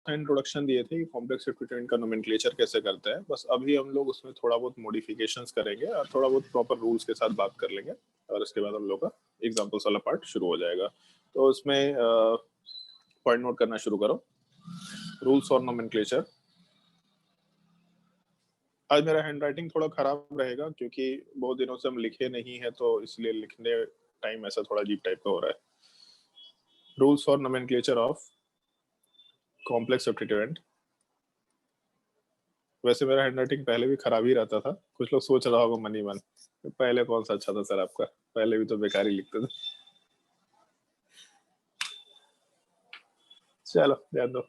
Introduction दिए थे कि कॉम्प्लेक्स सब्स्टिट्यूएंट का नोमेनक्लेचर कैसे करते हैं, बस अभी हम लोग उसमें थोड़ा बहुत मॉडिफिकेशंस करेंगे और थोड़ा बहुत प्रॉपर रूल्स के साथ बात कर लेंगे और इसके बाद हम लोग का एग्जांपल्स वाला पार्ट शुरू हो जाएगा। तो उसमें पॉइंट नोट करना शुरू करो। रूल्स और नोमेनक्लेचर। आज मेरा हैंडराइटिंग थोड़ा खराब रहेगा क्योंकि बहुत दिनों से हम लिखे नहीं है, तो इसलिए लिखने टाइम ऐसा थोड़ा अजीब टाइप का हो रहा है। रूल्स और नोमेनक्लेचर ऑफ कॉम्प्लेक्स सब्स्टिट्यूएंट। वैसे मेरा हैंडराइटिंग पहले भी खराब ही रहता था, कुछ लोग सोच रहा होगा मन ही मन पहले कौन सा अच्छा था सर आपका, पहले भी तो बेकार ही लिखते थे। चलो ध्यान दो,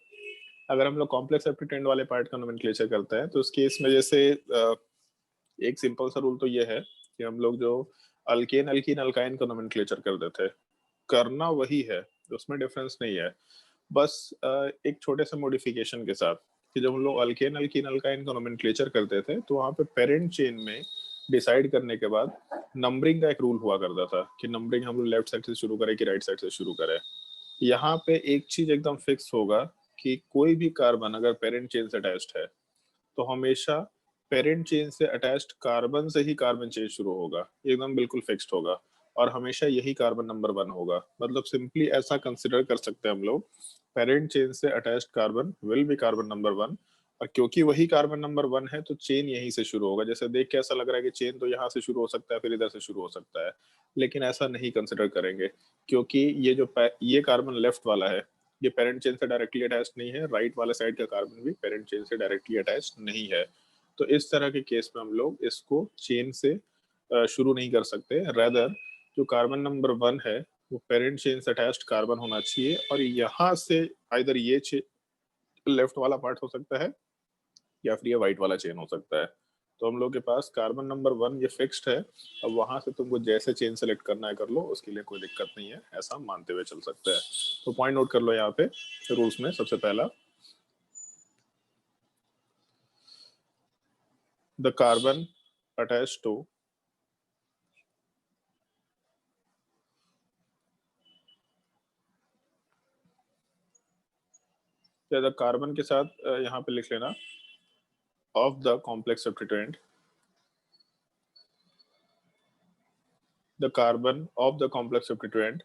अगर हम लोग कॉम्प्लेक्स सब्स्टिट्यूएंट वाले पार्ट का नोमेनक्लेचर करते हैं तो उस केस में जैसे एक सिंपल सा रूल तो ये है कि हम लोग जो अल्केन अल्कीन अल्काइन का नोमेनक्लेचर कर देते हैं, करना वही है, उसमें डिफरेंस नहीं है, बस एक छोटे से मॉडिफिकेशन के साथ कि जब हम लोग अल्केन अल्कीन अल्काइन का नोमेनक्लेचर करते थे तो वहां पे पेरेंट चेन में डिसाइड करने के बाद नंबरिंग का एक रूल हुआ करता था कि नंबरिंग हम लोग लेफ्ट साइड से शुरू करें कि राइट साइड से शुरू करें। यहाँ पे एक चीज एकदम फिक्स होगा कि कोई भी कार्बन अगर पेरेंट चेन से अटैच्ड है तो हमेशा पेरेंट चेन से अटैच्ड कार्बन से ही कार्बन चेन शुरू होगा, एकदम बिल्कुल फिक्स्ड होगा और हमेशा यही कार्बन नंबर 1 होगा। मतलब सिंपली ऐसा कंसिडर कर सकते हैं हम लोग, पेरेंट चेन से attached carbon will be carbon number 1, और क्योंकि वही कार्बन नंबर 1 है तो चेन यहीं से शुरू होगा। जैसे देख के ऐसा लग रहा है कि चेन तो यहाँ से शुरू हो सकता है फिर इधर से शुरू हो सकता है, लेकिन ऐसा नहीं कंसिडर करेंगे क्योंकि ये कार्बन लेफ्ट वाला है, ये पेरेंट चेन से डायरेक्टली अटैच नहीं है, राइट वाले साइड का कार्बन भी पेरेंट चेन से डायरेक्टली अटैच नहीं है। तो इस तरह के केस में हम लोग इसको चेन से शुरू नहीं कर सकते, रेदर जो कार्बन नंबर 1 है वो पेरेंट चेन से अटैच्ड कार्बन होना चाहिए और यहाँ से आइदर ये लेफ्ट वाला पार्ट हो सकता है या फिर ये वाइट वाला चेन हो सकता है। तो हम लोग के पास कार्बन नंबर 1 ये फिक्स्ड है, अब वहां से तुमको जैसे चेन सेलेक्ट करना है कर लो, उसके लिए कोई दिक्कत नहीं है, ऐसा मानते हुए चल सकते हैं। तो पॉइंट नोट कर लो यहाँ पे रूल्स में। सबसे पहला, the carbon attach to the carbon के साथ यहाँ पे लिख लेना of the complex substituent, the carbon of the complex substituent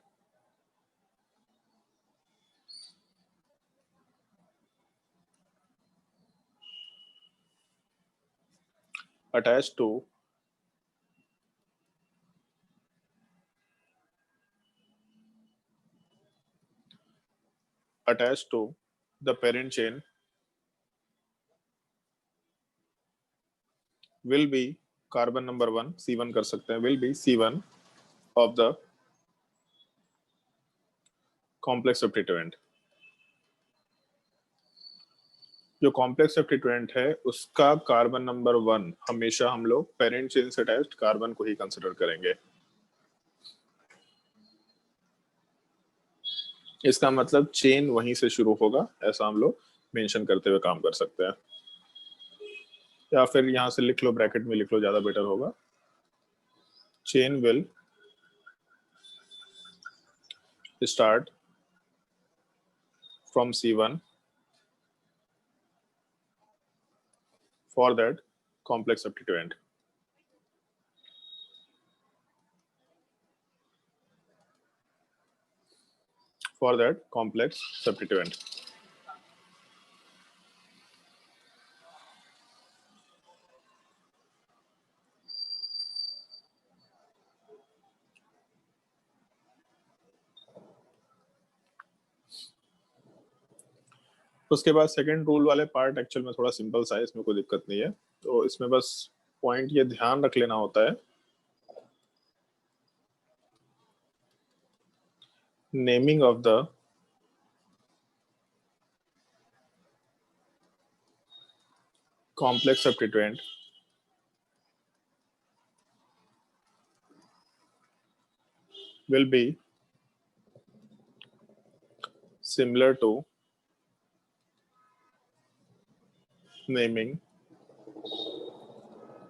attached to the parent chain will be carbon number 1, C1 कर सकते हैं, will be C1 of the complex substituent। जो कॉम्प्लेक्स सब्स्टिट्यूएंट है उसका कार्बन नंबर 1 हमेशा हम लोग parent chain से अटैच्ड कार्बन को ही कंसिडर करेंगे। इसका मतलब चेन वहीं से शुरू होगा, ऐसा हम लोग मेंशन करते हुए काम कर सकते हैं, या फिर यहां से लिख लो, ब्रैकेट में लिख लो, ज्यादा बेटर होगा। Chain will start from C1 for that complex substituent। For that complex substituent। उसके बाद सेकंड रूल वाले पार्ट एक्चुअल में थोड़ा सिंपल सा है, इसमें कोई दिक्कत नहीं है। तो इसमें बस पॉइंट ये ध्यान रख लेना होता है, naming of the complex substituent will be similar to naming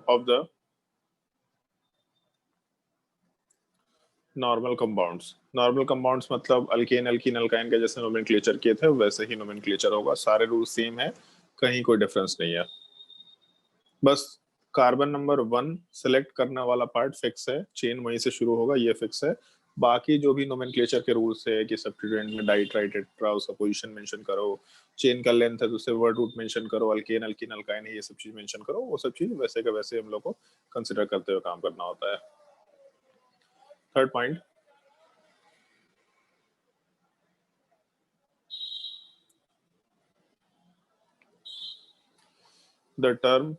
of the normal compounds मतलब अल्केन अल्कीन अल्काइन के जैसे नोमेनक्लेचर किए थे वैसे ही नोमेनक्लेचर होगा, सारे रूल सेम है, कहीं कोई डिफरेंस नहीं है। बस कार्बन नंबर 1 सेलेक्ट करने वाला पार्ट फिक्स है, चेन वहीं से शुरू होगा, ये फिक्स है। बाकी जो भी नोमेनक्लेचर के रूल्स है कि सब्स्टिट्यूएंट में डाई ट्राई टेट्रा उसका पोजीशन मेंशन करो, चेन का लेंथ है तो उससे वर्ड रूट मेंशन करो, अल्केन अल्कीन अल्काइन है ये सब चीज मेंशन करो, वो सब चीज वैसे का वैसे हम लोग को कंसिडर करते हुए काम करना होता है। Third point, the term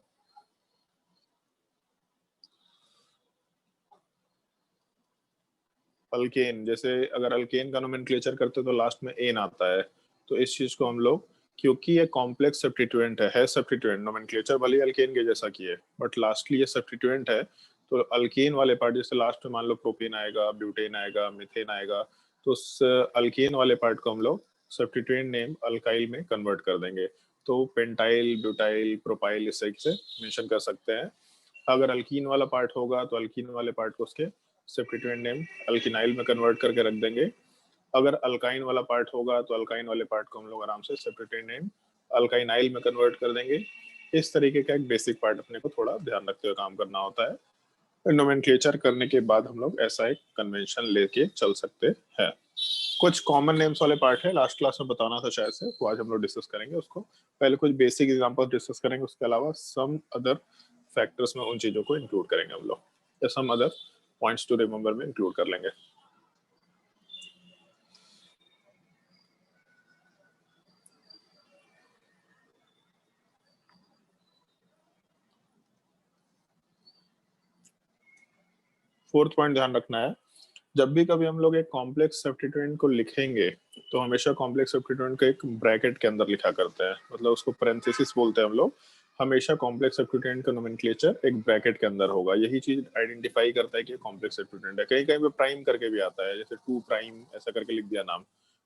alkane, जैसे अगर अल्केन का नोमेनक्लेचर करते तो लास्ट में एन आता है, तो इस चीज को हम लोग, क्योंकि ये कॉम्प्लेक्स सब्स्टिट्यूएंट है सब्स्टिट्यूएंट, नोमेनक्लेचर भले अल्केन के जैसा की है बट लास्टली ये सब्स्टिट्यूएंट है, तो अल्केन वाले पार्ट जैसे लास्ट में मान लो प्रोपेन आएगा, ब्यूटेन आएगा, मीथेन आएगा, तो उस अल्केन वाले पार्ट को हम लोग सब्स्टिट्यूएंट नेम अल्काइल में कन्वर्ट कर देंगे, तो पेंटाइल, ब्यूटाइल, प्रोपाइल इस तरीके से मेंशन कर सकते हैं। अगर अल्कीन वाला पार्ट होगा तो अल्कीन वाले पार्ट को उसके सब्स्टिट्यूएंट नेम अल्किनाइल में कन्वर्ट करके रख देंगे। अगर अल्काइन वाला पार्ट होगा तो अल्काइन वाले पार्ट को हम लोग आराम से सब्स्टिट्यूएंट नेम अल्काइनाइल में कन्वर्ट कर देंगे। इस तरीके का एक बेसिक पार्ट अपने को थोड़ा ध्यान रखते हुए काम करना होता है। नोमेनक्लेचर करने के बाद हम लोग ऐसा एक कन्वेंशन लेके चल सकते हैं। कुछ कॉमन नेम्स वाले पार्ट है, लास्ट क्लास में बताना था शायद से, तो आज हम लोग डिस्कस करेंगे उसको। पहले कुछ बेसिक एग्जांपल डिस्कस करेंगे, उसके अलावा सम अदर फैक्टर्स में उन चीजों को इंक्लूड करेंगे हम लोग, या some other points to remember में इंक्लूड कर लेंगे। फोर्थ पॉइंट ध्यान रखना है, जब भी कभी हम लोग एक कॉम्प्लेक्स सब्स्टिट्यूएंट को लिखेंगे तो हमेशा कॉम्प्लेक्स सब्स्टिट्यूएंट को एक ब्रैकेट के अंदर लिखा करते हैं, मतलब उसको पैरेंथेसिस बोलते हैं हम लोग। हमेशा कॉम्प्लेक्स सब्स्टिट्यूएंट का नोमेनक्लेचर एक ब्रैकेट के अंदर होगा, यही चीज आइडेंटिफाई करता है कि कॉम्प्लेक्स सब्स्टिट्यूएंट है। कहीं कहीं पे प्राइम करके भी आता है, जैसे 2 प्राइम ऐसा करके लिख दिया नाम,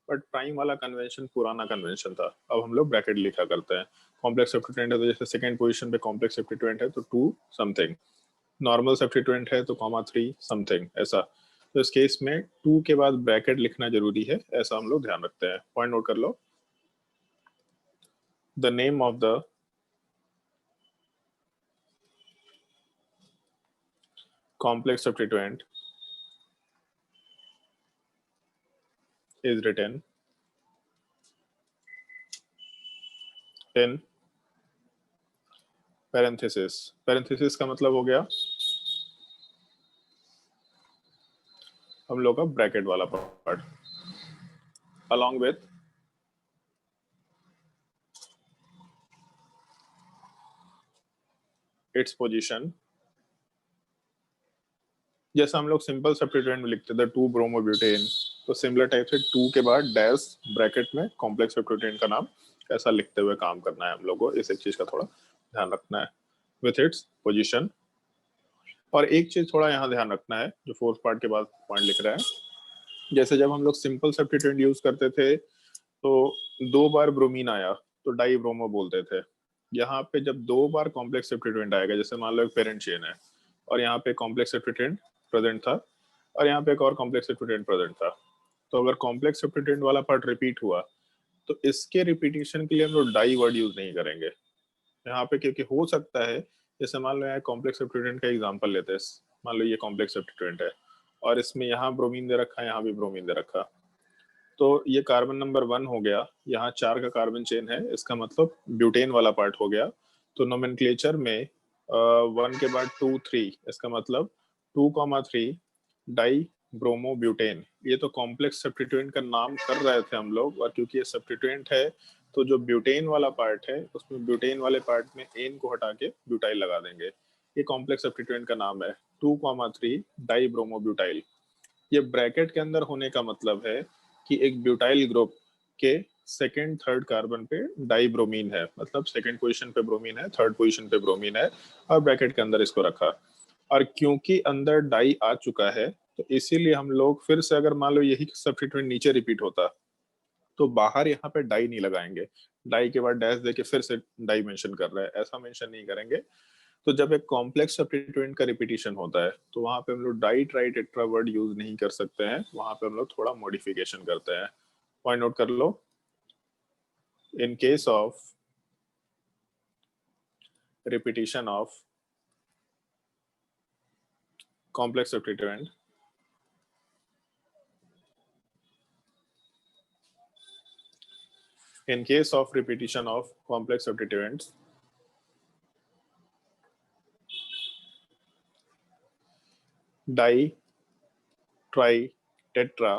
बट प्राइम वाला कन्वेंशन पुराना कन्वेंशन था, अब हम लोग ब्रैकेट लिखा करते हैं। कॉम्प्लेक्स सब्स्टिट्यूएंट है तो जैसे सेकंड पोजीशन पे कॉम्प्लेक्स सब्स्टिट्यूएंट है तो 2 समथिंग, नॉर्मल सब्स्टिट्यूएंट है तो कॉमा 3 समथिंग ऐसा। तो इस केस में 2 के बाद ब्रैकेट लिखना जरूरी है, ऐसा हम लोग ध्यान रखते हैं। पॉइंट नोट कर लो, the name of the complex substituent is written in parenthesis। parenthesis का मतलब हो गया हम लोग का ब्रैकेट वाला part, along with its position। जैसा हम लोग सिंपल सब्स्टिट्यूएंट में लिखते थे 2 ब्रोमोब्यूटेन, तो सिमिलर टाइप से 2 के बाद डैश ब्रैकेट में कॉम्प्लेक्स सब्स्टिट्यूएंट का नाम ऐसा लिखते हुए काम करना है हम लोग को। इस एक चीज का थोड़ा ध्यान रखना है, विथ इट्स पोजीशन। और एक चीज थोड़ा यहाँ ध्यान रखना है, जो फोर्थ पार्ट के बाद पॉइंट लिख रहा है, जैसे जब हम लोग सिंपल सब्स्टिट्यूएंट यूज करते थे तो 2 बार ब्रोमीन आया तो डाई ब्रोमो बोलते थे। यहाँ पे जब 2 बार कॉम्प्लेक्स सब्स्टिट्यूएंट आएगा, जैसे मान लो एक पेरेंट चेन है और यहाँ पे कॉम्प्लेक्स सब्स्टिट्यूएंट प्रेजेंट था और यहाँ पे एक और कॉम्प्लेक्स सब्स्टिट्यूएंट प्रेजेंट था, तो अगर कॉम्प्लेक्स सब्स्टिट्यूएंट वाला पार्ट रिपीट हुआ तो इसके रिपीटिशन के लिए हम लोग डाई वर्ड यूज नहीं करेंगे यहाँ पे, क्योंकि हो सकता है, जैसे मान लो यहाँ कॉम्प्लेक्स सब्स्टिट्यूएंट का एग्जांपल लेते हैं, मान लो ये कॉम्प्लेक्स सब्स्टिट्यूएंट है और इसमें यहाँ ब्रोमीन दे रखा है, यहाँ भी ब्रोमीन दे रखा, तो ये कार्बन नंबर 1 हो गया, यहाँ 4 का कार्बन चेन है, इसका मतलब ब्यूटेन वाला पार्ट हो गया। तो नोमेनक्लेचर में 1 के बाद 2 3, इसका मतलब 2,3 डाई ब्रोमो ब्यूटेन, ये तो कॉम्प्लेक्स सब्स्टिट्यूएंट का नाम कर रहे थे हम लोग, और क्योंकि ये सब्स्टिट्यूएंट है तो जो ब्यूटेन वाला पार्ट है उसमें ब्यूटेन वाले पार्ट में एन को हटा के ब्यूटाइल लगा देंगे, ये कॉम्प्लेक्स सब्स्टिट्यूएंट का नाम है 2,3 डाई ब्रोमो ब्यूटाइल। ये ब्रैकेट के अंदर होने का मतलब है कि एक ब्यूटाइल ग्रुप के सेकेंड थर्ड कार्बन पे डाई ब्रोमीन है, मतलब सेकेंड पोजीशन पे ब्रोमीन है, थर्ड पोजीशन पे ब्रोमीन है, और ब्रैकेट के अंदर इसको रखा। और क्योंकि अंदर डाई आ चुका है तो इसीलिए हम लोग फिर से, अगर मान लो यही सब्स्टिट्यूएंट नीचे रिपीट होता तो बाहर यहाँ पे डाई नहीं लगाएंगे, डाई के बाद डैश देके फिर से डाई मेंशन कर रहा है, ऐसा मेंशन नहीं करेंगे। तो जब एक कॉम्प्लेक्स सब्स्टिट्यूएंट का रिपीटिशन होता है तो वहां पे हम लोग die tri tetra word use नहीं कर सकते हैं, वहां पे हम लोग थोड़ा मॉडिफिकेशन करते हैं। पॉइंट नोट कर लो। In case of repetition of complex substituent, in case of repetition of complex substituents, di, tri, tetra,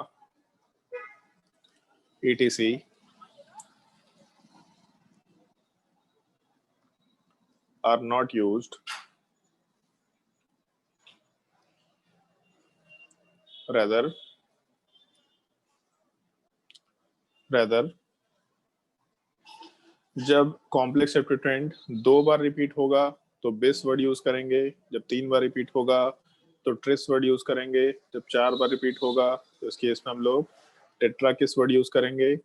etc. are not used. Rather, जब कॉम्प्लेक्स सब्स्टिट्यूएंट 2 बार रिपीट होगा तो बिस वर्ड यूज करेंगे, जब 3 बार रिपीट होगा तो ट्रिस वर्ड यूज करेंगे, जब 4 बार रिपीट होगा तो इस केस में हम लोग टेट्रा किस वर्ड यूज करेंगे,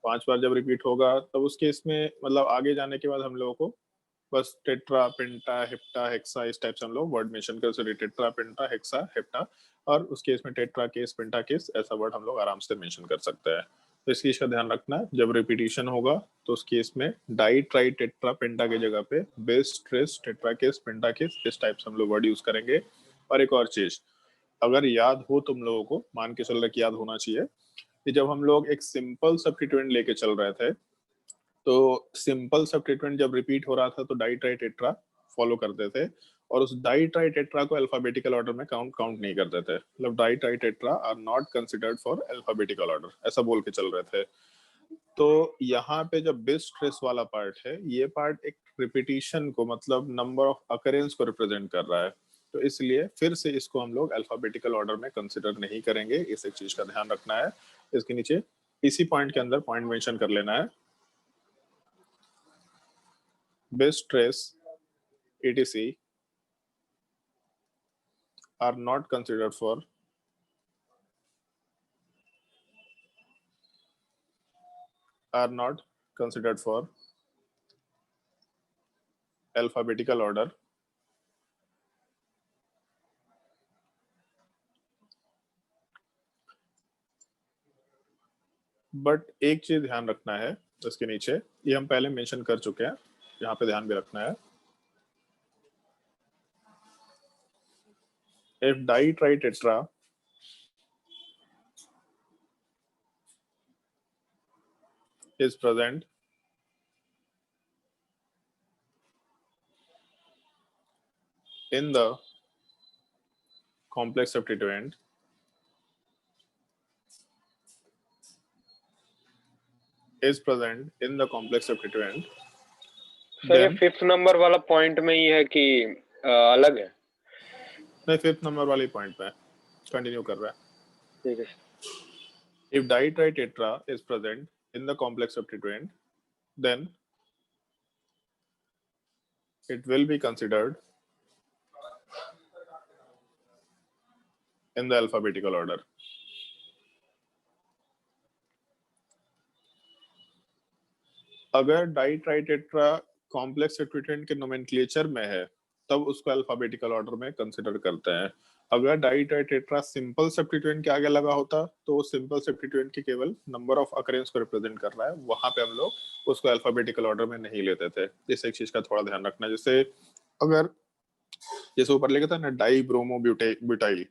5 बार जब रिपीट होगा तब उस केस में मतलब आगे जाने के बाद हम लोगों को बस टेट्रा, पेंटा, हेप्टा, हेक्सा इस टाइप से हम लोग वर्ड मेंशन कर सकते, टेट्रा, पेंटा, हेक्सा, हेप्टा, और उस केस में टेट्रा केस, पेंटा केस ऐसा वर्ड हम लोग आराम से मेंशन कर सकते हैं। तो इस चीज का ध्यान रखना है, जब रिपीटिशन होगा तो उस केस में डाई, ट्राई, टेट्रा, पेंटा के जगह पे बिस, ट्रिस, टेट्रा केस, पेंटा केस इस टाइप से हम लोग वर्ड यूज करेंगे। और एक और चीज अगर याद हो तुम लोगों को, मान के चल रहा कि याद होना चाहिए, कि जब हम लोग एक सिंपल सब्स्टिट्यूएंट लेके चल रहे थे तो सिंपल सब्स्टिट्यूएंट जब रिपीट हो रहा था तो डाई ट्राई टेट्रा फॉलो करते थे, और उस डाई ट्राई टेट्रा को अल्फाबेटिकल ऑर्डर में काउंट नहीं करते थे, मतलब di tri tetra are not considered for alphabetical order, ऐसा बोल के चल रहे थे। तो यहाँ पे जब बिस ट्रेस वाला पार्ट है, ये पार्ट एक रिपीटिशन को मतलब नंबर ऑफ अकरेंस को रिप्रेजेंट कर रहा है, तो इसलिए फिर से इसको हम लोग अल्फाबेटिकल ऑर्डर में कंसिडर नहीं करेंगे, इस एक चीज का ध्यान रखना है। इसके नीचे इसी पॉइंट के अंदर पॉइंट मेंशन कर लेना है, बिस trace etc are not considered for alphabetical order, but एक चीज ध्यान रखना है इसके नीचे, ये हम पहले मेंशन कर चुके हैं, यहाँ पे ध्यान भी रखना है। If die tri tetra is present in the complex substituent is present in the complex substituent, sir ये then 5th नंबर वाला पॉइंट में ही है कि अलग है? नहीं, 5th नंबर वाली पॉइंट पे कंटिन्यू कर रहा है। ठीक है। If ditrittetra is present in the complex substituent, then it will be considered in the alphabetical order. अगर डाइट्राइटेट्रा कॉम्प्लेक्स सब्स्टिट्यूएंट के नोमेनक्लेचर में है तब उसको अल्फाबेटिकल ऑर्डर में कंसिडर करते हैं। अगर डाइट्राइटेट्रा सिंपल सब्स्टिट्यूएंट के आगे लगा होता तो सिंपल सब्स्टिट्यूएंट के केवल नंबर ऑफ अकरेंस को रिप्रेजेंट कर रहा है, वहां पे हम लोग उसको अल्फाबेटिकल ऑर्डर में नहीं लेते थे। इस एक चीज का थोड़ा ध्यान रखना, जैसे अगर जैसे ऊपर लिखा था ना डाई ब्रोमो ब्यूटाइल,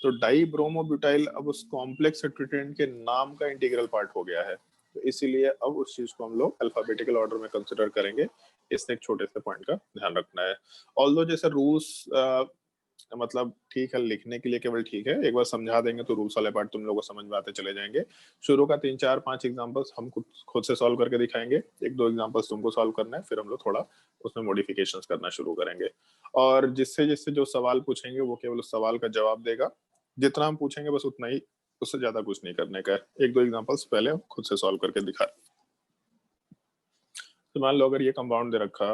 तो डाई ब्रोमो ब्यूटाइल अब उस कॉम्प्लेक्स सब्स्टिट्यूएंट के नाम का इंटीग्रल पार्ट हो गया है, तो इसीलिए अब उस चीज को हम लोग अल्फाबेटिकल ऑर्डर में कंसिडर करेंगे। इससे एक छोटे से पॉइंट का ध्यान रखना है। ऑल्दो जैसे रूल्स मतलब ठीक है लिखने के लिए केवल ठीक है, एक बार समझा देंगे तो रूल्स वाले पार्ट तुम लोगों को समझ में आते चले जाएंगे। शुरू का 3 4 5 एग्जांपल्स हम खुद से सॉल्व करके दिखाएंगे, 1 2 एग्जांपल्स तुमको सॉल्व करना है, फिर हम लोग थोड़ा उसमें मॉडिफिकेशंस करना शुरू करेंगे। और जिससे जिससे जो सवाल पूछेंगे वो केवल उस सवाल का जवाब देगा, जितना हम पूछेंगे बस उतना ही, उससे ज्यादा कुछ नहीं करने का है। 1 2 एग्जांपल्स पहले हम खुद से सॉल्व करके दिखा। तो मान लो अगर ये कंपाउंड दे रखा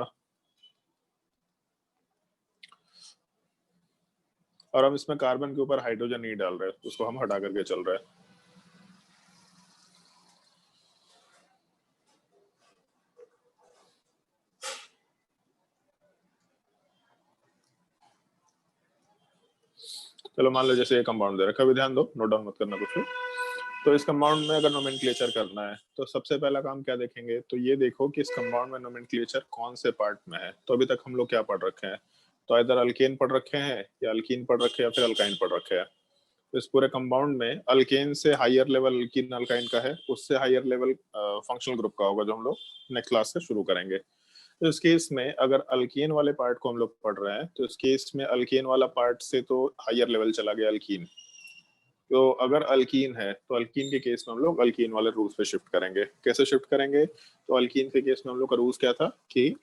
और हम इसमें कार्बन के ऊपर हाइड्रोजन नहीं डाल रहे, उसको हम हटा करके चल रहे हैं, चलो मान लो जैसे ये कंपाउंड दे रखा है, अभी ध्यान दो, नोट डाउन मत करना कुछ भी। तो इस कंपाउंड में अगर नोमेनक्लेचर करना है तो सबसे पहला काम क्या देखेंगे, तो ये देखो कि इस कंपाउंड में नोमेनक्लेचर कौन से पार्ट में है। तो अभी तक हम लोग क्या पढ़ रखे हैं, तो इधर अल्केन पढ़ रखे हैं या अल्कीन पढ़ रखे हैं या फिर अल्काइन पढ़ रखे हैं। तो इस पूरे कंपाउंड में अल्केन से हायर लेवल अल्कीन अल्काइन का है, उससे हायर लेवल फंक्शनल ग्रुप का होगा, जो हम लोग नेक्स्ट क्लास से शुरू करेंगे। तो इस केस में अगर अल्केन वाले पार्ट को हम लोग पढ़ रहे हैं, तो इस केस में अल्केन वाला पार्ट से तो हायर लेवल चला गया अल्कीन। तो अगर अल्कीन है तो अल्कीन के केस में हम लोग अल्कीन वाले रूल्स पे शिफ्ट करेंगे। कैसे शिफ्ट करेंगे, तो अल्कीन के केस में हम लोग का रूल्स क्या था कि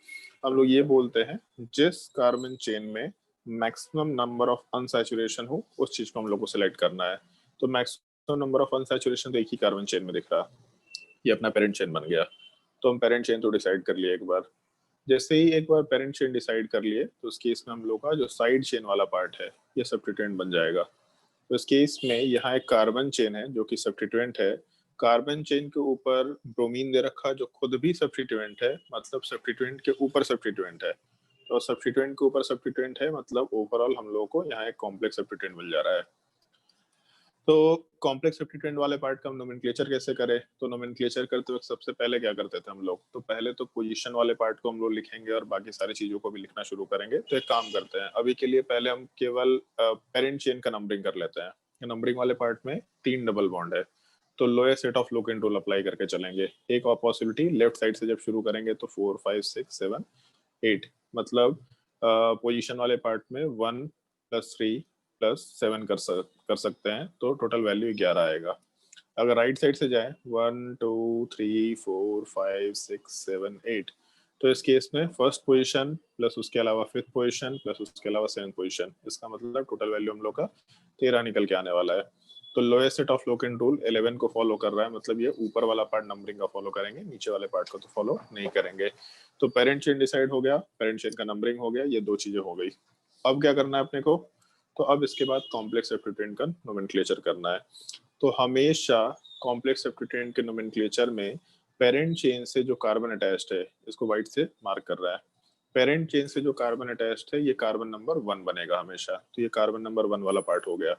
हम लोग ये बोलते हैं जिस कार्बन चेन में मैक्सिमम नंबर ऑफ अनसैचुरेशन हो उस चीज को हम लोग को सिलेक्ट करना है। तो मैक्सिमम नंबर ऑफ अनसैचुरेशन तो एक ही कार्बन चेन में दिख रहा, ये अपना पेरेंट चेन बन गया। तो हम पेरेंट चेन तो डिसाइड कर लिए एक बार। जैसे ही एक बार पेरेंट चेन डिसाइड कर लिए, तो उस केस में हम लोग का जो साइड चेन वाला पार्ट है ये सब्स्टिट्यूएंट बन जाएगा। तो इस केस में यहाँ एक कार्बन चेन है जो कि सब्स्टिट्यूएंट है। कार्बन चेन के ऊपर ब्रोमीन दे रखा जो खुद भी सब्स्टिट्यूएंट है, मतलब सब्स्टिट्यूएंट के ऊपर सब्स्टिट्यूएंट है। तो सब्स्टिट्यूएंट के ऊपर सब्स्टिट्यूएंट है, मतलब ओवरऑल हम लोगों को यहाँ एक कॉम्प्लेक्स सब्स्टिट्यूएंट मिल जा रहा है। तो कॉम्प्लेक्स सब्स्टिट्यूएंट वाले पार्ट का हम नोमेनक्लेचर कैसे करें, तो नोमेनक्लेचर करते वक्त सबसे पहले क्या करते थे हम लोग, तो पहले तो पोजीशन वाले पार्ट को हम लोग लिखेंगे और बाकी सारी चीजों को भी लिखना शुरू करेंगे। तो एक काम करते हैं, अभी के लिए पहले हम केवल पेरेंट चेन का नंबरिंग कर लेते हैं। नंबरिंग वाले पार्ट में 3 डबल बॉन्ड है, तो lowest set of Loken rule apply करके चलेंगे। एक और पॉसिबिलिटी, लेफ्ट साइड से जब शुरू करेंगे तो 4 5 6 7 8, मतलब पोजीशन वाले पार्ट में 1 + 3 + 7 कर सकते हैं, तो टोटल वैल्यू 11 आएगा। अगर राइट साइड से जाए 1 2 3 4 5 6 7 8, तो इस केस में फर्स्ट पोजीशन प्लस उसके अलावा फिफ्थ पोजीशन प्लस उसके अलावा सेवंथ पोजीशन, इसका मतलब टोटल वैल्यू हम लोग का 13 निकल के आने वाला है। तो lowest set of Loken rule 11 को फॉलो कर रहा है, मतलब ये ऊपर वाला पार्ट नंबरिंग का फॉलो करेंगे, नीचे वाले पार्ट को तो फॉलो नहीं करेंगे। तो पेरेंट चेन डिसाइड हो गया, पेरेंट चेन का नंबरिंग हो गया, ये 2 चीजें हो गई। अब क्या करना है अपने को, तो अब इसके बाद कॉम्प्लेक्स सब्स्टिट्यूएंट का नोमेनक्लेचर करना है। तो हमेशा कॉम्प्लेक्स सब्स्टिट्यूएंट के नोमेनक्लेचर में पेरेंट चेन से जो कार्बन अटैच्ड है, इसको व्हाइट से मार्क कर रहा है, पेरेंट चेन से जो कार्बन अटैच्ड है ये कार्बन नंबर 1 बनेगा हमेशा। तो ये कार्बन नंबर 1 वाला पार्ट हो गया।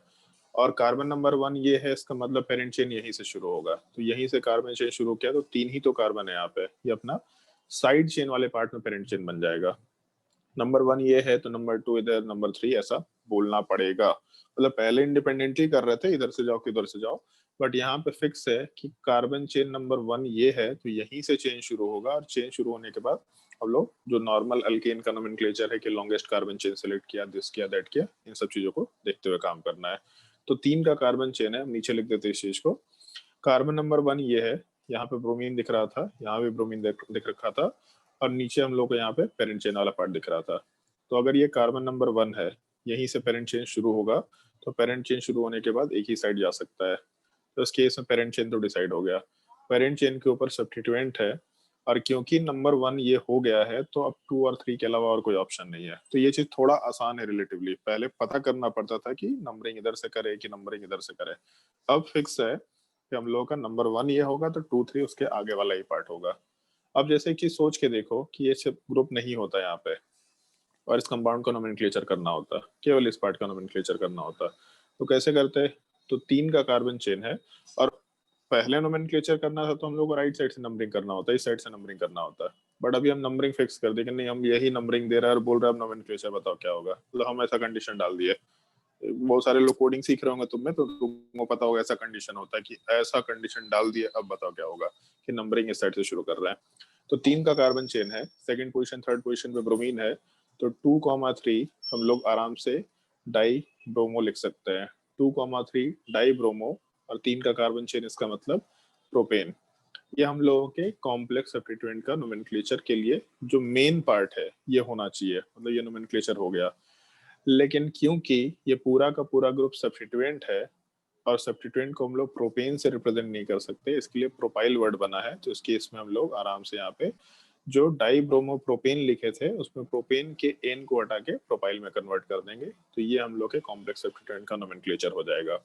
और कार्बन नंबर 1 ये है, इसका मतलब पेरेंट चेन यहीं से शुरू होगा। तो यहीं से कार्बन चेन शुरू किया तो 3 ही तो कार्बन है यहाँ पे, ये अपना साइड चेन वाले पार्ट में पेरेंट चेन बन जाएगा। नंबर 1 ये है तो नंबर 2 इधर, नंबर 3 ऐसा बोलना पड़ेगा। मतलब पहले इंडिपेंडेंटली कर रहे थे, इधर से जाओ किधर से जाओ, बट यहाँ पे फिक्स है कि कार्बन चेन नंबर 1 ये है, तो यहीं से चेन शुरू होगा। और चेन शुरू होने के बाद हम लोग जो नॉर्मल अल्केन का नोमेनक्लेचर है कि लॉन्गेस्ट कार्बन चेन सेलेक्ट किया, दिस किया, दैट किया, इन सब चीजों को देखते हुए काम करना है। तो 3 का कार्बन चेन है, हम नीचे लिख देते हैं इस चीज को। कार्बन नंबर 1 ये है, यहाँ पे ब्रोमीन दिख रहा था, यहाँ भी ब्रोमीन दिख रखा था, और नीचे हम लोग को यहाँ पे पेरेंट चेन वाला पार्ट दिख रहा था। तो अगर ये कार्बन नंबर 1 है, यहीं से पेरेंट चेन शुरू होगा, तो पेरेंट चेन शुरू होने के बाद एक ही साइड जा सकता है। तो इस केस में पेरेंट चेन तो डिसाइड हो गया, पेरेंट चेन के ऊपर सब्स्टिट्यूएंट है, और क्योंकि नंबर 1 ये हो गया है तो अब 2 और 3 के अलावा और कोई ऑप्शन नहीं है। तो ये चीज थोड़ा आसान है रिलेटिवली, पहले पता करना पड़ता था कि नंबरिंग इधर से करे कि नंबरिंग इधर से करे। अब फिक्स है कि हम लोगों का नंबर 1 ये होगा तो 2 3 उसके आगे वाला ही पार्ट होगा। अब जैसे एक चीज सोच के देखो कि ये सब ग्रुप नहीं होता यहाँ पे, और इस कंपाउंड का नोमेनक्लेचर करना होता, केवल इस पार्ट का नोमेनक्लेचर करना होता, तो कैसे करते, तो 3 का कार्बन चेन है, और पहले नोमेनक्लेचर करना था तो हम लोग को राइट साइड से नंबरिंग करना होता है, इस साइड से नंबरिंग करना होता है। बट अभी हम नंबरिंग फिक्स कर दे कि नहीं, हम यही नंबरिंग दे रहा है और बोल रहा है अब नोमेनक्लेचर बताओ क्या होगा, मतलब हम ऐसा कंडीशन डाल दिए। बहुत सारे लोग कोडिंग सीख रहे होंगे तुम में, तो तुमको पता होगा ऐसा कंडीशन होता है कि ऐसा कंडीशन डाल दिए, अब बताओ क्या होगा, कि नंबरिंग इस साइड से शुरू कर रहे हैं। तो 3 का कार्बन चेन है, सेकंड पोजीशन थर्ड पोजीशन पे ब्रोमीन है, तो 2,3 हम लोग आराम से डाई ब्रोमो लिख सकते हैं। 2,3 डाई ब्रोमो, और 3 का कार्बन चेन, इसका मतलब प्रोपेन। ये हम लोगों के कॉम्प्लेक्स सब्स्टिट्यूएंट का नोमेनक्लेचर के लिए जो मेन पार्ट है ये होना चाहिए, मतलब ये नोमेनक्लेचर हो गया। लेकिन क्योंकि ये पूरा का पूरा ग्रुप सब्स्टिट्यूएंट है, और सब्स्टिट्यूएंट को हम लोग प्रोपेन से रिप्रेजेंट नहीं कर सकते, इसके लिए प्रोपाइल वर्ड बना है। तो इस केस में हम लोग आराम से यहाँ पे जो डाई ब्रोमो प्रोपेन लिखे थे उसमें प्रोपेन के एन को हटा के प्रोपाइल में कन्वर्ट कर देंगे, तो ये हम लोग के कॉम्प्लेक्स सब्स्टिट्यूएंट का नोमेनक्लेचर हो जाएगा।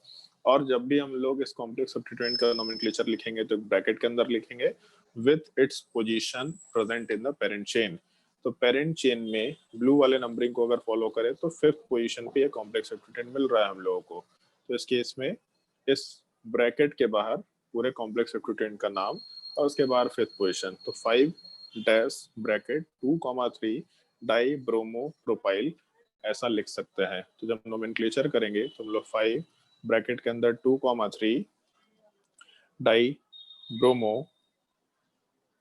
और जब भी हम लोग इस कॉम्प्लेक्स सब्स्टिट्यूएंट का नोमेनक्लेचर लिखेंगे तो ब्रैकेट के अंदर लिखेंगे with its position present in the parent chain. तो पेरेंट चेन में ब्लू वाले नंबरिंग को अगर फॉलो करें तो 5th पोजीशन पे ये कॉम्प्लेक्स सेप्टेटेंट मिल रहा है हम लोगों को। तो इस केस में इस ब्रैकेट के बाहर पूरे कॉम्प्लेक्स सेप्टेटेंट का नाम और उसके बाहर 5th पोजीशन, तो 5 dash bracket 2,3 die bromo propyl ऐसा लिख सकते हैं। तो जब नोमेनक्लेचर करेंगे तो हम लोग 5 ब्रैकेट के अंदर 2,3 डाई ब्रोमो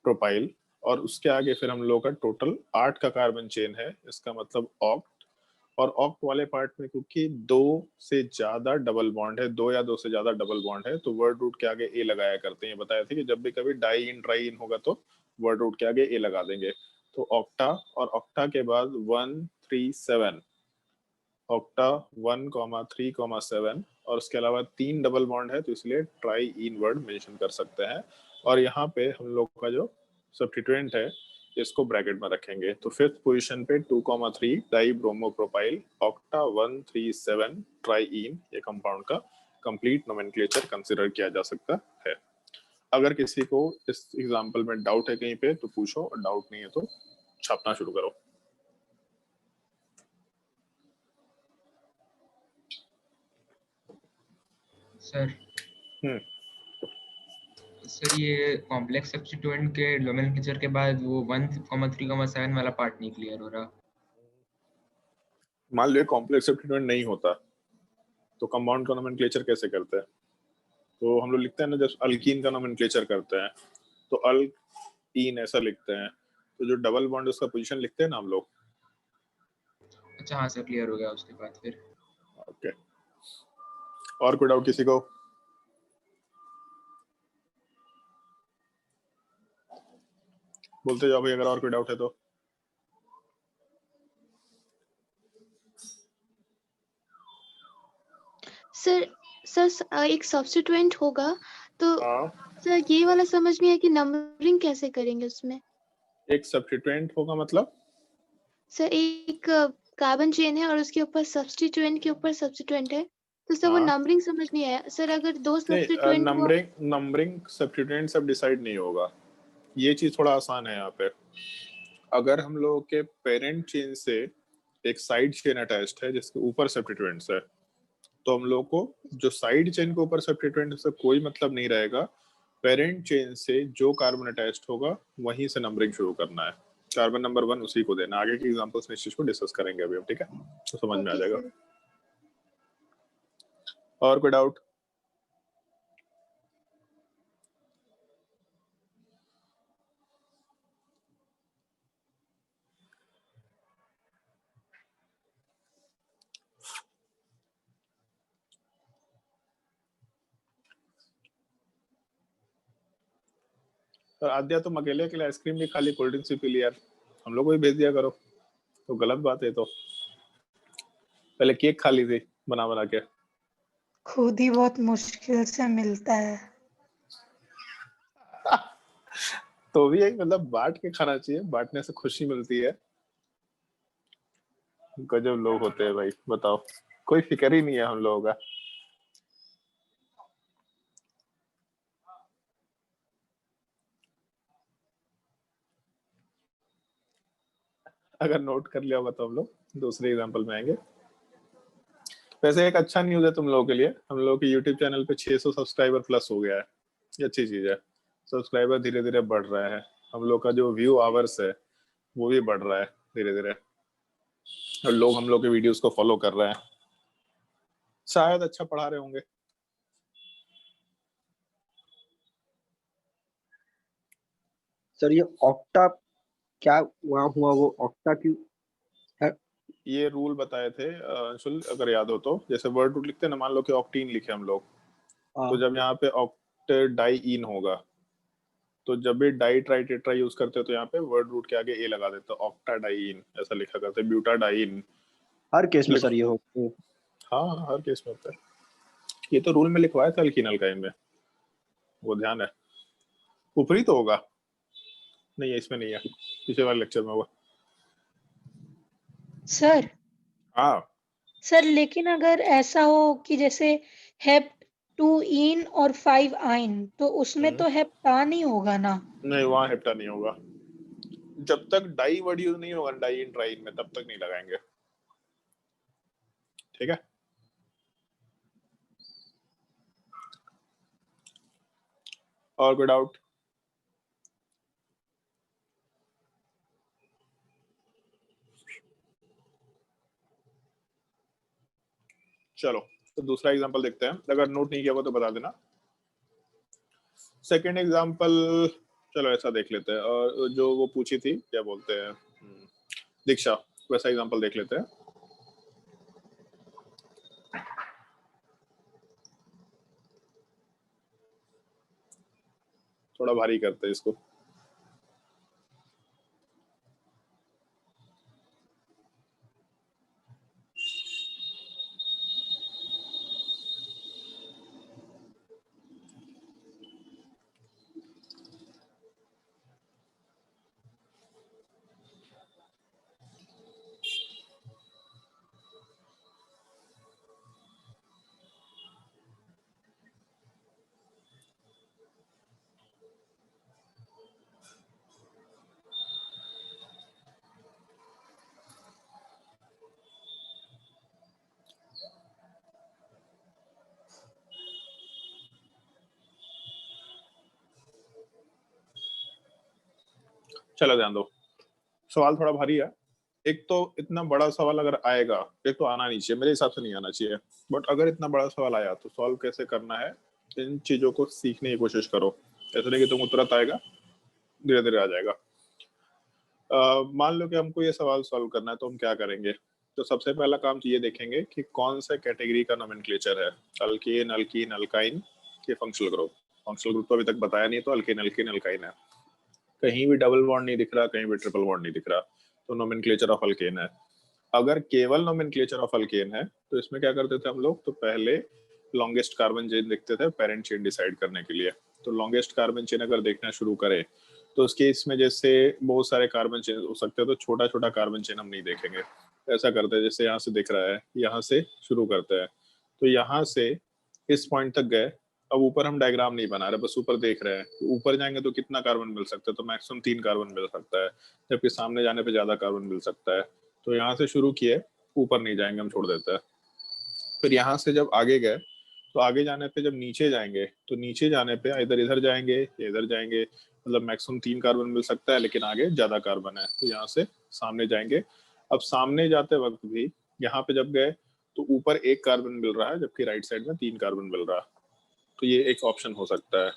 प्रोपाइल और उसके आगे फिर हम लोग का टोटल 8 का कार्बन चेन है, इसका मतलब ऑक्ट। और ऑक्ट वाले पार्ट में क्योंकि 2 से ज्यादा डबल बॉन्ड है, 2 या 2 से ज्यादा डबल बॉन्ड है, तो वर्ड रूट के आगे ए लगाया करते हैं। बताया था कि जब भी कभी डाई इन ट्राई इन होगा तो वर्ड रूट के आगे ए लगा देंगे। तो ऑक्टा और ऑक्टा के बाद 137 ऑक्टा 1,3,7 और उसके अलावा 3 डबल बॉन्ड है तो इसलिए ट्राई इन वर्ड मेंशन कर सकते हैं। और यहाँ पे हम लोग का जो सब्स्टिट्यूएंट है इसको ब्रैकेट में रखेंगे। तो 5th पोजीशन पे 2,3 die bromo propyl octa 137 try in, ये कंपाउंड का कंप्लीट नोमेनक्लेचर कंसीडर किया जा सकता है। अगर किसी को इस एग्जांपल में डाउट है कहीं पे तो पूछो, और डाउट नहीं है तो छापना शुरू करो। सर सर ये कॉम्प्लेक्स सब्स्टिट्यूएंट के नोमेनक्लेचर के बाद वो 1,3,7 वाला पार्ट नहीं क्लियर हो रहा। मान लो कॉम्प्लेक्स सब्स्टिट्यूएंट नहीं होता तो कंपाउंड का नोमेनक्लेचर कैसे करते हैं? तो हम लोग लिखते हैं ना, जब अल्कीन का नोमेनक्लेचर करते हैं तो अल्कीन ऐसा लिखते हैं, तो जो डबल बॉन्ड उसका पोजीशन लिखते हैं ना हम लोग। अच्छा हाँ सर, क्लियर हो गया उसके बाद फिर। ओके, और कोई डाउट किसी को? बोलते जाओ भाई अगर और कोई डाउट है तो। सर एक सब्स्टिट्यूएंट होगा तो हाँ, सर ये वाला समझ नहीं है कि नंबरिंग कैसे करेंगे उसमें। एक सब्स्टिट्यूएंट होगा मतलब सर एक कार्बन चेन है और उसके ऊपर सब्स्टिट्यूएंट के ऊपर सब्स्टिट्यूएंट है, तो सर वो हाँ। नंबरिंग समझ नहीं आया। सर अगर दो नहीं, सब्स्टिट्यूएंट हुआ नंबरिंग सब्स्टिट्यूएंट सब डिसाइड नहीं होगा, ये चीज थोड़ा आसान है यहाँ पे। अगर हम लोगों के पेरेंट चेन से एक साइड चेन अटैच्ड है जिसके ऊपर सब्स्टिट्यूएंट्स है, तो हम लोग को जो साइड चेन के ऊपर सब्स्टिट्यूएंट से कोई मतलब नहीं रहेगा। पेरेंट चेन से जो कार्बन अटैच्ड होगा वहीं से नंबरिंग शुरू करना है, कार्बन नंबर 1 उसी को देना। आगे के एग्जांपल्स में इस चीज को डिस्कस करेंगे अभी हम, ठीक है? तो समझ में आ जाएगा। सर। और कोई डाउट? और आद्या तुम अकेले के लिए आइसक्रीम नहीं खाली, कोल्ड ड्रिंक्स भी पी लिया, हम लोग को भी भेज दिया करो। तो गलत बात है। तो पहले केक खा ली थी बना बना के। खुद ही बहुत मुश्किल से मिलता है। तो भी एक मतलब बांट के खाना चाहिए, बांटने से खुशी मिलती है। गजब लोग होते हैं भाई, बताओ, कोई फिक्र ही नहीं है हम लोगों का। अगर नोट कर लिया होगा तो हम लोग दूसरे एग्जांपल में आएंगे। वैसे एक अच्छा न्यूज है तुम लोगों के लिए, हम लोगों के यूट्यूब चैनल पे 600 सब्सक्राइबर प्लस हो गया है। ये अच्छी चीज है, सब्सक्राइबर धीरे धीरे बढ़ रहा है, हम लोग का जो व्यू आवर्स है वो भी बढ़ रहा है धीरे धीरे, और लोग हम लोग के वीडियोस को फॉलो कर रहे हैं, शायद अच्छा पढ़ा रहे होंगे। सर ये ऑक्टा क्या वहाँ हुआ, वो ऑक्टा क्यों है? ये रूल बताए थे अंशुल, अगर याद हो तो। जैसे वर्ड रूट लिखते हैं ना, मान लो कि ऑक्टीन लिखे हम लोग, तो जब यहाँ पे ऑक्ट डाई इन होगा तो जब भी डाई ट्राई टेट्रा यूज करते हो तो यहाँ पे वर्ड रूट के आगे ए लगा देते हो, ऑक्टा डाई इन ऐसा लिखा करते हैं, ब्यूटा डाई इन। हर केस में सर ये हो? हाँ, हर केस में होता है। ये तो रूल में लिखवाया था अल्कीन अल्काइन में, वो ध्यान है। ऊपरी तो होगा, नहीं है इसमें, नहीं है, पिछले वाले लेक्चर में होगा। सर हाँ सर लेकिन अगर ऐसा हो कि जैसे हेप 2 इन और 5 आइन, तो उसमें तो हेप्टा नहीं होगा ना? नहीं, वहाँ हेप्टा नहीं होगा। जब तक डाई वर्ड यूज नहीं होगा डाई इन ट्राइन में, तब तक नहीं लगाएंगे, ठीक है। और कोई डाउट? चलो तो दूसरा एग्जांपल देखते हैं, अगर नोट नहीं किया हुआ तो बता देना। सेकंड एग्जांपल चलो ऐसा देख लेते हैं, और जो वो पूछी थी क्या बोलते हैं दीक्षा, वैसा एग्जांपल देख लेते हैं। थोड़ा भारी करते हैं इसको। चलो ध्यान दो, सवाल थोड़ा भारी है। एक तो इतना बड़ा सवाल अगर आएगा, एक तो आना नहीं चाहिए, मेरे हिसाब से नहीं आना चाहिए, बट अगर इतना बड़ा सवाल आया तो सॉल्व कैसे करना है, इन चीजों को सीखने की कोशिश करो। ऐसा नहीं कि तुमको तुरंत आएगा, धीरे धीरे आ जाएगा। मान लो कि हमको ये सवाल सॉल्व करना है, तो हम क्या करेंगे? तो सबसे पहला काम तो ये देखेंगे कि कौन सा कैटेगरी का नोमेनक्लेचर है, अल्केन, अल्कीन, अल्काइन के फंक्शनल ग्रुप। फंक्शनल ग्रुप तो अभी तक बताया नहीं, तो अल्केन, अल्कीन, अल्काइन है। कहीं भी डबल बॉन्ड नहीं दिख रहा, कहीं भी ट्रिपल बॉन्ड नहीं दिख रहा, तो नोमेनक्लेचर ऑफ अल्केन है। अगर केवल नोमेनक्लेचर ऑफ अल्केन है तो इसमें क्या करते थे हम लोग? तो पहले लॉन्गेस्ट कार्बन चेन देखते थे पेरेंट चेन डिसाइड करने के लिए। तो लॉन्गेस्ट कार्बन चेन अगर देखना शुरू करें तो उसके इसमें जैसे बहुत सारे कार्बन चेन हो सकते हैं, तो छोटा छोटा कार्बन चेन हम नहीं देखेंगे। ऐसा करते हैं, जैसे यहाँ से दिख रहा है, यहाँ से शुरू करते हैं, तो यहाँ से इस पॉइंट तक गए। अब ऊपर हम डायग्राम नहीं बना रहे, बस ऊपर देख रहे हैं। तो ऊपर जाएंगे तो कितना कार्बन मिल सकता है? तो मैक्सिमम 3 कार्बन मिल सकता है, जबकि सामने जाने पे ज्यादा कार्बन मिल सकता है। तो यहाँ से शुरू किए, ऊपर नहीं जाएंगे, हम छोड़ देते हैं। फिर यहाँ से जब आगे गए तो आगे जाने पे जब नीचे जाएंगे तो नीचे जाने पे इधर इधर जाएंगे या इधर जाएंगे, मतलब मैक्सिमम 3 कार्बन मिल सकता है, लेकिन आगे ज्यादा कार्बन है, तो यहाँ से सामने जाएंगे। अब सामने जाते वक्त भी यहाँ पे जब गए तो ऊपर 1 कार्बन मिल रहा है, जबकि राइट साइड में 3 कार्बन मिल रहा है। तो ये एक ऑप्शन हो सकता है,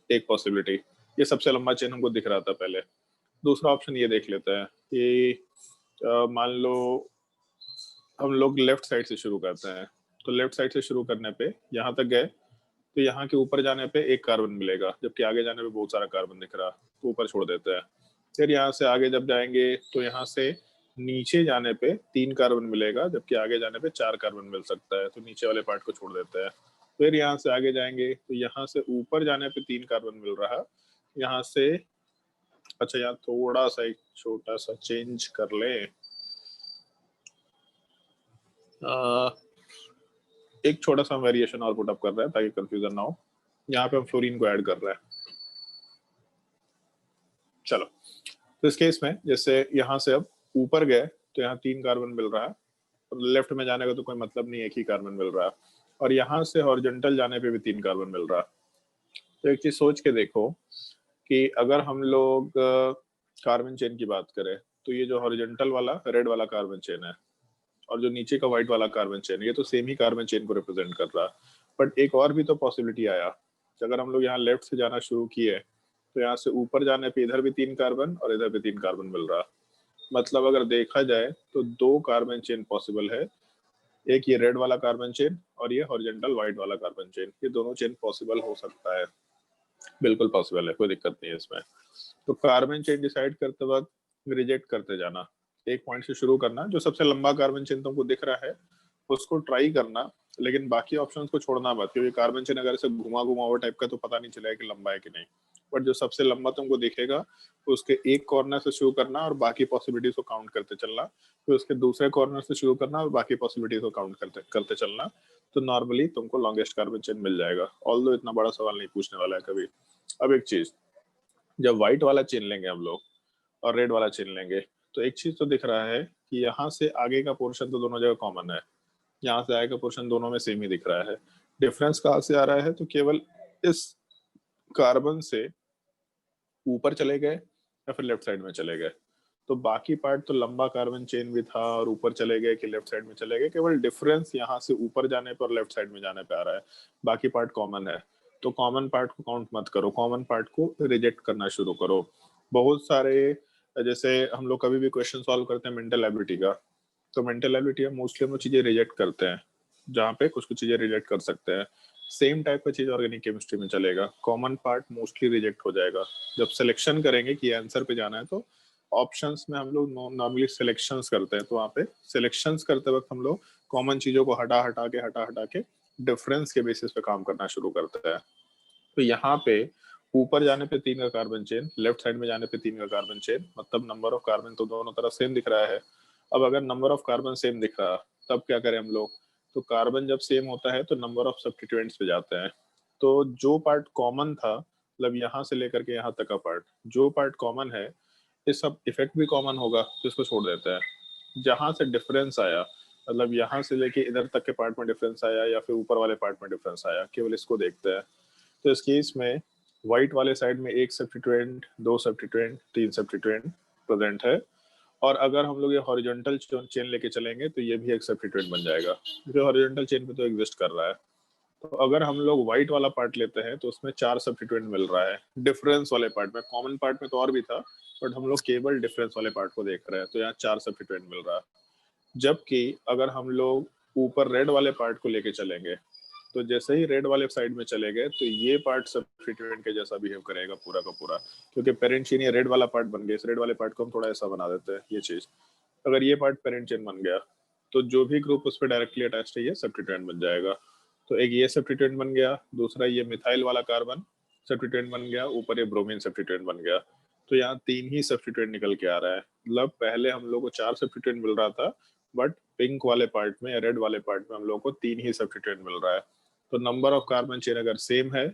एक पॉसिबिलिटी। ये सबसे लंबा चेन हमको दिख रहा था पहले। दूसरा ऑप्शन ये देख लेते हैं कि मान लो हम लोग लेफ्ट साइड से शुरू करते हैं, तो लेफ्ट साइड से शुरू करने पे यहाँ तक गए, तो यहाँ के ऊपर जाने पे 1 कार्बन मिलेगा, जबकि आगे जाने पे बहुत सारा कार्बन दिख रहा, तो ऊपर छोड़ देते हैं। फिर यहाँ से आगे जब जाएंगे तो यहाँ से नीचे जाने पे 3 कार्बन मिलेगा, जबकि आगे जाने पे 4 कार्बन मिल सकता है, तो नीचे वाले पार्ट को छोड़ देते हैं। फिर यहाँ से आगे जाएंगे तो यहाँ से ऊपर जाने पे 3 कार्बन मिल रहा, यहाँ से अच्छा यहाँ थोड़ा सा एक छोटा सा चेंज कर ले, एक छोटा सा वेरिएशन और पुट अप कर रहे हैं ताकि कंफ्यूजन ना हो। यहाँ पे हम फ्लोरीन को ऐड कर रहे हैं। चलो, तो इस केस में जैसे यहाँ से अब ऊपर गए तो यहाँ 3 कार्बन मिल रहा है, और लेफ्ट में जाने का तो कोई मतलब नहीं, 1 ही कार्बन मिल रहा है, और यहाँ से हॉरिजॉन्टल जाने पे भी 3 कार्बन मिल रहा है। तो एक चीज सोच के देखो कि अगर हम लोग कार्बन चेन की बात करें तो ये जो हॉरिजॉन्टल वाला रेड वाला कार्बन चेन है और जो नीचे का व्हाइट वाला कार्बन चेन, ये तो सेम ही कार्बन चेन को रिप्रेजेंट कर रहा है। बट एक और भी तो पॉसिबिलिटी आया कि अगर हम लोग यहाँ लेफ्ट से जाना शुरू किए तो यहाँ से ऊपर जाने पे इधर भी 3 कार्बन और इधर भी 3 कार्बन मिल रहा। मतलब अगर देखा जाए तो 2 कार्बन चेन पॉसिबल है, एक ये रेड वाला कार्बन चेन और ये हॉरिजॉन्टल व्हाइट वाला कार्बन चेन, ये दोनों चेन पॉसिबल हो सकता है, बिल्कुल पॉसिबल है, कोई दिक्कत नहीं है इसमें। तो कार्बन चेन डिसाइड करते वक्त रिजेक्ट करते जाना, एक पॉइंट से शुरू करना, जो सबसे लंबा कार्बन चेन तुमको दिख रहा है उसको ट्राई करना, लेकिन बाकी ऑप्शंस को छोड़ना मत, क्योंकि कार्बन चेन अगर ऐसे घुमा घुमा हुआ टाइप का तो पता नहीं चलेगा कि लंबा है कि नहीं। बट जो सबसे लंबा तुमको दिखेगा उसके एक कॉर्नर से शुरू करना और बाकी पॉसिबिलिटीज को काउंट करते चलना, फिर उसके दूसरे कॉर्नर से शुरू करना और बाकी पॉसिबिलिटीज को काउंट करते चलना, तो नॉर्मली तुमको लॉन्गेस्ट कार्बन चेन मिल जाएगा। ऑल्दो इतना बड़ा सवाल नहीं पूछने वाला है कभी। अब एक चीज, जब व्हाइट वाला चेन लेंगे हम लोग और रेड वाला चेन लेंगे तो एक चीज तो दिख रहा है कि यहाँ से आगे का पोर्शन तो दोनों जगह कॉमन है, यहाँ से आगे का पोर्शन दोनों में सेम ही दिख रहा है। डिफरेंस कहाँ से आ रहा है, तो केवल इस कार्बन से ऊपर चले गए या फिर लेफ्ट साइड में चले गए। तो बाकी पार्ट तो लंबा कार्बन चेन भी था और ऊपर चले गए कि लेफ्ट साइड में चले गए, केवल डिफरेंस यहाँ से ऊपर जाने पर लेफ्ट साइड में जाने पे आ रहा है, बाकी पार्ट कॉमन है। तो कॉमन पार्ट को काउंट मत करो, कॉमन पार्ट को रिजेक्ट करना शुरू करो। बहुत सारे जैसे हम लोग कभी भी क्वेश्चन सॉल्व करते हैं मेंटल एबिलिटी का, तो मेंटल एबिलिटी में मोस्टली हम लोग चीजें रिजेक्ट करते हैं, जहाँ पे कुछ कुछ चीजें रिजेक्ट कर सकते हैं। सेम टाइप का चीज ऑर्गेनिक केमिस्ट्री में चलेगा, कॉमन पार्ट मोस्टली रिजेक्ट हो जाएगा। जब सिलेक्शन करेंगे कि आंसर पे जाना है तो ऑप्शंस में हम लोग नॉर्मली सिलेक्शंस करते हैं, तो वहाँ पे सिलेक्शंस करते वक्त हम लोग कॉमन चीजों को हटा हटा के डिफरेंस के बेसिस पे काम करना शुरू करते हैं। तो यहाँ पे ऊपर जाने पे 3 का कार्बन चेन, लेफ्ट साइड में जाने पे 3 का कार्बन चेन, मतलब नंबर ऑफ कार्बन तो दोनों तरफ सेम दिख रहा है। अब अगर नंबर ऑफ कार्बन सेम दिख रहा तब क्या करें हम लोग, तो कार्बन जब सेम होता है तो नंबर ऑफ सब्स्टिट्यूएंट्स पे जाते हैं। तो जो पार्ट कॉमन था, मतलब यहाँ से लेकर के यहाँ तक का पार्ट, जो पार्ट कॉमन है इस सब इफेक्ट भी कॉमन होगा तो इसको छोड़ देते हैं। जहां से डिफरेंस आया, मतलब यहाँ से लेके इधर तक के पार्ट में डिफरेंस आया या फिर ऊपर वाले पार्ट में डिफरेंस आया, केवल इसको देखते हैं। तो इस केस में व्हाइट वाले साइड में 1 सब्स्टिट्यूएंट, 2 सब्स्टिट्यूएंट, 3 सब्स्टिट्यूएंट प्रेजेंट है। और अगर हम लोग ये हॉरिजॉन्टल चेन लेके चलेंगे तो ये भी एक सब्स्टिट्यूएंट बन जाएगा, क्योंकि हॉरिजॉन्टल चेन पे तो एग्जिस्ट कर रहा है। तो अगर हम लोग व्हाइट वाला पार्ट लेते हैं तो उसमें 4 सब्स्टिट्यूएंट मिल रहा है डिफरेंस वाले पार्ट में। कॉमन पार्ट में तो और भी था, बट हम लोग केवल डिफरेंस वाले पार्ट को देख रहे हैं, तो यहाँ 4 सब्स्टिट्यूएंट मिल रहा है। जबकि अगर हम लोग ऊपर रेड वाले पार्ट को लेके चलेंगे तो जैसे ही रेड वाले साइड में चले गए तो ये पार्ट सब्स्टिट्यूएंट के जैसा बिहेव करेगा पूरा का पूरा, क्योंकि पेरेंट चेन ये रेड वाला पार्ट बन गया। इस रेड वाले पार्ट को हम थोड़ा ऐसा बना देते हैं, ये चीज अगर ये पार्ट पेरेंट चेन बन गया तो जो भी ग्रुप उस पर डायरेक्टली अटैच्ड है ये सब्स्टिट्यूएंट बन जाएगा। तो एक ये सब्स्टिट्यूएंट बन गया, दूसरा ये मिथाइल वाला कार्बन सब्स्टिट्यूएंट बन गया, ऊपर ये ब्रोमीन सब्स्टिट्यूएंट बन गया। तो यहाँ 3 ही सब्स्टिट्यूएंट निकल के आ रहा है। मतलब पहले हम लोग को 4 सब्स्टिट्यूएंट मिल रहा था, बट पिंक वाले पार्ट में या रेड वाले पार्ट में हम लोग को 3 ही सब्स्टिट्यूएंट मिल रहा है। तो नंबर ऑफ कार्बन चेन अगर सेम है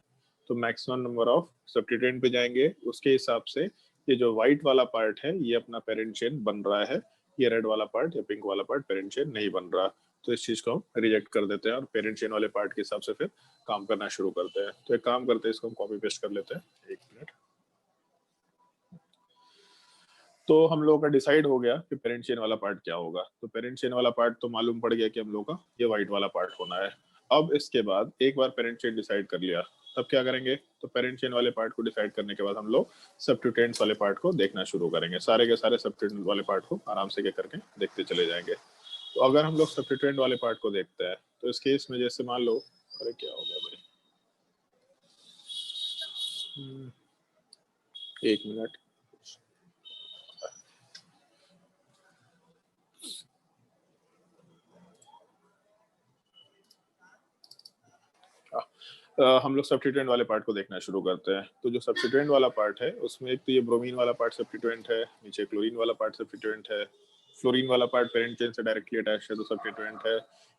तो मैक्सिमम नंबर ऑफ सब्स्टिट्यूएंट पे जाएंगे, उसके हिसाब से ये जो व्हाइट वाला पार्ट है ये अपना पेरेंट चेन बन रहा है, ये रेड वाला पार्ट या पिंक वाला पार्ट पेरेंट चेन नहीं बन रहा। तो इस चीज को हम रिजेक्ट कर देते हैं और पेरेंट चेन वाले पार्ट के हिसाब से फिर काम करना शुरू करते हैं। तो एक काम करते हैं, इसको हम कॉपी पेस्ट कर लेते हैं, 1 मिनट। तो हम लोगों का डिसाइड हो गया कि पेरेंट चेन वाला पार्ट क्या होगा। तो पेरेंट चेन वाला पार्ट तो मालूम पड़ गया कि हम लोग का ये व्हाइट वाला पार्ट होना है। अब इसके बाद एक बार पेरेंट चेन डिसाइड कर लिया तब क्या करेंगे, तो पेरेंट चेन वाले पार्ट को डिसाइड करने के बाद हम लोग सब्स्टिट्यूएंट्स वाले पार्ट को देखना शुरू करेंगे। सारे के सारे सब्स्टिट्यूएंट वाले पार्ट को आराम से क्या करके देखते चले जाएंगे। तो अगर हम लोग सब्स्टिट्यूएंट वाले पार्ट को देखते हैं तो इस केस में जैसे मान लो, अरे क्या हो गया भाई, 1 मिनट। हम लोग सब्स्टिट्यूएंट वाले पार्ट को देखना शुरू करते हैं। तो जो सब्स्टिट्यूएंट वाला पार्ट है उसमें एक तो ये ब्रोमीन वाला पार्ट सब्स्टिट्यूएंट है, नीचे क्लोरीन वाला पार्ट सब्स्टिट्यूएंट है, फ्लोरीन वाला पार्ट पेरेंट चेन से डायरेक्टली अटैच्ड है तो सब्स्टिट्यूएंट है।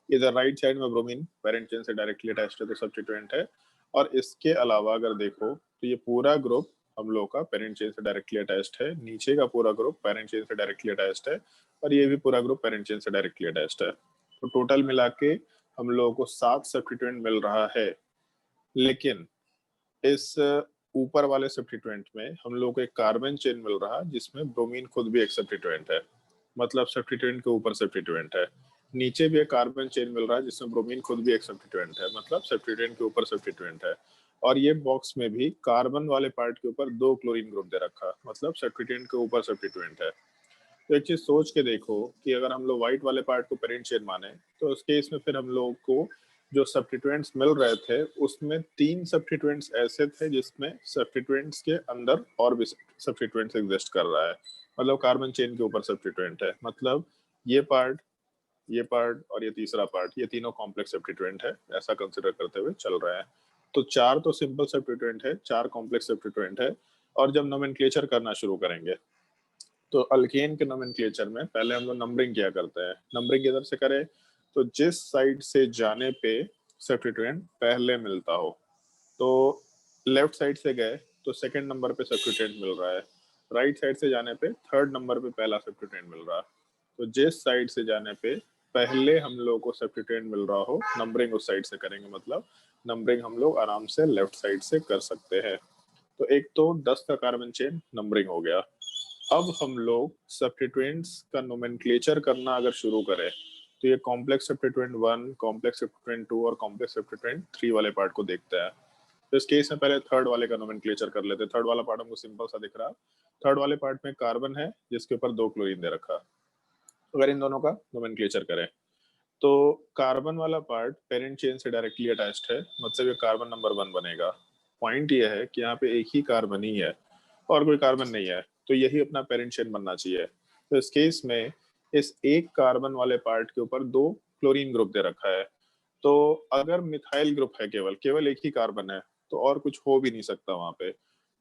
इधर राइट साइड में ब्रोमीन पेरेंट चेन से डायरेक्टली अटैच्ड है तो सब्स्टिट्यूएंट है। और इसके अलावा अगर देखो तो ये पूरा ग्रुप हम लोग का पेरेंट चेन से डायरेक्टली अटैच्ड है, नीचे का पूरा ग्रुप पेरेंट चेन से डायरेक्टली अटैच्ड है, और ये भी पूरा ग्रुप पेरेंट चेन से डायरेक्टली अटैच्ड है। तो टोटल मिला के हम लोगों को 7 सब्स्टिट्यूएंट मिल रहा है। लेकिन इस ऊपर वाले सब्स्टिट्यूएंट में हम लोग को एक कार्बन चेन मिल रहा है जिसमें ब्रोमीन खुद भी एक सब्स्टिट्यूएंट है, मतलब सब्स्टिट्यूएंट के ऊपर सब्स्टिट्यूएंट है। नीचे भी एक कार्बन चेन मिल रहा है जिसमें ब्रोमीन खुद भी एक सब्स्टिट्यूएंट है, मतलब सब्स्टिट्यूएंट के ऊपर सब्स्टिट्यूएंट है। और ये बॉक्स में भी कार्बन वाले पार्ट के ऊपर 2 क्लोरीन ग्रुप दे रखा, मतलब सब्स्टिट्यूएंट के ऊपर सब्स्टिट्यूएंट है। तो एक चीज सोच के देखो कि अगर हम लोग व्हाइट वाले पार्ट को पेरेंट चेन माने तो उस केस में फिर हम लोग को जो सब्स्टिट्यूएंट्स मिल रहे थे उसमें 3 सब्स्टिट्यूएंट्स ऐसे थे जिसमें सब्स्टिट्यूएंट्स के अंदर और भी सब्स्टिट्यूएंट्स एग्जिस्ट कर रहा है, मतलब कार्बन चेन के ऊपर सब्स्टिट्यूएंट है। मतलब ये पार्ट और ये तीसरा पार्ट, ये तीनों कॉम्प्लेक्स सब्स्टिट्यूएंट है, ऐसा कंसिडर करते हुए चल रहा है। तो 4 तो सिंपल सब्स्टिट्यूएंट है, 4 कॉम्प्लेक्स सब्स्टिट्यूएंट है। और जब नोमेनक्लेचर करना शुरू करेंगे तो अल्केन के नोमेनक्लेचर में पहले हम लोग नंबरिंग किया करते हैं। नंबरिंग इधर से करें तो जिस साइड से जाने पे सब्स्टिट्यूएंट पहले मिलता हो, तो लेफ्ट साइड से गए तो सेकंड नंबर पे सब्स्टिट्यूएंट मिल रहा है, राइट साइड से जाने पे थर्ड नंबर पे पहला सब्स्टिट्यूएंट मिल रहा है। तो जिस साइड से जाने पे पहले हम लोग को सब्स्टिट्यूएंट मिल रहा हो, नंबरिंग उस साइड से करेंगे, मतलब नंबरिंग हम लोग आराम से लेफ्ट साइड से कर सकते हैं। तो एक तो 10 का कार्बन चेन नंबरिंग हो गया। अब हम लोग सब्स्टिट्यूएंट्स का नोमेनक्लेचर करना अगर शुरू करें तो ये कॉम्प्लेक्स सब्स्टिट्यूएंट 1, कॉम्प्लेक्स सब्स्टिट्यूएंट 2 और कॉम्प्लेक्स सब्स्टिट्यूएंट 3 वाले पार्ट को देखते हैं। तो इस केस में पहले थर्ड वाले का नोमेनक्लेचर कर लेते हैं। थर्ड वाला पार्ट हमको सिंपल सा दिख रहा है। थर्ड वाले पार्ट में कार्बन है जिसके ऊपर 2 क्लोरीन दे रखा। अगर इन दोनों का नोमेनक्लेचर करें तो कार्बन वाला पार्ट पेरेंट चेन से डायरेक्टली अटैच्ड है, मतलब ये कार्बन नंबर 1 बनेगा। पॉइंट ये है कि यहाँ पे एक ही कार्बन ही है और कोई कार्बन नहीं है, तो यही अपना पेरेंट चेन बनना चाहिए। तो इस केस में इस एक कार्बन वाले पार्ट के ऊपर 2 क्लोरीन ग्रुप दे रखा है। तो अगर मिथाइल ग्रुप है, केवल एक ही कार्बन है, तो और कुछ हो भी नहीं सकता वहां पे।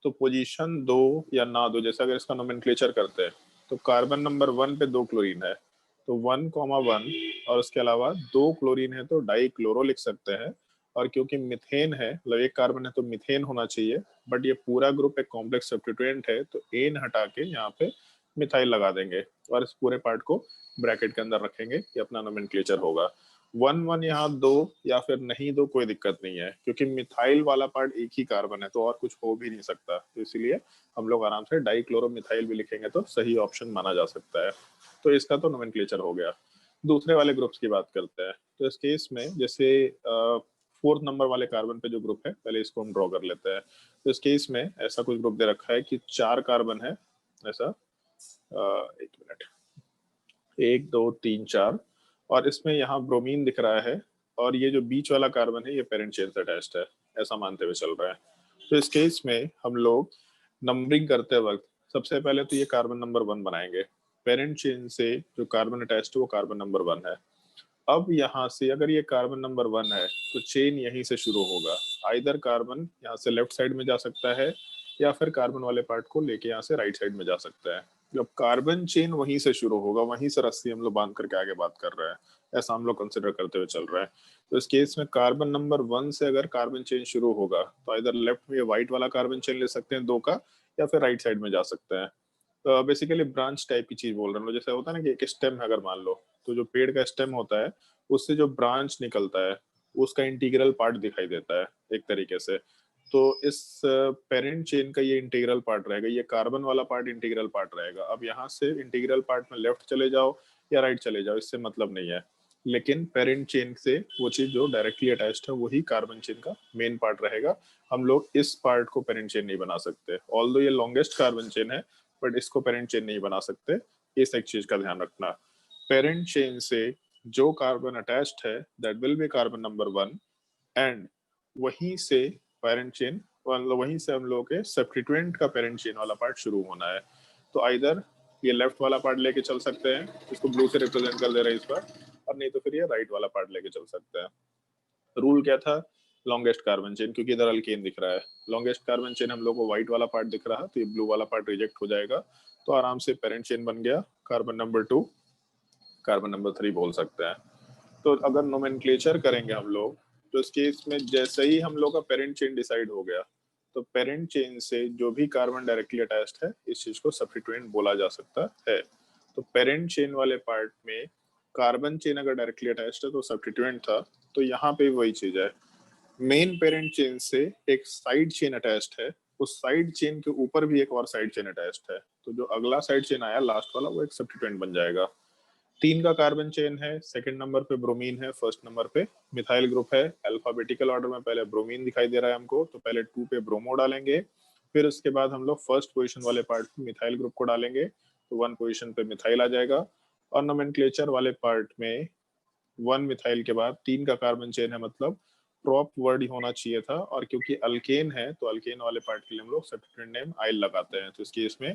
तो पोजीशन 2 या ना 2, जैसे अगर इसका नोमेनक्लेचर करते हैं तो कार्बन नंबर 1 पे 2 क्लोरीन है, तो 1,1 और उसके अलावा 2 क्लोरीन है तो डाई क्लोरो लिख सकते हैं। और क्योंकि मिथेन है, मतलब एक कार्बन है तो मिथेन होना चाहिए, बट ये पूरा ग्रुप एक कॉम्प्लेक्स सब्स्टिट्यूएंट है तो एन हटा के यहाँ पे मिथाइल लगा देंगे और इस पूरे पार्ट को ब्रैकेट के अंदर रखेंगे, ये अपना नोमेनक्लेचर होगा। 1,1 यहाँ 2 या फिर नहीं 2 कोई दिक्कत नहीं है, क्योंकि मिथाइल वाला पार्ट एक ही कार्बन है तो और कुछ हो भी नहीं सकता, तो इसलिए हम लोग आराम से डाई क्लोरो मिथाइल भी लिखेंगे तो सही ऑप्शन माना जा सकता है। तो इसका तो नोमेनक्लेचर हो गया। दूसरे वाले ग्रुप्स की बात करते हैं। तो इस केस में जैसे 4th नंबर वाले कार्बन पे जो ग्रुप है, पहले इसको हम ड्रॉ कर लेते हैं। तो इस केस में ऐसा कुछ ग्रुप दे रखा है कि 4 कार्बन है ऐसा, एक मिनट, 1 2 3 4, और इसमें यहाँ ब्रोमीन दिख रहा है और ये जो बीच वाला कार्बन है ये पेरेंट चेन से अटैच्ड है, ऐसा मानते हुए चल रहा है। तो इस केस में हम लोग नंबरिंग करते वक्त सबसे पहले तो ये कार्बन नंबर 1 बनाएंगे। पेरेंट चेन से जो कार्बन अटैच्ड है वो कार्बन नंबर 1 है। अब यहाँ से अगर ये कार्बन नंबर 1 है तो चेन यहीं से शुरू होगा। आइदर कार्बन यहाँ से लेफ्ट साइड में जा सकता है या फिर कार्बन वाले पार्ट को लेके यहाँ से राइट साइड में जा सकता है। जब कार्बन चेन वहीं से शुरू होगा, वहीं से रस्सी हम लोग बांध करके आगे बात कर रहे हैं, ऐसा हम लोग कंसिडर करते हुए चल रहे हैं। तो इस केस में कार्बन नंबर 1 से अगर कार्बन चेन शुरू होगा तो इधर लेफ्ट में ये व्हाइट वाला कार्बन चेन ले सकते हैं 2 का, या फिर राइट साइड में जा सकते हैं। तो बेसिकली ब्रांच टाइप की चीज बोल रहा हूँ, जैसे होता है ना कि एक स्टेम है, अगर मान लो तो जो पेड़ का स्टेम होता है उससे जो ब्रांच निकलता है उसका इंटीग्रल पार्ट दिखाई देता है एक तरीके से। तो इस पेरेंट चेन का ये इंटीग्रल पार्ट रहेगा, ये कार्बन वाला पार्ट इंटीग्रल पार्ट रहेगा। अब यहाँ से इंटीग्रल पार्ट में लेफ्ट चले जाओ या राइट चले जाओ, इससे मतलब नहीं है, लेकिन पेरेंट चेन से वो चीज जो डायरेक्टली अटैच्ड है वही कार्बन चेन का मेन पार्ट रहेगा। हम लोग इस पार्ट को पेरेंट चेन नहीं बना सकते, ऑल्दो ये लॉन्गेस्ट कार्बन चेन है, बट इसको पेरेंट चेन नहीं बना सकते। इस एक चीज का ध्यान रखना। पेरेंट चेन से जो कार्बन अटैच्ड है that will be carbon number 1, and वहीं से पेरेंट चेन, मतलब वहीं से हम लोग के सब्स्टिट्यूएंट का पेरेंट चेन वाला पार्ट शुरू होना है। तो आइदर ये लेफ्ट वाला पार्ट लेके चल सकते हैं, इसको ब्लू से रिप्रेजेंट कर दे रहे हैं इस बार, और नहीं तो फिर ये राइट वाला पार्ट लेके चल सकते हैं। रूल क्या था? लॉन्गेस्ट कार्बन चेन, क्योंकि इधर अल्केन दिख रहा है, लॉन्गेस्ट कार्बन चेन हम लोग को व्हाइट वाला पार्ट दिख रहा है तो ये ब्लू वाला पार्ट रिजेक्ट हो जाएगा, तो आराम से पेरेंट चेन बन गया कार्बन नंबर 2, कार्बन नंबर 3 बोल सकते हैं। तो अगर नोमेनक्लेचर करेंगे हम लोग तो इस केस में जैसे ही हम लोग का पेरेंट चेन डिसाइड हो गया तो पेरेंट चेन से जो भी कार्बन डायरेक्टली अटैच्ड है इस चीज को सब्स्टिट्यूएंट बोला जा सकता है। तो पेरेंट चेन वाले पार्ट में कार्बन चेन अगर डायरेक्टली अटैच्ड है तो सब्स्टिट्यूएंट था, तो यहाँ पे वही चीज है। मेन पेरेंट चेन से एक साइड चेन अटैच्ड है, उस साइड चेन के ऊपर भी एक और साइड चेन अटैच्ड है, तो जो अगला साइड चेन आया लास्ट वाला वो एक सब्स्टिट्यूएंट बन जाएगा। 3 का कार्बन चेन है, सेकंड नंबर पे ब्रोमीन है, फर्स्ट नंबर पे मिथाइल ग्रुप है। अल्फाबेटिकल ऑर्डर में पहले ब्रोमीन दिखाई दे रहा है हमको, तो पहले 2 पे ब्रोमो डालेंगे, फिर उसके बाद हम लोग फर्स्ट पोजीशन वाले पार्ट पे मिथाइल ग्रुप को डालेंगे, तो 1 पोजीशन पे मिथाइल आ जाएगा। और नोमेनक्लेचर वाले पार्ट में 1 मिथाइल के बाद 3 का कार्बन चेन है, मतलब प्रॉप वर्ड ही होना चाहिए था, और क्योंकि अल्केन है तो अल्केन वाले पार्ट के लिए हम लोग सब्स्टिट्यूएंट नेम आइल लगाते हैं, तो इसके इसमें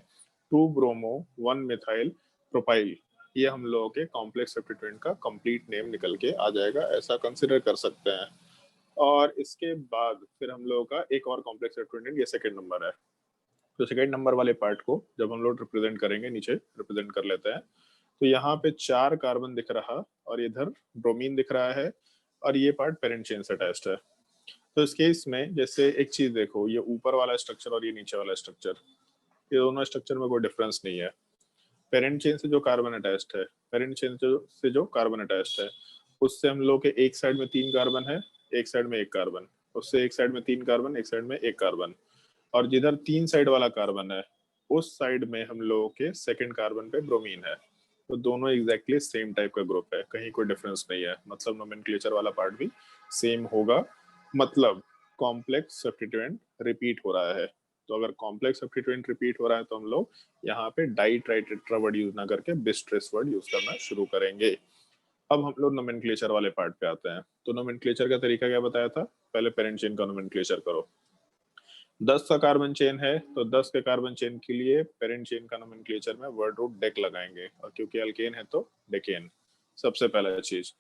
2 ब्रोमो 1 मिथाइल प्रोपाइल, ये हम लोगों के कॉम्प्लेक्स सब्स्टिट्यूएंट का कंप्लीट नेम निकल के आ जाएगा, ऐसा कंसिडर कर सकते हैं। और इसके बाद फिर हम लोगों का एक और कॉम्प्लेक्स सब्स्टिट्यूएंट, ये सेकंड नंबर है। तो सेकंड नंबर वाले पार्ट को जब हम लोग रिप्रेजेंट करेंगे, नीचे रिप्रेजेंट कर लेते हैं, तो यहाँ पे 4 कार्बन दिख रहा और इधर ब्रोमीन दिख रहा है, और ये पार्ट पेरेंट चेन से अटैच्ड है। तो इस केस में जैसे एक चीज देखो, ये ऊपर वाला स्ट्रक्चर और ये नीचे वाला स्ट्रक्चर, ये दोनों स्ट्रक्चर में कोई डिफरेंस नहीं है। पेरेंट चेन से जो कार्बन अटैच्ड है, पेरेंट चेन से जो कार्बन अटैच्ड है, उससे हम लोग के एक साइड में 3 कार्बन है, एक साइड में 1 कार्बन, उससे एक साइड में 3 कार्बन, एक साइड में 1 कार्बन, और जिधर 3 साइड वाला कार्बन है उस साइड में हम लोगों के सेकंड कार्बन पे ब्रोमीन है। तो दोनों एग्जैक्टली सेम टाइप का ग्रुप है, कहीं कोई डिफरेंस नहीं है, मतलब नोमेनक्लेचर वाला पार्ट भी सेम होगा, मतलब कॉम्प्लेक्स सब्स्टिट्यूएंट रिपीट हो रहा है। तो अगर कॉम्प्लेक्स सब्स्टिट्यूएंट रिपीट हो रहा है तो हम लोग यहाँ पे die tri tetra word use ना करके बिस्ट्रेस वर्ड यूज करना शुरू करेंगे। अब हम लोग नोमेनक्लेचर वाले पार्ट पे आते हैं। तो नोमेनक्लेचर का तरीका क्या बताया था, पहले पेरेंट चेन का नोमेनक्लेचर करो। 10 का कार्बन चेन है तो 10 के कार्बन चेन के लिए पेरेंट चेन का नोमेनक्लेचर में वर्ड रूट डेक लगाएंगे, और क्योंकि अल्केन है तो डेकेन, सबसे पहला चीज।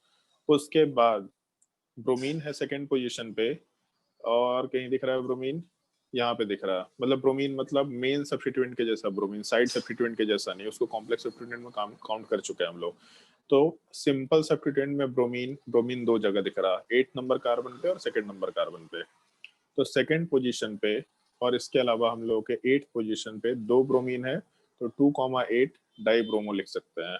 उसके बाद ब्रोमीन है सेकंड पोजीशन पे, और कहीं दिख रहा है ब्रोमीन, यहाँ पे दिख रहा है, मतलब ब्रोमीन मतलब मेन सब्स्टिट्यूएंट के जैसा ब्रोमीन, साइड सब्स्टिट्यूएंट के जैसा नहीं, उसको कॉम्प्लेक्स सब्स्टिट्यूएंट में काउंट कर चुके हैं हम लोग। तो सिंपल सब्स्टिट्यूएंट में ब्रोमीन 2 जगह दिख रहा है, 8 नंबर कार्बन पे और सेकंड नंबर कार्बन पे। तो सेकंड पोजीशन पे और इसके अलावा हम लोग के 8th पोजीशन पे 2 ब्रोमीन है, तो 2,8 डाई ब्रोमो लिख सकते हैं।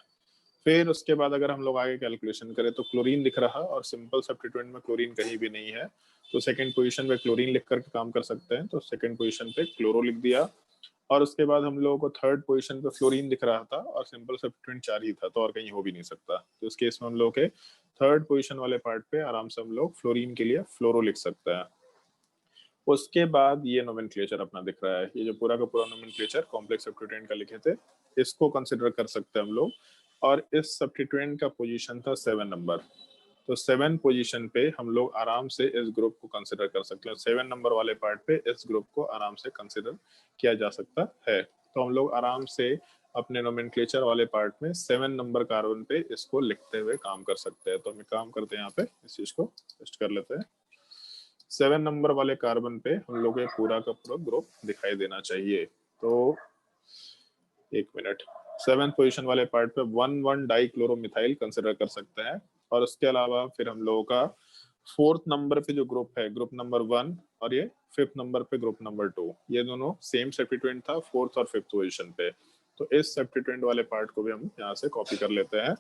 फिर उसके बाद अगर हम लोग आगे कैलकुलेशन करें तो क्लोरीन दिख रहा और सिंपल सब्स्टिट्यूएंट में क्लोरीन कहीं भी नहीं है, तो सेकंड पोजीशन पे क्लोरीन लिख करके काम कर सकते हैं, तो सेकंड पोजीशन पे क्लोरो लिख दिया। और उसके बाद हम लोगों को थर्ड पोजीशन पे फ्लोरीन दिख रहा था और सिंपल सब्स्टिट्यूएंट 4 ही था, तो और कहीं हो भी नहीं सकता, तो इस केस में हम लोग के थर्ड पोजीशन वाले पार्ट पे आराम से हम लोग फ्लोरीन के लिए फ्लोरो लिख सकते हैं। उसके बाद ये नोमेनक्लेचर अपना दिख रहा है, ये जो पूरा का पूरा नोमेनक्लेचर कॉम्प्लेक्स सब्स्टिट्यूएंट का लिखे थे, इसको कंसिडर कर सकते हैं हम लोग। और इस सब्स्टिट्यूएंट का पोजीशन था 7 नंबर, तो 7 पोजीशन पे हम लोग आराम से इस ग्रुप को कंसिडर कर सकते हैं। 7 नंबर वाले पार्ट पे इस ग्रुप को आराम से कंसिडर किया जा सकता है। तो हम लोग आराम से अपने नोमेनक्लेचर वाले पार्ट में 7 नंबर कार्बन पे इसको लिखते हुए काम कर सकते हैं। तो हम काम करते हैं, यहाँ पे इस चीज को टेस्ट कर लेते हैं। 7 नंबर वाले कार्बन पे हम लोग ये पूरा का पूरा ग्रुप दिखाई देना चाहिए। तो एक मिनट, 7th पोजीशन वाले पार्ट पे 1,1 डाइक्लोरोमिथाइल कंसिडर कर सकते हैं। और उसके अलावा फिर हम लोगों का 4th नंबर पे जो ग्रुप है, ग्रुप नंबर 1, और ये 5th नंबर पे ग्रुप नंबर 2, ये दोनों सेम सब्स्टिट्यूएंट था 4th और 5th पोजीशन पे। तो इस सब्स्टिट्यूएंट वाले पार्ट को भी हम यहाँ से कॉपी कर लेते हैं।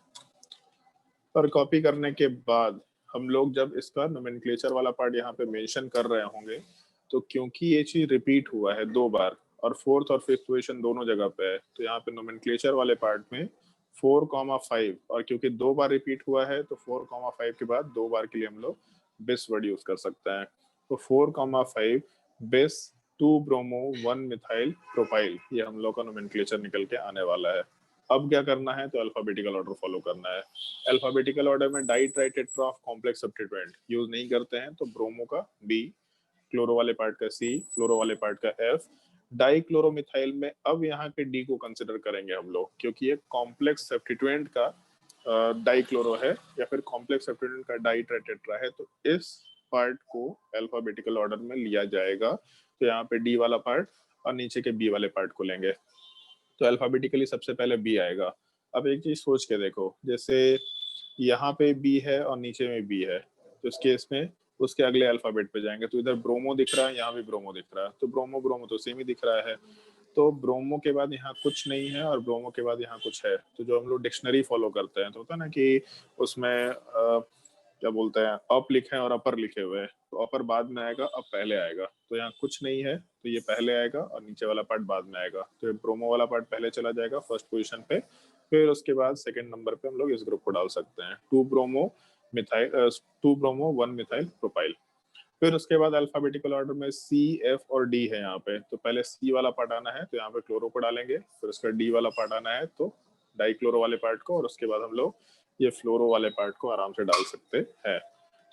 और कॉपी करने के बाद हम लोग जब इसका नोमेनक्लेचर वाला पार्ट यहाँ पे मेंशन कर रहे होंगे, तो क्योंकि ये चीज रिपीट हुआ है 2 बार और 4th और 5th पोजीशन दोनों जगह पे है, तो यहाँ पे नोमेनक्लेचर वाले पार्ट में 4,5, और क्योंकि 2 बार रिपीट हुआ है तो 4,5 के बाद 2 बार के लिए हम लोग बिस वर्ड यूज कर सकते हैं। तो 4,5 बिस 2 ब्रोमो 1 मिथाइल प्रोपाइल, ये हम लोग का नोमेनक्लेचर निकल के आने वाला है। अब क्या करना है, तो अल्फाबेटिकल ऑर्डर फॉलो करना है। अल्फाबेटिकल ऑर्डर में die tri tetra of complex substituent use नहीं करते हैं, तो ब्रोमो का बी, क्लोरो वाले पार्ट का सी, फ्लोरो वाले पार्ट का एफ, डाई क्लोरोमिथाइल में अब यहाँ के डी को कंसिडर करेंगे हम लोग, क्योंकि ये कॉम्प्लेक्स सब्स्टिट्यूएंट का डाई क्लोरो है या फिर कॉम्प्लेक्स सब्स्टिट्यूएंट का डाई ट्राई टेट्रा है, तो इस पार्ट को अल्फाबेटिकल ऑर्डर में लिया जाएगा। तो यहाँ पे डी वाला पार्ट और नीचे के बी वाले पार्ट को लेंगे। तो अल्फाबेटिकली सबसे पहले बी आएगा। अब एक चीज सोच के देखो, जैसे यहाँ पे बी है और नीचे में बी है, तो इस केस में उसके अगले अल्फाबेट पे जाएंगे, तो इधर ब्रोमो दिख रहा है, यहाँ भी ब्रोमो दिख रहा है, तो ब्रोमो तो सेम ही दिख रहा है। तो ब्रोमो के बाद यहाँ कुछ नहीं है और ब्रोमो के बाद यहाँ कुछ है। तो जो हम लोग डिक्शनरी फॉलो करते हैं तो होता है ना कि उसमें क्या बोलते हैं, अप लिखे हैं और अपर लिखे हुए हैं, तो अपर बाद में आएगा, अप पहले आएगा। तो यहाँ कुछ नहीं है तो ये पहले आएगा और नीचे वाला पार्ट बाद में आएगा, तो ये ब्रोमो वाला पार्ट पहले चला जाएगा फर्स्ट पोजीशन पे। फिर उसके बाद सेकंड नंबर पे हम लोग इस ग्रुप को डाल सकते हैं, 2 ब्रोमो 1 मिथाइल प्रोपाइल। फिर उसके बाद अल्फाबेटिकल ऑर्डर में सी, एफ और डी है यहाँ पे, तो पहले सी वाला पार्ट आना है तो यहाँ पे क्लोरो को डालेंगे, फिर उसका डी वाला पार्ट आना है तो डाइक्लोरो वाले पार्ट को, और उसके बाद हम लोग ये फ्लोरो वाले पार्ट को आराम से डाल सकते हैं।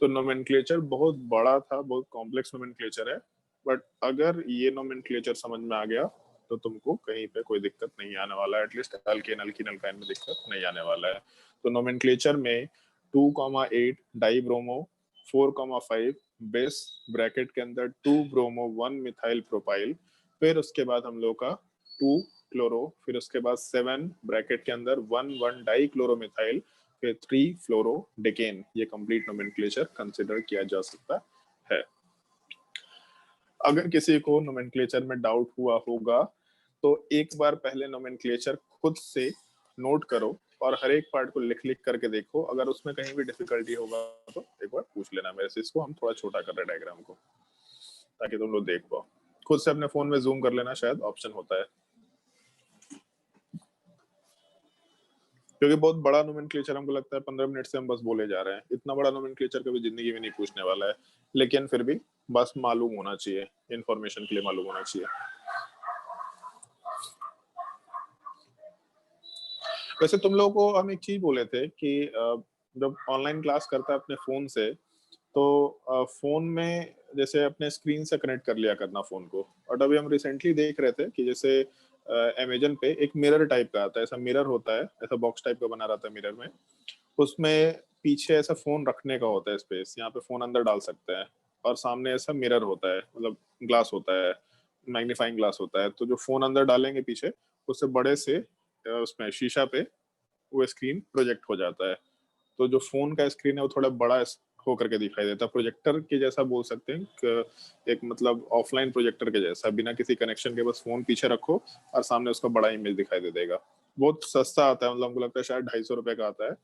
तो नोमेनक्लेचर बहुत बड़ा था, बहुत कॉम्प्लेक्स नोमेनक्लेचर है, बट अगर ये नोमेनक्लेचर समझ में आ गया तो तुमको कहीं पे कोई दिक्कत नहीं आने वाला है, एटलीस्ट अल्केन अल्कीन अल्काइन में दिक्कत नहीं आने वाला है। तो नोमेनक्लेचर में 2,8 डाई ब्रोमो, 4,5 बेस ब्रैकेट के अंदर 2 ब्रोमो 1 मिथाइल प्रोपाइल, फिर उसके बाद हम लोग का 2 क्लोरो, फिर उसके बाद 7 ब्रैकेट के अंदर 1,1 डाई क्लोरोमिथाइल, फिर 3 फ्लोरो डेकेन। ये कंप्लीट नोमेनक्लेचर कंसिडर किया जा सकता है। अगर किसी को नोमेनक्लेचर में डाउट हुआ होगा तो एक बार पहले नोमेनक्लेचर खुद से नोट करो और हर एक पार्ट को लिख करके देखो। अगर उसमें कहीं भी डिफिकल्टी होगा तो एक बार पूछ लेना मेरे से। इसको हम थोड़ा छोटा कर रहे हैं डायग्राम को, ताकि तुम लोग देख पाओ। खुद से अपने फोन में जूम कर लेना, शायद ऑप्शन होता है, क्योंकि बहुत बड़ा नोमेनक्लेचर हमको लगता है 15 मिनट से हम बस बोले जा रहे हैं। इतना बड़ा नोमेनक्लेचर कभी जिंदगी में नहीं पूछने वाला है, लेकिन फिर भी बस मालूम होना चाहिए, इंफॉर्मेशन के लिए मालूम होना चाहिए। वैसे तुम लोगों को हम एक चीज बोले थे कि जब ऑनलाइन क्लास करता है अपने फोन से, तो फोन में जैसे अपने स्क्रीन से कनेक्ट कर लिया करना फोन को। और अभी हम रिसेंटली देख रहे थे कि जैसे अमेजन पे एक मिरर टाइप का आता है, ऐसा मिरर होता है, ऐसा बॉक्स टाइप का बना रहता है मिरर में। उसमें पीछे ऐसा फोन रखने का होता है स्पेस, यहाँ पे फोन अंदर डाल सकते हैं, और सामने ऐसा मिरर होता है, मतलब ग्लास होता है, मैग्नीफाइंग ग्लास होता है। तो जो फोन अंदर डालेंगे पीछे, उससे बड़े से उसमें शीशा पे वो स्क्रीन प्रोजेक्ट हो जाता है। तो जो फोन का स्क्रीन है वो थोड़ा बड़ा होकर के दिखाई देता है, प्रोजेक्टर के जैसा बोल सकते हैं, एक मतलब ऑफलाइन प्रोजेक्टर के जैसा, बिना किसी कनेक्शन के। बस फोन पीछे रखो और सामने उसका बड़ा इमेज दिखाई दे देगा। बहुत सस्ता आता है, मतलब हमको लगता है शायद 250 रुपए का आता है,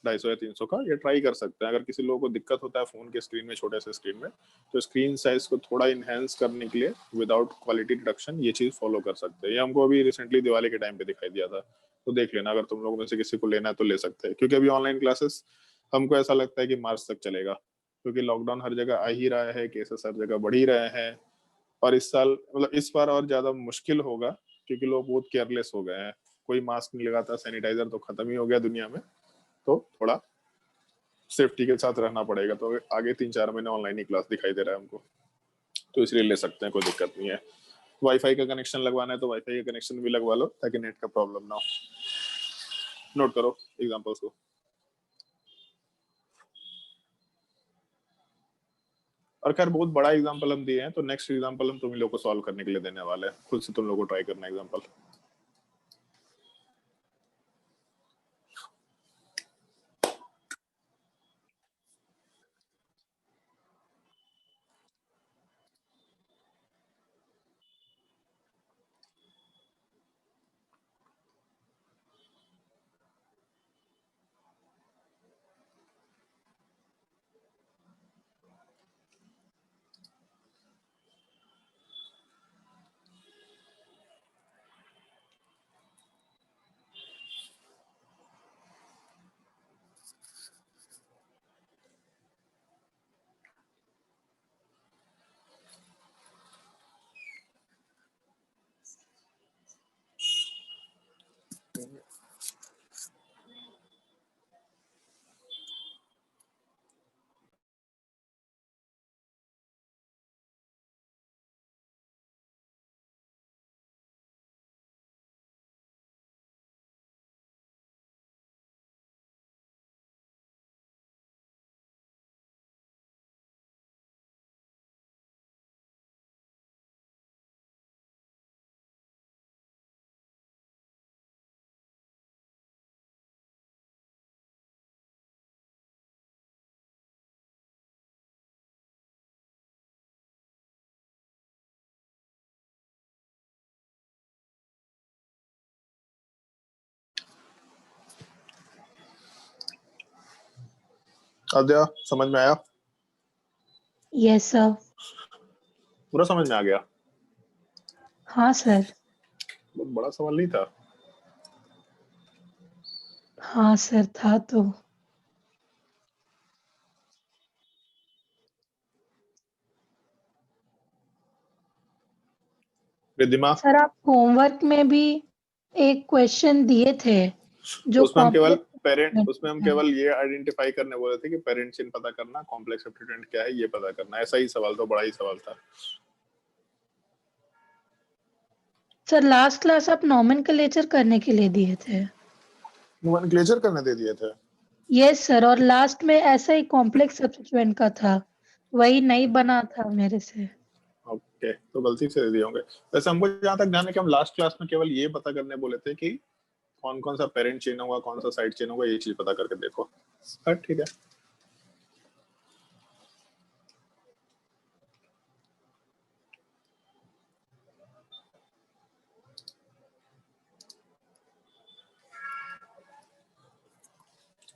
250 या 300 का। ये ट्राई कर सकते हैं अगर किसी लोगों को दिक्कत होता है फोन के स्क्रीन में, छोटे से स्क्रीन में। तो स्क्रीन साइज को थोड़ा इनहेंस करने के लिए विदाउट क्वालिटी रिडक्शन ये चीज फॉलो कर सकते हैं। ये हमको अभी रिसेंटली दिवाली के टाइम पे दिखाई दिया था, तो देख लेना अगर तुम लोगों में से किसी को लेना है तो ले सकते हैं। क्योंकि अभी ऑनलाइन क्लासेस हमको ऐसा लगता है कि मार्च तक चलेगा, क्योंकि लॉकडाउन हर जगह आ ही रहा है, केसेस हर जगह बढ़ ही रहे हैं। और इस साल मतलब इस बार और ज्यादा मुश्किल होगा, क्योंकि लोग बहुत केयरलेस हो गए हैं। कोई मास्क नहीं लगाता, सैनिटाइजर तो खत्म ही हो गया दुनिया में। तो थोड़ा सेफ्टी के साथ रहना पड़ेगा। तो आगे 3-4 महीने ऑनलाइन ही क्लास दिखाई दे रहा है हमको, तो इसलिए ले सकते हैं, कोई दिक्कत नहीं है। वाईफाई का कनेक्शन लगवाना है तो वाईफाई का कनेक्शन भी लगवा लो, ताकि नेट का प्रॉब्लम ना हो। नोट करो एग्जांपल्स को। और खैर बहुत बड़ा एग्जांपल हम दिए हैं, तो नेक्स्ट एग्जांपल हम तुम लोग को सॉल्व करने के लिए देने वाले हैं। खुद से तुम लोग को ट्राई करना एग्जांपल। अद्या समझ में आया? Yes sir. पूरा समझ में आ गया? हाँ सर। बहुत बड़ा सवाल नहीं था। हाँ सर था तो। रिद्धिमा, सर आप होमवर्क में भी एक क्वेश्चन दिए थे जो उसमें हम केवल कॉम्प्लेक्स उसमें हम केवल ये आइडेंटिफाई करने बोले थे कि पेरेंट चिन्ह पता करना, कॉम्प्लेक्स सब्स्टिट्यूएंट क्या है ये पता करना। ऐसा ही सवाल था, बड़ा ही सवाल था। सर लास्ट क्लास आप नोमेनक्लेचर करने के लिए दिए थे। नोमेनक्लेचर करने दे दिए थे? यस सर, और लास्ट में ऐसा ही कॉम्प्लेक्स सब्स्टिट्यूएंट का था, वही नहीं बना था मेरे से। ओके, तो गलती से दे दिए होंगे। वैसे हमको जहाँ तक ध्यान है कि हम लास्ट क्लास में केवल ये पता करने बोले थे कि कौन कौन सा पेरेंट चेन होगा, कौन सा साइड चेन होगा, ये चीज पता करके देखो। ठीक है।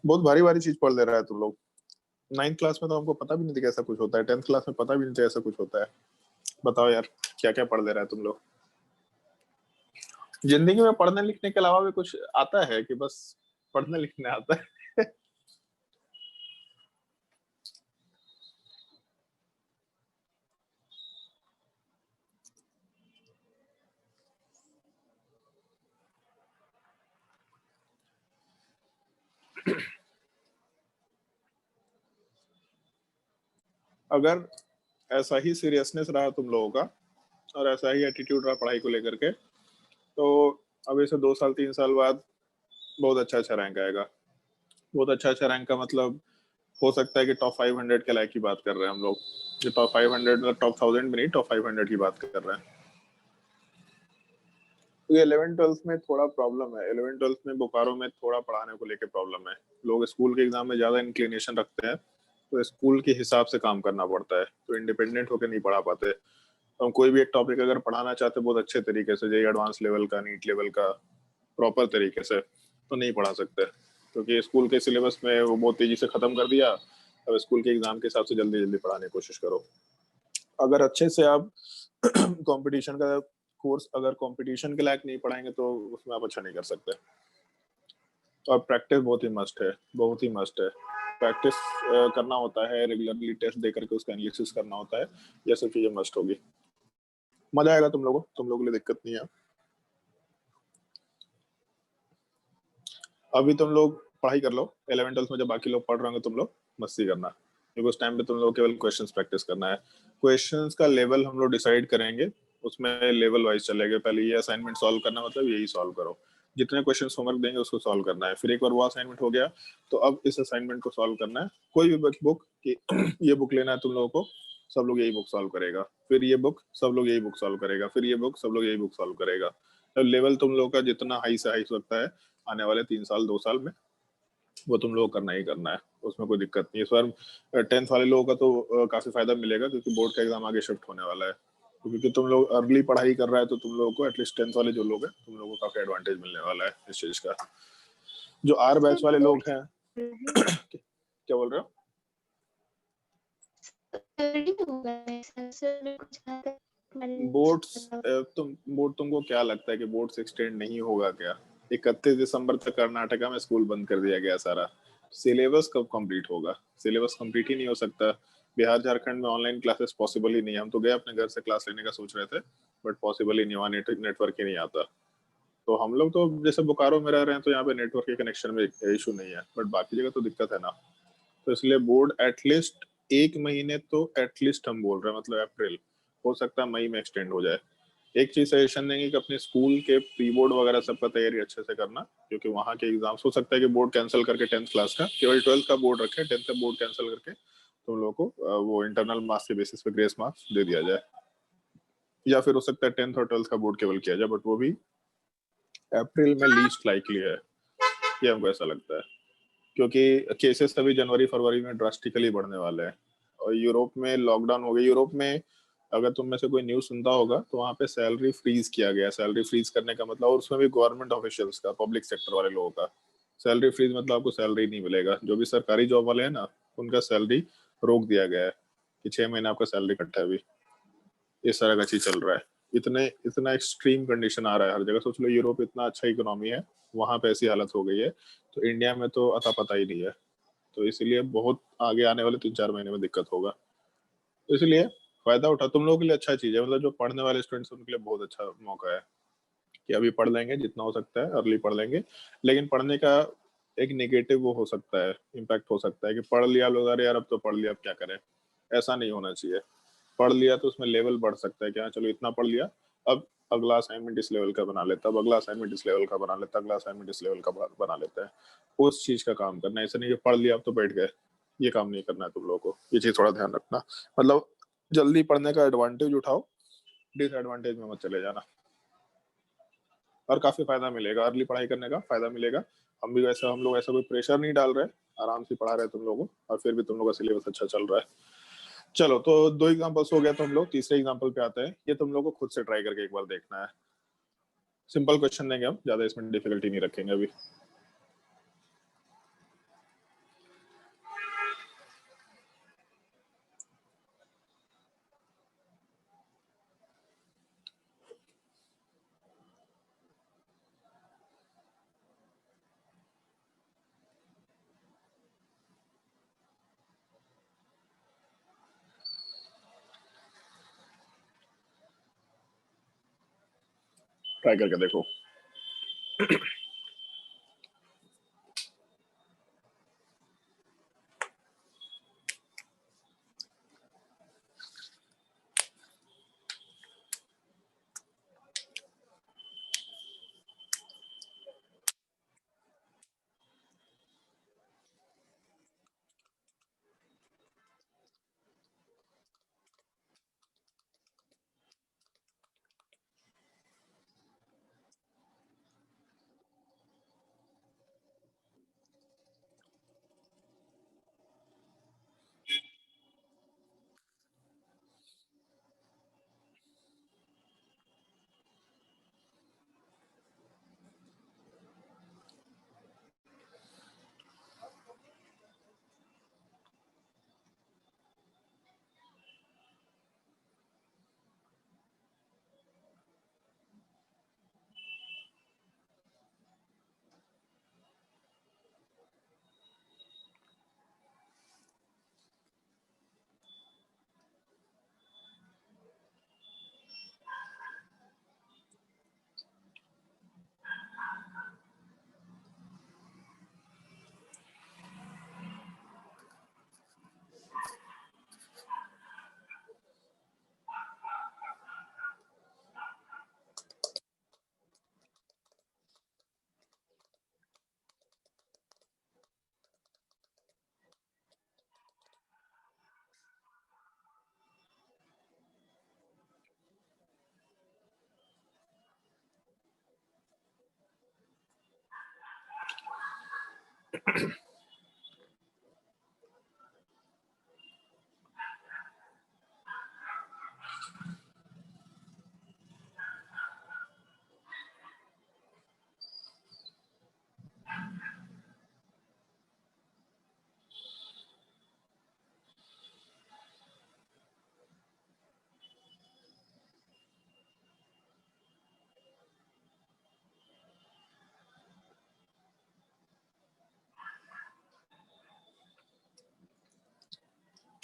बहुत भारी भारी चीज पढ़ ले रहा है तुम लोग। 9th क्लास में तो हमको पता भी नहीं था कैसा कुछ होता है, 10th क्लास में पता भी नहीं था ऐसा कुछ होता है। बताओ यार क्या क्या पढ़ ले रहा है तुम लोग। जिंदगी में पढ़ने लिखने के अलावा भी कुछ आता है कि बस पढ़ने लिखने आता है? अगर ऐसा ही सीरियसनेस रहा तुम लोगों का और ऐसा ही एटीट्यूड रहा पढ़ाई को लेकर के, तो अब इसे 2 साल 3 साल बाद बहुत अच्छा रैंक आएगा। बहुत अच्छा रैंक का मतलब हो सकता है कि टॉप 500 के लायक की बात कर रहे हैं हम लोग। जो टॉप 500 मतलब टॉप 1000 में नहीं, टॉप 500 की बात कर रहे हैं। तो ये 11th-12th में थोड़ा प्रॉब्लम है। 11th-12th में बोकारो में थोड़ा पढ़ाने को लेके प्रॉब्लम है। लोग स्कूल के एग्जाम में ज्यादा इंक्लिनेशन रखते हैं, तो स्कूल के हिसाब से काम करना पड़ता है, तो इंडिपेंडेंट होकर नहीं पढ़ा पाते। तो हम कोई भी एक टॉपिक अगर पढ़ाना चाहते बहुत अच्छे तरीके से, जेईई एडवांस लेवल का, नीट लेवल का, प्रॉपर तरीके से, तो नहीं पढ़ा सकते, क्योंकि स्कूल के सिलेबस में वो बहुत तेजी से खत्म कर दिया। अब स्कूल के एग्जाम के हिसाब से जल्दी जल्दी पढ़ाने की कोशिश करो। अगर अच्छे से आप कंपटीशन का कोर्स अगर कंपटीशन के लायक नहीं पढ़ाएंगे तो उसमें आप अच्छा नहीं कर सकते। और प्रैक्टिस बहुत ही मस्ट है, बहुत ही मस्ट है। प्रैक्टिस करना होता है, रेगुलरली टेस्ट दे करके उसका एनालिसिस करना होता है। ये सब चीजें मस्ट होगी। मजा आएगा तुम लोगों के लिए दिक्कत नहीं है। अभी तुम लोग पढ़ाई कर लो, 11th-12th में जब बाकी लोग पढ़ रहे होंगे तुम लोग मस्ती करना, क्योंकि उस टाइम पे तुम लोग केवल क्वेश्चंस प्रैक्टिस करना है। क्वेश्चंस का लेवल हम लोग डिसाइड करेंगे, उसमें लेवल वाइज चलेगा। पहले ये असाइनमेंट सॉल्व करना, मतलब यही सॉल्व करो, जितने क्वेश्चन होमवर्क देंगे उसको सॉल्व करना है। फिर एक बार वो असाइनमेंट हो गया तो अब इस असाइनमेंट को सॉल्व करना है। कोई भी बुक की ये बुक लेना है तुम लोगों को, सब लोग यही बुक सॉल्व करेगा। फिर ये बुक सब लोग यही बुक सॉल्व करेगा। फिर ये बुक सब लोग यही बुक सॉल्व करेगा। तो लेवल तुम लोगों का जितना हाई से हाई सकता है आने वाले 3 साल 2 साल में, वो तुम लोग करना ही करना है, उसमें कोई दिक्कत नहीं है। इस बार 10th वाले लोगों का तो काफी फायदा मिलेगा, क्योंकि बोर्ड का एग्जाम आगे शिफ्ट होने वाला है। क्योंकि तुम लोग अर्ली पढ़ाई कर रहा है तो तुम लोगों को एटलीस्ट 10th वाले जो लोग हैं तुम लोगों को काफी एडवांटेज मिलने वाला है इस चीज का। जो आर बैच वाले लोग हैं क्या बोल रहे हो? बोर्ड्स बोर्ड तुमको क्या लगता है कि बोर्ड्स एक्सटेंड नहीं होगा क्या? 31 दिसंबर तक कर्नाटका में स्कूल बंद कर दिया गया सारा। सिलेबस कब कंप्लीट होगा? सिलेबस कंप्लीट ही नहीं हो सकता। बिहार झारखंड में ऑनलाइन क्लासेस पॉसिबल ही नहीं है। हम तो गए अपने घर से क्लास लेने का सोच रहे थे, बट पॉसिबल ही नहीं, वहाँ नेटवर्क ही नहीं आता। तो हम लोग तो जैसे बोकारो में रह रहे हैं तो यहाँ पे नेटवर्क के कनेक्शन में इशू नहीं है, बट बाकी जगह तो दिक्कत है ना। तो इसलिए बोर्ड एटलीस्ट 1 महीने तो एटलीस्ट हम बोल रहे हैं, मतलब अप्रैल, हो सकता है मई में एक्सटेंड हो जाए। एक चीज सजेशन देंगे कि अपने स्कूल के प्री बोर्ड वगैरह सबका तैयारी अच्छे से करना, क्योंकि वहाँ के एग्जाम्स हो सकता है कि बोर्ड कैंसिल करके 10th क्लास का केवल 12th का बोर्ड रखे, 10th का बोर्ड कैंसिल करके तुम लोगों को वो इंटरनल मार्क्स के बेसिस पे ग्रेस मार्क्स दे दिया जाए। या फिर हो सकता है 10th और 12th का बोर्ड केवल किया जाए, बट वो भी अप्रैल में लीस्ट लाइकली है, ये हमको ऐसा लगता है। क्योंकि केसेस अभी जनवरी फरवरी में ड्रास्टिकली बढ़ने वाले हैं। और यूरोप में लॉकडाउन हो गया। यूरोप में अगर तुम में से कोई न्यूज सुनता होगा तो वहाँ पे सैलरी फ्रीज किया गया। सैलरी फ्रीज करने का मतलब, और उसमें भी गवर्नमेंट ऑफिशियल्स का, पब्लिक सेक्टर वाले लोगों का। सैलरी फ्रीज मतलब आपको सैलरी नहीं मिलेगा। जो भी सरकारी जॉब वाले हैं ना, उनका सैलरी रोक दिया गया है कि 6 महीने आपका सैलरी कट्टा है। अभी इस तरह का चीज चल रहा है। इतना एक्सट्रीम कंडीशन आ रहा है हर जगह। सोच लो यूरोप इतना अच्छा इकोनॉमी है, वहां पे ऐसी हालत हो गई है, तो इंडिया में तो अता पता ही नहीं है। तो इसलिए बहुत आगे आने वाले 3-4 महीने में दिक्कत होगा। तो इसलिए फायदा उठा, तुम लोगों के लिए अच्छा चीज है। मतलब जो पढ़ने वाले स्टूडेंट्स उनके लिए बहुत अच्छा मौका है कि अभी पढ़ लेंगे जितना हो सकता है, अर्ली पढ़ लेंगे। लेकिन पढ़ने का एक नेगेटिव वो हो सकता है, इम्पैक्ट हो सकता है कि पढ़ लिया लोग, अरे यार अब तो पढ़ लिया अब क्या करें। ऐसा नहीं होना चाहिए। पढ़ लिया तो उसमें लेवल बढ़ सकता है कि हाँ चलो इतना पढ़ लिया, अब अगला असाइनमेंट इस लेवल का बना लेता, अब अगला असाइनमेंट इस लेवल का बना लेता, अगला असाइनमेंट इस लेवल का बना लेता है। उस चीज का काम करना है। ऐसा नहीं कि पढ़ लिया अब तो बैठ गए, ये काम नहीं करना है तुम लोगों को। ये चीज थोड़ा ध्यान रखना। मतलब जल्दी पढ़ने का एडवांटेज उठाओ, डिसएडवांटेज में मत चले जाना। और काफी फायदा मिलेगा, अर्ली पढ़ाई करने का फायदा मिलेगा। हम लोग ऐसा कोई प्रेशर नहीं डाल रहे, आराम से पढ़ा रहे तुम लोगों को, और फिर भी तुम लोग का सिलेबस अच्छा चल रहा है। चलो, तो 2 एग्जांपल्स हो गया, तो हम लोग तीसरे एग्जांपल पे आते हैं। ये तुम लोग को खुद से ट्राई करके एक बार देखना है। सिंपल क्वेश्चन देंगे हम, ज्यादा इसमें डिफिकल्टी नहीं रखेंगे अभी। ट्राई करके देखो।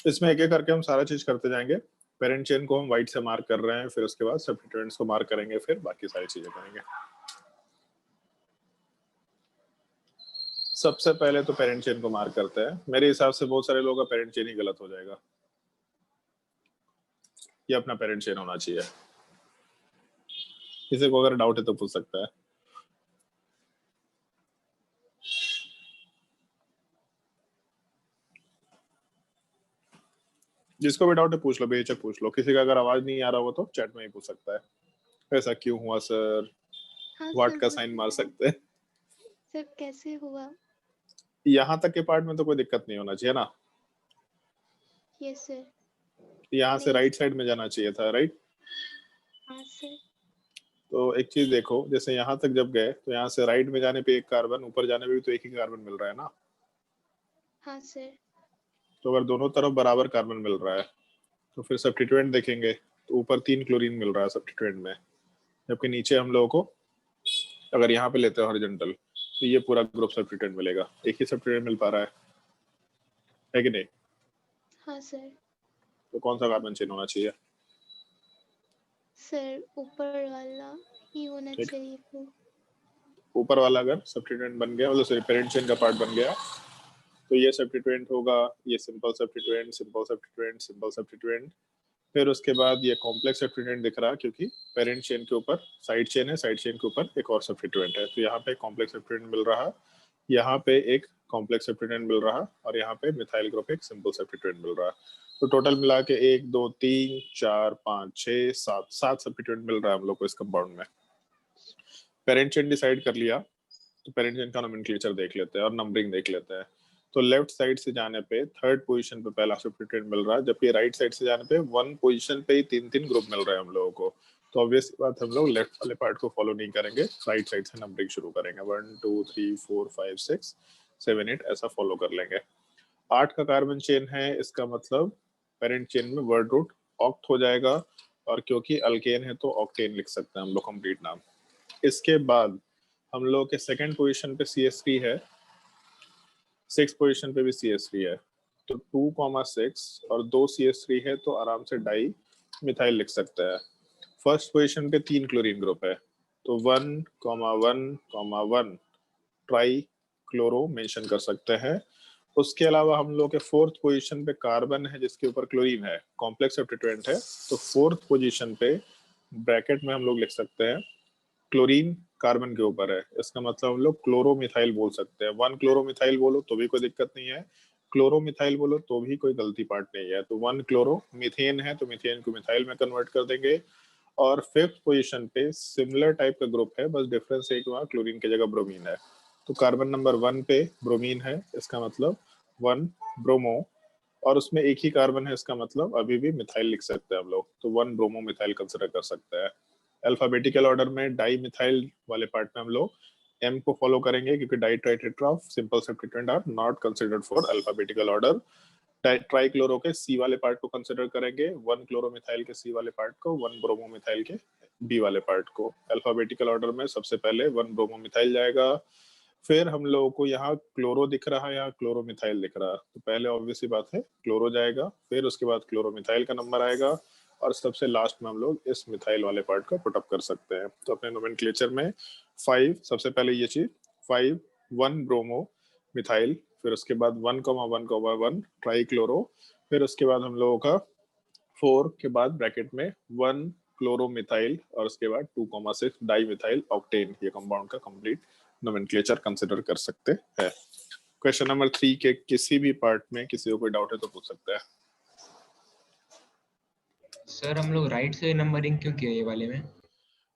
इसमें एक एक करके हम सारा चीज करते जाएंगे। पेरेंट चेन को हम व्हाइट से मार्क कर रहे हैं, फिर उसके बाद सब्स्टिट्यूएंट्स को मार्क करेंगे, फिर बाकी सारी चीजें करेंगे। सबसे पहले तो पेरेंट चेन को मार्क करते हैं। मेरे हिसाब से बहुत सारे लोगों का पेरेंट चेन ही गलत हो जाएगा। ये अपना पेरेंट चेन होना चाहिए। किसी को अगर डाउट है तो पूछ सकता है। जिसको भी डाउट है पूछ लो, बेहिचक पूछ लो। किसी का अगर आवाज नहीं आ रहा हो तो चैट में ही पूछ सकता है। ऐसा क्यों हुआ सर? हाँ व्हाट सर, का वो साइन तो मार है। सकते हैं। सर कैसे हुआ? यहाँ तक के पार्ट में तो कोई दिक्कत नहीं होना चाहिए ना। Yes sir. यहाँ से नहीं। राइट साइड में जाना चाहिए था, राइट? हाँ सर। तो एक चीज देखो, जैसे यहाँ तक जब गए तो यहाँ से राइट में जाने पे एक कार्बन, ऊपर जाने पे भी तो एक ही कार्बन मिल रहा है ना। हाँ सर। तो अगर दोनों तरफ बराबर कार्बन मिल रहा है तो फिर सब्स्टिट्यूएंट देखेंगे तो ऊपर 3 क्लोरीन मिल रहा है सब्स्टिट्यूएंट में, जबकि नीचे हम लोगों को अगर यहाँ पे लेते हैं हॉरिजॉन्टल तो ये पूरा ग्रुप सब्स्टिट्यूएंट मिलेगा। एक ही सब्स्टिट्यूएंट मिल पा रहा है कि नहीं? हाँ सर। तो कौन सा कार्बन चेन होना चाहिए? सर ऊपर वाला ही होना ठीक। चाहिए फिर। ऊपर वाला अगर सब्स्टिट्यूएंट बन गया, मतलब पेरेंट चेन का पार्ट बन गया, तो ये सब्स्टिट्यूएंट होगा, ये simple substituent, simple substituent, simple substituent. फिर उसके बाद ये कॉम्प्लेक्स सब्स्टिट्यूएंट दिख रहा, क्योंकि पेरेंट चेन के ऊपर साइड चेन है, साइड चेन के ऊपर एक और सब्स्टिट्यूएंट है। तो यहाँ पे कॉम्प्लेक्स सब्स्टिट्यूएंट मिल रहा, यहाँ पे एक कॉम्प्लेक्स सब्स्टिट्यूएंट मिल रहा, और यहाँ पे मिथाइल ग्रुप एक सिंपल सब्स्टिट्यूएंट मिल रहा। तो टोटल मिला के 1 2 3 4 5 6 7 सब्स्टिट्यूएंट मिल रहा है हम लोग को इस कंपाउंड में। पेरेंट चेन डिसाइड कर लिया तो पेरेंट चेन का नोमेनक्लेचर देख लेते हैं और नंबरिंग देख लेते हैं। तो लेफ्ट साइड से जाने पे थर्ड पोजीशन पे पहला सब्स्टिट्यूएंट मिल रहा है, जबकि राइट साइड से जाने पे 1 पोजीशन पे ही 3 ग्रुप मिल रहे हैं हम लोगों को। तो ऑब्वियस बात, हम लोग लेफ्ट वाले पार्ट को फॉलो नहीं करेंगे, राइट साइड से नंबरिंग शुरू करेंगे। 1 2 3 4 5 6 7 8 ऐसा फॉलो कर लेंगे। 8 का कार्बन चेन है, इसका मतलब पेरेंट चेन में वर्ड रूट ऑक्ट हो जाएगा, और क्योंकि अल्केन है तो ऑक्टेन लिख सकते हैं हम लोग कंप्लीट नाम। इसके बाद हम लोग के सेकंड पोजीशन पे CH3 है, 6 पोजीशन पे भी CH3 है, तो 2,6 और 2 CH3 है, तो आराम से डाई मिथाइल लिख सकते हैं। फर्स्ट पोजीशन पे 3 क्लोरीन ग्रुप है, तो 1,1,1 ट्राई क्लोरो मेंशन कर सकते हैं। उसके अलावा हम लोग के फोर्थ पोजीशन पे कार्बन है जिसके ऊपर क्लोरीन है, कॉम्प्लेक्स सब्स्टिट्यूएंट है, तो फोर्थ पोजीशन पे ब्रैकेट में हम लोग लिख सकते हैं क्लोरीन कार्बन के ऊपर है, इसका मतलब हम लोग क्लोरोमिथाइल बोल सकते हैं। 1 क्लोरोमिथाइल बोलो तो भी कोई दिक्कत नहीं है, क्लोरोमिथाइल बोलो तो भी कोई गलती पार्ट नहीं है। तो 1 क्लोरो, मीथेन है तो मीथेन को मिथाइल में कन्वर्ट कर देंगे। और फिफ्थ पोजीशन पे सिमिलर टाइप का ग्रुप है, बस डिफरेंस है कि वहाँ क्लोरीन की जगह ब्रोमीन है, तो कार्बन नंबर 1 पे ब्रोमीन है, इसका मतलब 1 ब्रोमो, और उसमें एक ही कार्बन है, इसका मतलब अभी भी मिथाइल लिख सकते हैं हम लोग, तो 1 ब्रोमो मिथाइल कंसिडर कर सकते हैं। अल्फाबेटिकल ऑर्डर में डाई मिथाइल वाले पार्ट में हम लोग एम को फॉलो करेंगे क्योंकि di tri tetra simple substituent are not considered for alphabetical order. Tri chloro के सी वाले पार्ट को कंसिडर करेंगे, 1 क्लोरोमिथाइल के सी वाले पार्ट को, 1 ब्रोमोमिथाइल के बी वाले पार्ट को। अल्फाबेटिकल ऑर्डर में सबसे पहले 1 ब्रोमोमिथाइल जाएगा, फिर हम लोगों को यहाँ क्लोरो दिख रहा है, यहाँ क्लोरोमिथाइल दिख रहा है, तो पहले ऑब्वियस सी बात है क्लोरो जाएगा, फिर उसके बाद क्लोरोमिथाइल का नंबर आएगा, और सबसे लास्ट में हम लोग इस मिथाइल वाले पार्ट को पुट अप कर सकते हैं। तो अपने नोमेनक्लेचर में 5 सबसे पहले ये चीज 5 1 ब्रोमो मिथाइल, फिर उसके बाद 1,1,1 ट्राई क्लोरो, फिर उसके बाद हम लोगों का 4 के बाद ब्रैकेट में 1 क्लोरोमिथाइल, और उसके बाद 2,6 डाई मिथाइल ऑक्टेन, ये कंपाउंड का कंप्लीट नोमेनक्लेचर कंसिडर कर सकते हैं। क्वेश्चन नंबर 3 के किसी भी पार्ट में किसी को कोई डाउट है तो पूछ सकते हैं। सर हम लोग राइट से नंबरिंग क्यों किया ये वाले में?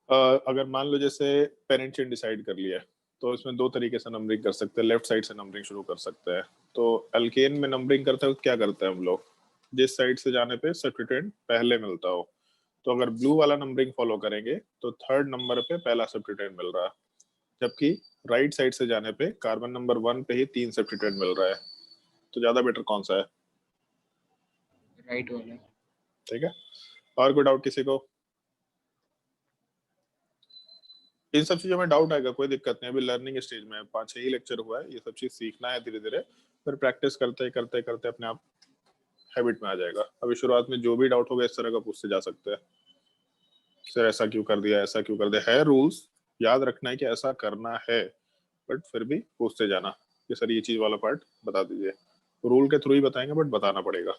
अगर मान लो जैसे पेरेंट चेन डिसाइड कर लिया तो इसमें दो तरीके से नंबरिंग कर सकते हैं, लेफ्ट साइड से नंबरिंग शुरू कर सकते हैं। तो अल्केन में नंबरिंग करते हैं तो क्या करते हैं हम लोग, जिस साइड से जाने पे सब्स्टिट्यूएंट पहले मिलता हो, तो अगर ब्लू वाला नंबरिंग फॉलो करेंगे तो थर्ड नंबर पे पहला सब्स्टिट्यूएंट मिल रहा है, जबकि राइट साइड से जाने पे कार्बन नंबर 1 पे ही 3 सब्स्टिट्यूएंट मिल रहा है, तो ज्यादा बेटर कौन सा है? राइट वाला। ठीक है, और कोई डाउट किसी को? इन सब चीजों में डाउट आएगा, कोई दिक्कत नहीं, अभी लर्निंग स्टेज में 5-6 ही लेक्चर हुआ है, ये सब चीज सीखना है धीरे धीरे, फिर प्रैक्टिस करते करते करते अपने आप हैबिट में आ जाएगा। अभी शुरुआत में जो भी डाउट होगा इस तरह का पूछते जा सकते हैं, सर ऐसा क्यों कर दिया, ऐसा क्यों कर दिया, है रूल्स याद रखना है कि ऐसा करना है, बट फिर भी पूछते जाना कि सर ये चीज वाला पार्ट बता दीजिए, रूल के थ्रू ही बताएंगे बट बताना पड़ेगा।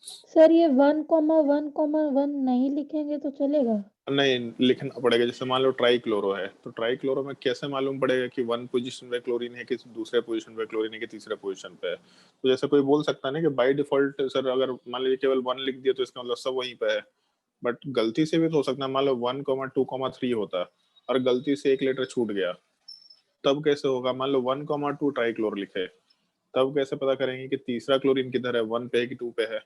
सर ये 1,1,1 नहीं लिखेंगे तो चलेगा? नहीं लिखना पड़ेगा, जैसे मान लो ट्राई क्लोरो है तो ट्राई क्लोरो में कैसे मालूम पड़ेगा कि 1 पोजीशन पे क्लोरीन है कि दूसरे पोजीशन पे क्लोरीन है कि तीसरे पोजीशन पे है? तो जैसे कोई बोल सकता है ना कि बाय डिफॉल्ट सर अगर मान लीजिए केवल 1 लिख दिया तो इसका मतलब सब वहीं पे है, बट गलती से भी तो हो सकता है, मान लो 1,2,3 होता और गलती से एक लेटर छूट गया, तब कैसे होगा? मान लो 1,2 ट्राई क्लोर लिखे, तब कैसे पता करेंगे कि तीसरा क्लोरीन किधर है, 1 पे है कि 2 पे है?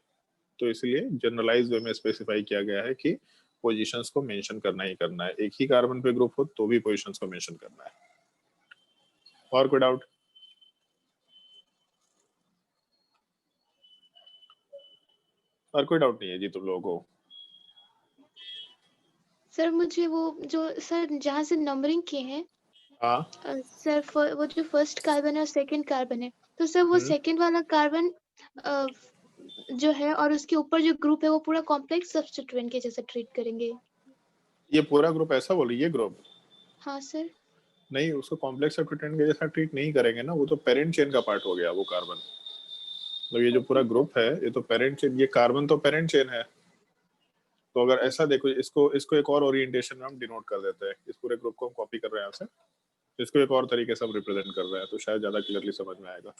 तो इसलिए जनरलाइज वे में स्पेसिफाई किया गया है कि पोजीशंस को मेंशन करना ही करना है, एक ही कार्बन पे ग्रुप हो तो भी पोजीशंस को मेंशन करना है। और कोई डाउट? और कोई डाउट नहीं है जी तुम लोगों को? सर मुझे वो जो सर जहाँ से नंबरिंग किए हैं हाँ सर वो जो फर्स्ट कार्बन है और सेकंड कार्बन है, तो सर वो सेकंड वाला कार्बन जो है और उसके ऊपर जो ग्रुप है वो पूरा कॉम्प्लेक्स सब्स्टिट्यूएंट के जैसा ट्रीट करेंगे? ये पूरा ग्रुप ऐसा बोल रही है? ग्रुप हाँ सर। नहीं, उसको कॉम्प्लेक्स सब्स्टिट्यूएंट के जैसा ट्रीट नहीं करेंगे ना, वो तो पेरेंट चेन का पार्ट हो गया वो कार्बन। मतलब ये जो पूरा ग्रुप है ये तो पेरेंट चेन, ये कार्बन तो पेरेंट चेन है। तो अगर ऐसा देखो, इसको इसको एक और ओरिएंटेशन में हम डिनोट कर देते हैं, इस पूरे ग्रुप को हम कॉपी कर रहे हैं आपसे, इसको एक और तरीके से हम रिप्रेजेंट कर रहे हैं, तो शायद ज्यादा क्लियरली समझ में आएगा।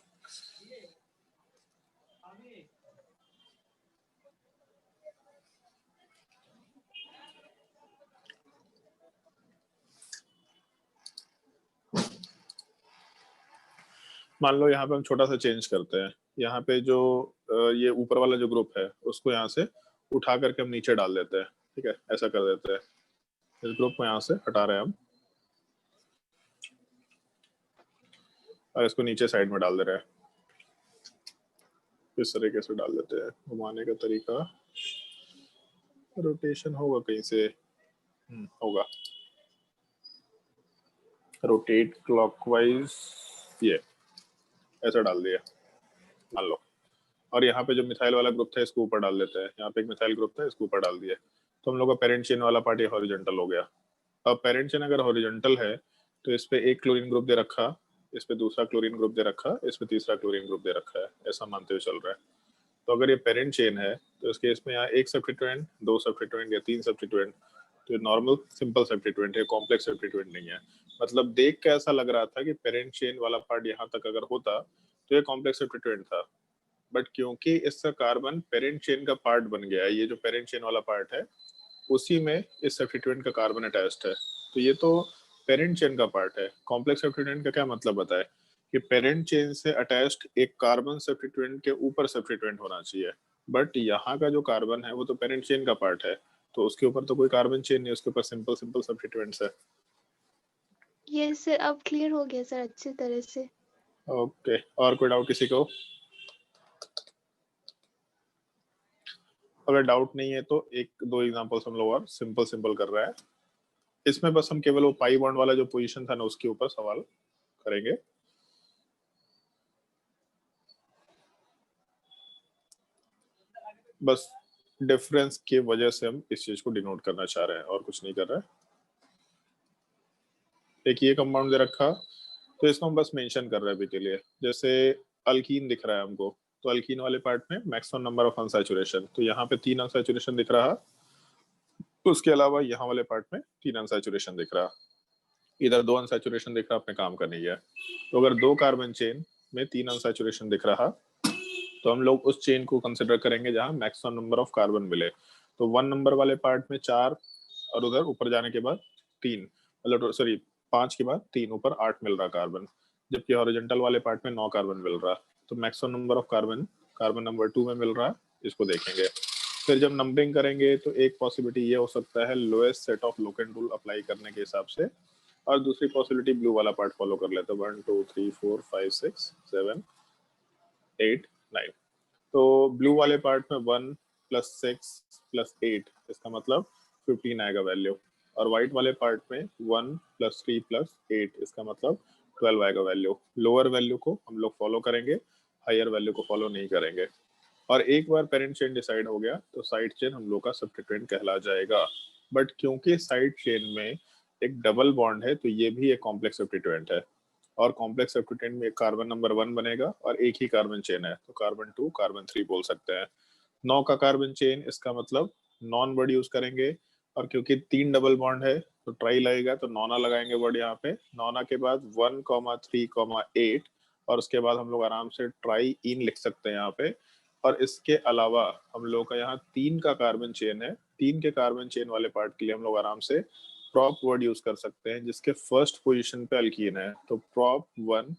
मान लो यहाँ पे हम छोटा सा चेंज करते हैं, यहाँ पे जो ये ऊपर वाला जो ग्रुप है उसको यहाँ से उठा करके हम नीचे डाल देते हैं, ठीक है, ऐसा कर देते हैं, इस ग्रुप को यहाँ से हटा रहे हैं हम और इसको नीचे साइड में डाल दे रहे हैं, इस तरीके से डाल देते हैं। घुमाने का तरीका, रोटेशन होगा कहीं से, होगा रोटेट क्लॉकवाइज, ये ऐसा डाल दिया मान लो, और यहाँ पे जो मिथाइल वाला ग्रुप था इसको ऊपर डाल देते हैं, यहाँ पे एक मिथाइल ग्रुप था इसको ऊपर डाल दिया, तो हम लोग का पेरेंट चेन वाला पार्ट ये हॉरिजॉन्टल हो गया। अब पेरेंट चेन अगर हॉरिजॉन्टल है तो इस पे एक क्लोरीन ग्रुप दे रखा, इस पे दूसरा क्लोरीन ग्रुप दे रखा, इस पे तीसरा क्लोरीन ग्रुप दे रखा है, ऐसा मानते हुए चल रहा है। तो अगर ये पेरेंट चेन है तो इस केस में यहाँ एक सब्स्टिट्यूएंट, दो सब्स्टिट्यूएंट या तीन सब्स्टिट्यूएंट, तो ये नॉर्मल सिंपल सब्स्टिट्यूएंट है, कॉम्प्लेक्स सब्स्टिट्यूएंट नहीं है। मतलब देख के ऐसा लग रहा था कि पेरेंट चेन वाला पार्ट यहाँ तक अगर होता तो ये कॉम्प्लेक्स सब्स्टिट्यूएंट था, बट क्योंकि इसका कार्बन पेरेंट चेन का पार्ट बन गया है, ये जो पेरेंट चेन वाला पार्ट है उसी में इस सब्स्टिट्यूएंट का कार्बन अटैच्ड है, तो ये तो पेरेंट चेन का पार्ट है। कॉम्प्लेक्स सब्स्टिट्यूएंट का क्या मतलब बताए कि पेरेंट चेन से अटैच्ड एक कार्बन सब्स्टिट्यूएंट के ऊपर सब्स्टिट्यूएंट होना चाहिए, बट यहाँ का जो कार्बन है वो तो पेरेंट चेन का पार्ट है, तो उसके ऊपर तो कोई कार्बन चेन नहीं, उसके ऊपर सिंपल सिंपल सब्स्टिट्यूएंट्स है। यस सर, अब क्लियर हो गया सर अच्छी तरह से। ओके, और कोई डाउट किसी को? अगर डाउट नहीं है तो एक दो एग्जांपल्स हम लोग और सिंपल कर रहे हैं। इसमें बस हम केवल वो पाई बॉन्ड वाला जो पोजीशन था ना उसके ऊपर सवाल करेंगे। बस डिफरेंस की वजह से हम इस चीज को डिनोट करना चाह रहे हैं और कुछ नहीं कर रहे हैं। एक ये कंपाउंड दे रखा तो इसको हम बस मेंशन कर रहे हैं अभी के लिए। जैसे अल्कीन दिख रहा है हमको, तो अल्कीन वाले पार्ट में मैक्सिमम नंबर ऑफ अनसैचुरेशन, तो यहाँ पे 3 अनसैचुरेशन दिख रहा, उसके अलावा यहाँ वाले पार्ट में 3 अनसैचुरेशन दिख रहा, इधर 2 अनसैचुरेशन दिख रहा, अपने काम का नहीं है। तो अगर 2 कार्बन चेन में 3 अनसैचुरेशन दिख रहा तो हम लोग उस चेन को कंसिडर करेंगे जहां मैक्सिमम नंबर ऑफ कार्बन मिले। तो 1 नंबर वाले पार्ट में 4 और उधर ऊपर जाने के बाद 3, मतलब सॉरी 5 के बाद 3, ऊपर 8 मिल रहा कार्बन, जबकि हॉरिजॉन्टल वाले पार्ट में 9 कार्बन मिल रहा। तो maximum number of carbon number 2 में मिल रहा, इसको देखेंगे। फिर जब नंबरिंग करेंगे तो एक पॉसिबिलिटी ये हो सकता है lowest set of locant rule apply करने के हिसाब से, और दूसरी पॉसिबिलिटी ब्लू वाला पार्ट फॉलो कर लेते 1 2 3 4 5 6 7 8 9। तो ब्लू वाले पार्ट में 1 + 6 + 8, इसका मतलब 15 आएगा वैल्यू, और व्हाइट वाले पार्ट में 1 + 3 + 8, इसका मतलब 12 आएगा वैल्यू। लोअर वैल्यू को हम लोग फॉलो करेंगे, हायर वैल्यू को फॉलो नहीं करेंगे। और एक बार पेरेंट चेन डिसाइड हो गया तो साइड चेन हम लोग का सब्स्टिट्यूएंट कहला जाएगा। बट क्योंकि साइड चेन में एक डबल बॉन्ड है तो ये भी एक कॉम्प्लेक्स सब्स्टिट्यूएंट है, और कॉम्प्लेक्स सब्स्टिट्यूएंट में कार्बन नंबर 1 बनेगा और एक ही कार्बन चेन है, तो कार्बन 2 कार्बन 3 बोल सकते हैं। 9 का कार्बन चेन, इसका मतलब नॉन वर्ड यूज करेंगे, और क्योंकि 3 डबल बॉन्ड है तो ट्राई लगेगा, तो नॉना लगाएंगे वर्ड यहाँ पे। नॉना के बाद 1, 3, 8, और उसके बाद हम लोग आराम से ट्राई इन लिख सकते हैं यहाँ पे। और इसके अलावा हम लोग का यहाँ 3 का कार्बन चेन है, 3 के कार्बन चेन वाले पार्ट के लिए हम लोग आराम से प्रॉप वर्ड यूज कर सकते हैं, जिसके फर्स्ट पोजीशन पे अल्कीन है, तो प्रॉप 1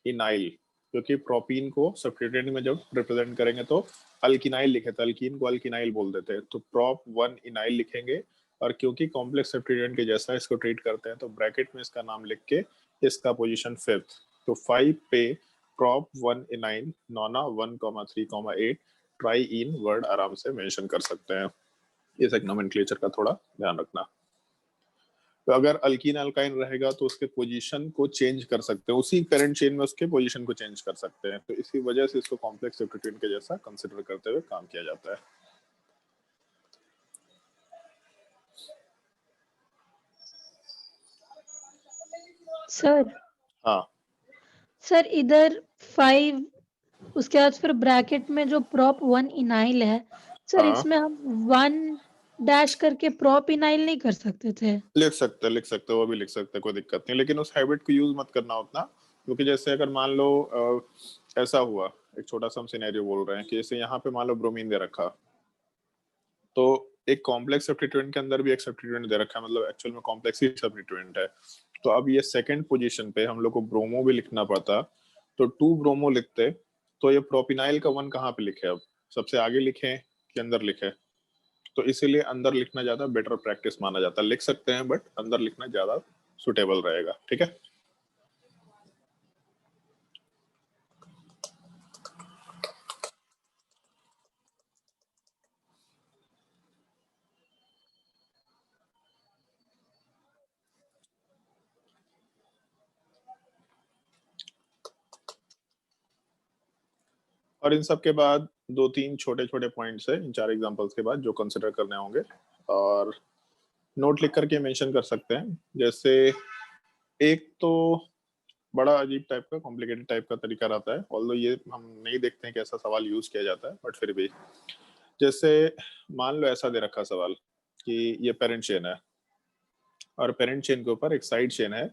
इनाइल, क्योंकि प्रोपीन को सब्स्टिट्यूएंट में जब रिप्रेजेंट करेंगे तो अल्किनाइल लिखे थे, अल्कीन को अल्किनाइल बोलते थे, तो प्रॉप 1 इनाइल लिखेंगे। और क्योंकि कॉम्प्लेक्स सब्स्टिट्यूएंट के जैसा इसको ट्रीट करते हैं तो ब्रैकेट में इसका नाम लिख के इसका पोजीशन 5th, तो 5 पे प्रॉप 1 इनाइल नॉना 1, 3, 8 ट्राई इन वर्ड आराम से मेंशन कर सकते हैं। इस एक नोमेनक्लेचर का थोड़ा ध्यान रखना। तो अगर अल्कीन अल्काइन रहेगा तो उसके पोजीशन को चेंज कर सकते हैं, उसी पेरेंट चेन में उसके पोजीशन को चेंज कर सकते हैं, तो इसी वजह से इसको कॉम्प्लेक्स सब्स्टिट्यूएंट के जैसा कंसीडर करते हुए काम किया जाता है। सर हाँ सर इधर 5, उसके बाद फिर ब्रैकेट में जो प्रॉप 1 इनाइल है सर, हाँ इसमें हम 1 डैश करके प्रॉप इनाइल नहीं कर सकते थे? लिख सकते वो भी लिख सकते, कोई दिक्कत नहीं, लेकिन उस हैबिट को यूज मत करना उतना, क्योंकि जैसे अगर मान लो ऐसा हुआ, एक छोटा सा हम सिनेरियो बोल रहे हैं कि जैसे यहाँ पे मान लो ब्रोमीन दे रखा, तो एक कॉम्प्लेक्स सब्स्टिट्यूएंट के अंदर भी एक सब्स्टिट्यूएंट दे रखा है, मतलब एक्चुअल में कॉम्प्लेक्स ही सब्स्टिट्यूएंट है। तो अब ये सेकंड पोजीशन पे हम लोग को ब्रोमो भी लिखना पड़ता, तो 2 ब्रोमो लिखते, तो ये प्रोपिनाइल का 1 कहाँ पे लिखे, अब सबसे आगे लिखे कि अंदर लिखे, तो इसीलिए अंदर लिखना ज्यादा बेटर प्रैक्टिस माना जाता है। लिख सकते हैं बट अंदर लिखना ज्यादा सुटेबल रहेगा, ठीक है। और इन सब के बाद 2-3 छोटे छोटे पॉइंट्स है इन 4 एग्जांपल्स के बाद जो कंसिडर करने होंगे, और नोट लिख करके मेंशन कर सकते हैं। जैसे एक तो बड़ा अजीब टाइप का कॉम्प्लिकेटेड टाइप का तरीका रहता है, ऑल्दो ये हम नहीं देखते हैं कि ऐसा सवाल यूज किया जाता है, बट फिर भी जैसे मान लो ऐसा दे रखा सवाल कि ये पेरेंट चेन है और पेरेंट चेन के ऊपर एक साइड चेन है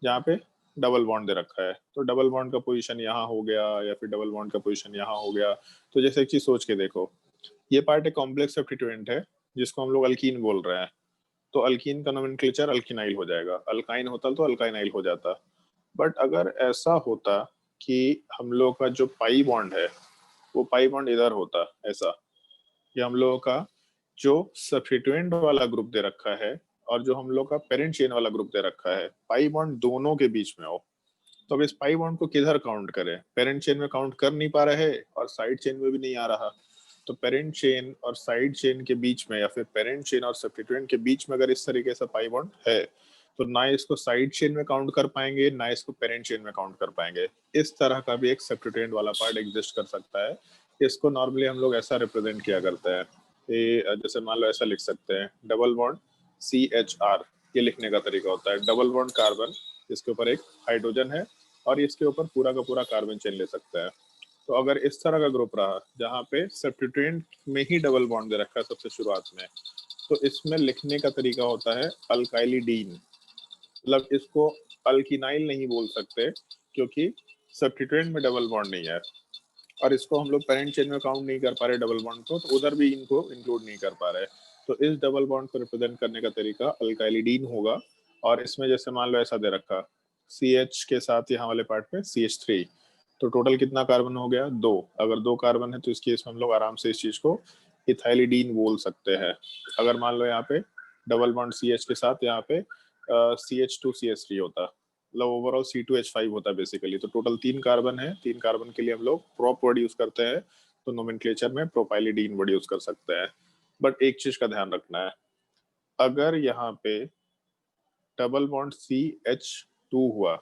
जहाँ पे डबल बॉन्ड दे रखा है, तो डबल बॉन्ड का पोजीशन यहाँ हो गया या फिर डबल बॉन्ड का पोजीशन यहाँ हो गया। तो जैसे एक चीज सोच के देखो, ये पार्ट एक कॉम्प्लेक्स सब्स्टिट्यूएंट है जिसको हम लोग अल्कीन बोल रहे हैं, तो अल्कीन का नोमेनक्लेचर अल्किनाइल हो जाएगा, अल्काइन होता तो अल्काइनाइल हो जाता। बट अगर ऐसा होता कि हम लोग का जो पाई बॉन्ड है वो पाई बॉन्ड इधर होता, ऐसा कि हम लोगों का जो सब्स्टिट्यूएंट वाला ग्रुप दे रखा है और जो हम लोग का पेरेंट चेन वाला ग्रुप दे रखा है, पाई बॉन्ड दोनों के बीच में हो, तो अब इस पाई बॉन्ड को किधर काउंट करें? पेरेंट चेन में काउंट कर नहीं पा रहे और साइड चेन में भी नहीं आ रहा, तो पेरेंट चेन और साइड चेन के बीच में या फिर पेरेंट चेन और सब्स्टिट्यूएंट के बीच में अगर इस तरीके से पाई बॉन्ड है तो ना इसको साइड चेन में काउंट कर पाएंगे ना इसको पेरेंट चेन में काउंट कर पाएंगे। इस तरह का भी एक सब्स्टिट्यूएंट वाला पार्ट एग्जिस्ट कर सकता है। इसको नॉर्मली हम लोग ऐसा रिप्रेजेंट किया करते हैं, जैसे मान लो ऐसा लिख सकते हैं डबल बॉन्ड CHR, ये लिखने का तरीका होता है डबल बॉन्ड कार्बन, इसके ऊपर एक हाइड्रोजन है और इसके ऊपर पूरा का पूरा कार्बन चेन ले सकते हैं। तो अगर इस तरह का ग्रुप रहा जहाँ पे सब्स्टिट्यूएंट में ही डबल बॉन्ड दे रखा है सबसे शुरुआत में, तो इसमें लिखने का तरीका होता है अल्काइलिडीन, मतलब इसको अल्किनाइल नहीं बोल सकते क्योंकि सब्स्टिट्यूएंट में डबल बॉन्ड नहीं है और इसको हम लोग पेरेंट चेन में काउंट नहीं कर पा रहे डबल बॉन्ड को, तो उधर भी इनको इंक्लूड नहीं कर पा रहे, तो इस डबल बॉन्ड को रिप्रेजेंट करने का तरीका अल्काइलिडीन होगा। और इसमें जैसे मान लो ऐसा दे रखा CH के साथ यहाँ वाले पार्ट पे CH3, तो टोटल कितना कार्बन हो गया? 2। अगर 2 कार्बन है तो इस केस में हम लोग आराम से इस चीज को इथाइलिडीन बोल सकते हैं। अगर मान लो यहाँ पे डबल बॉन्ड CH के साथ यहाँ पे CH2CH3 होता, मतलब ओवरऑल C2H5 होता है बेसिकली, तो टोटल 3 कार्बन है, 3 कार्बन के लिए हम लोग प्रोप वर्ड यूज करते हैं, तो नोमेनक्लेचर में प्रोपाइलिडीन वर्ड यूज कर सकते हैं। बट एक चीज का ध्यान रखना है, अगर यहाँ पे डबल बॉन्ड CH2 हुआ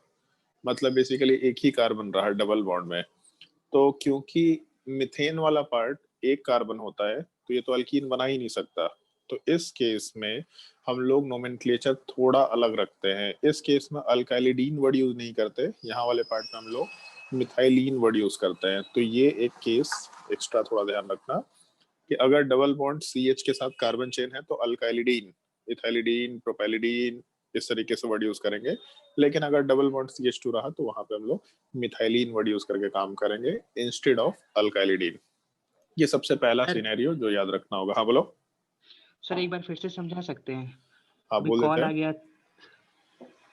मतलब बेसिकली एक ही कार्बन रहा डबल बॉन्ड में, तो क्योंकि मीथेन वाला पार्ट एक कार्बन होता है तो ये तो अल्कीन बना ही नहीं सकता, तो इस केस में हम लोग नोमेनक्लेचर थोड़ा अलग रखते हैं। इस केस में अल्काइलिडीन वर्ड यूज नहीं करते, यहाँ वाले पार्ट में हम लोग मिथाइलिन वर्ड यूज करते हैं। तो ये एक केस एक्स्ट्रा थोड़ा ध्यान रखना कि अगर डबल बॉन्ड CH के साथ कार्बन चेन है तो अल्काइलिडीन, इथाइलिडीन, प्रोपाइलिडीन इस तरीके से वर्ड यूज करेंगे, लेकिन अगर डबल बॉन्ड CH2 रहा तो वहां पे हम लोग मिथाइलिन वर्ड यूज करके काम करेंगे इंस्टेड ऑफ अल्काइलिडीन। ये सबसे पहला सिनेरियो जो याद रखना होगा। हाँ बोलो सर, एक बार फिर से समझा सकते हैं? हाँ अभी बोल कॉल देते आ हैं। गया।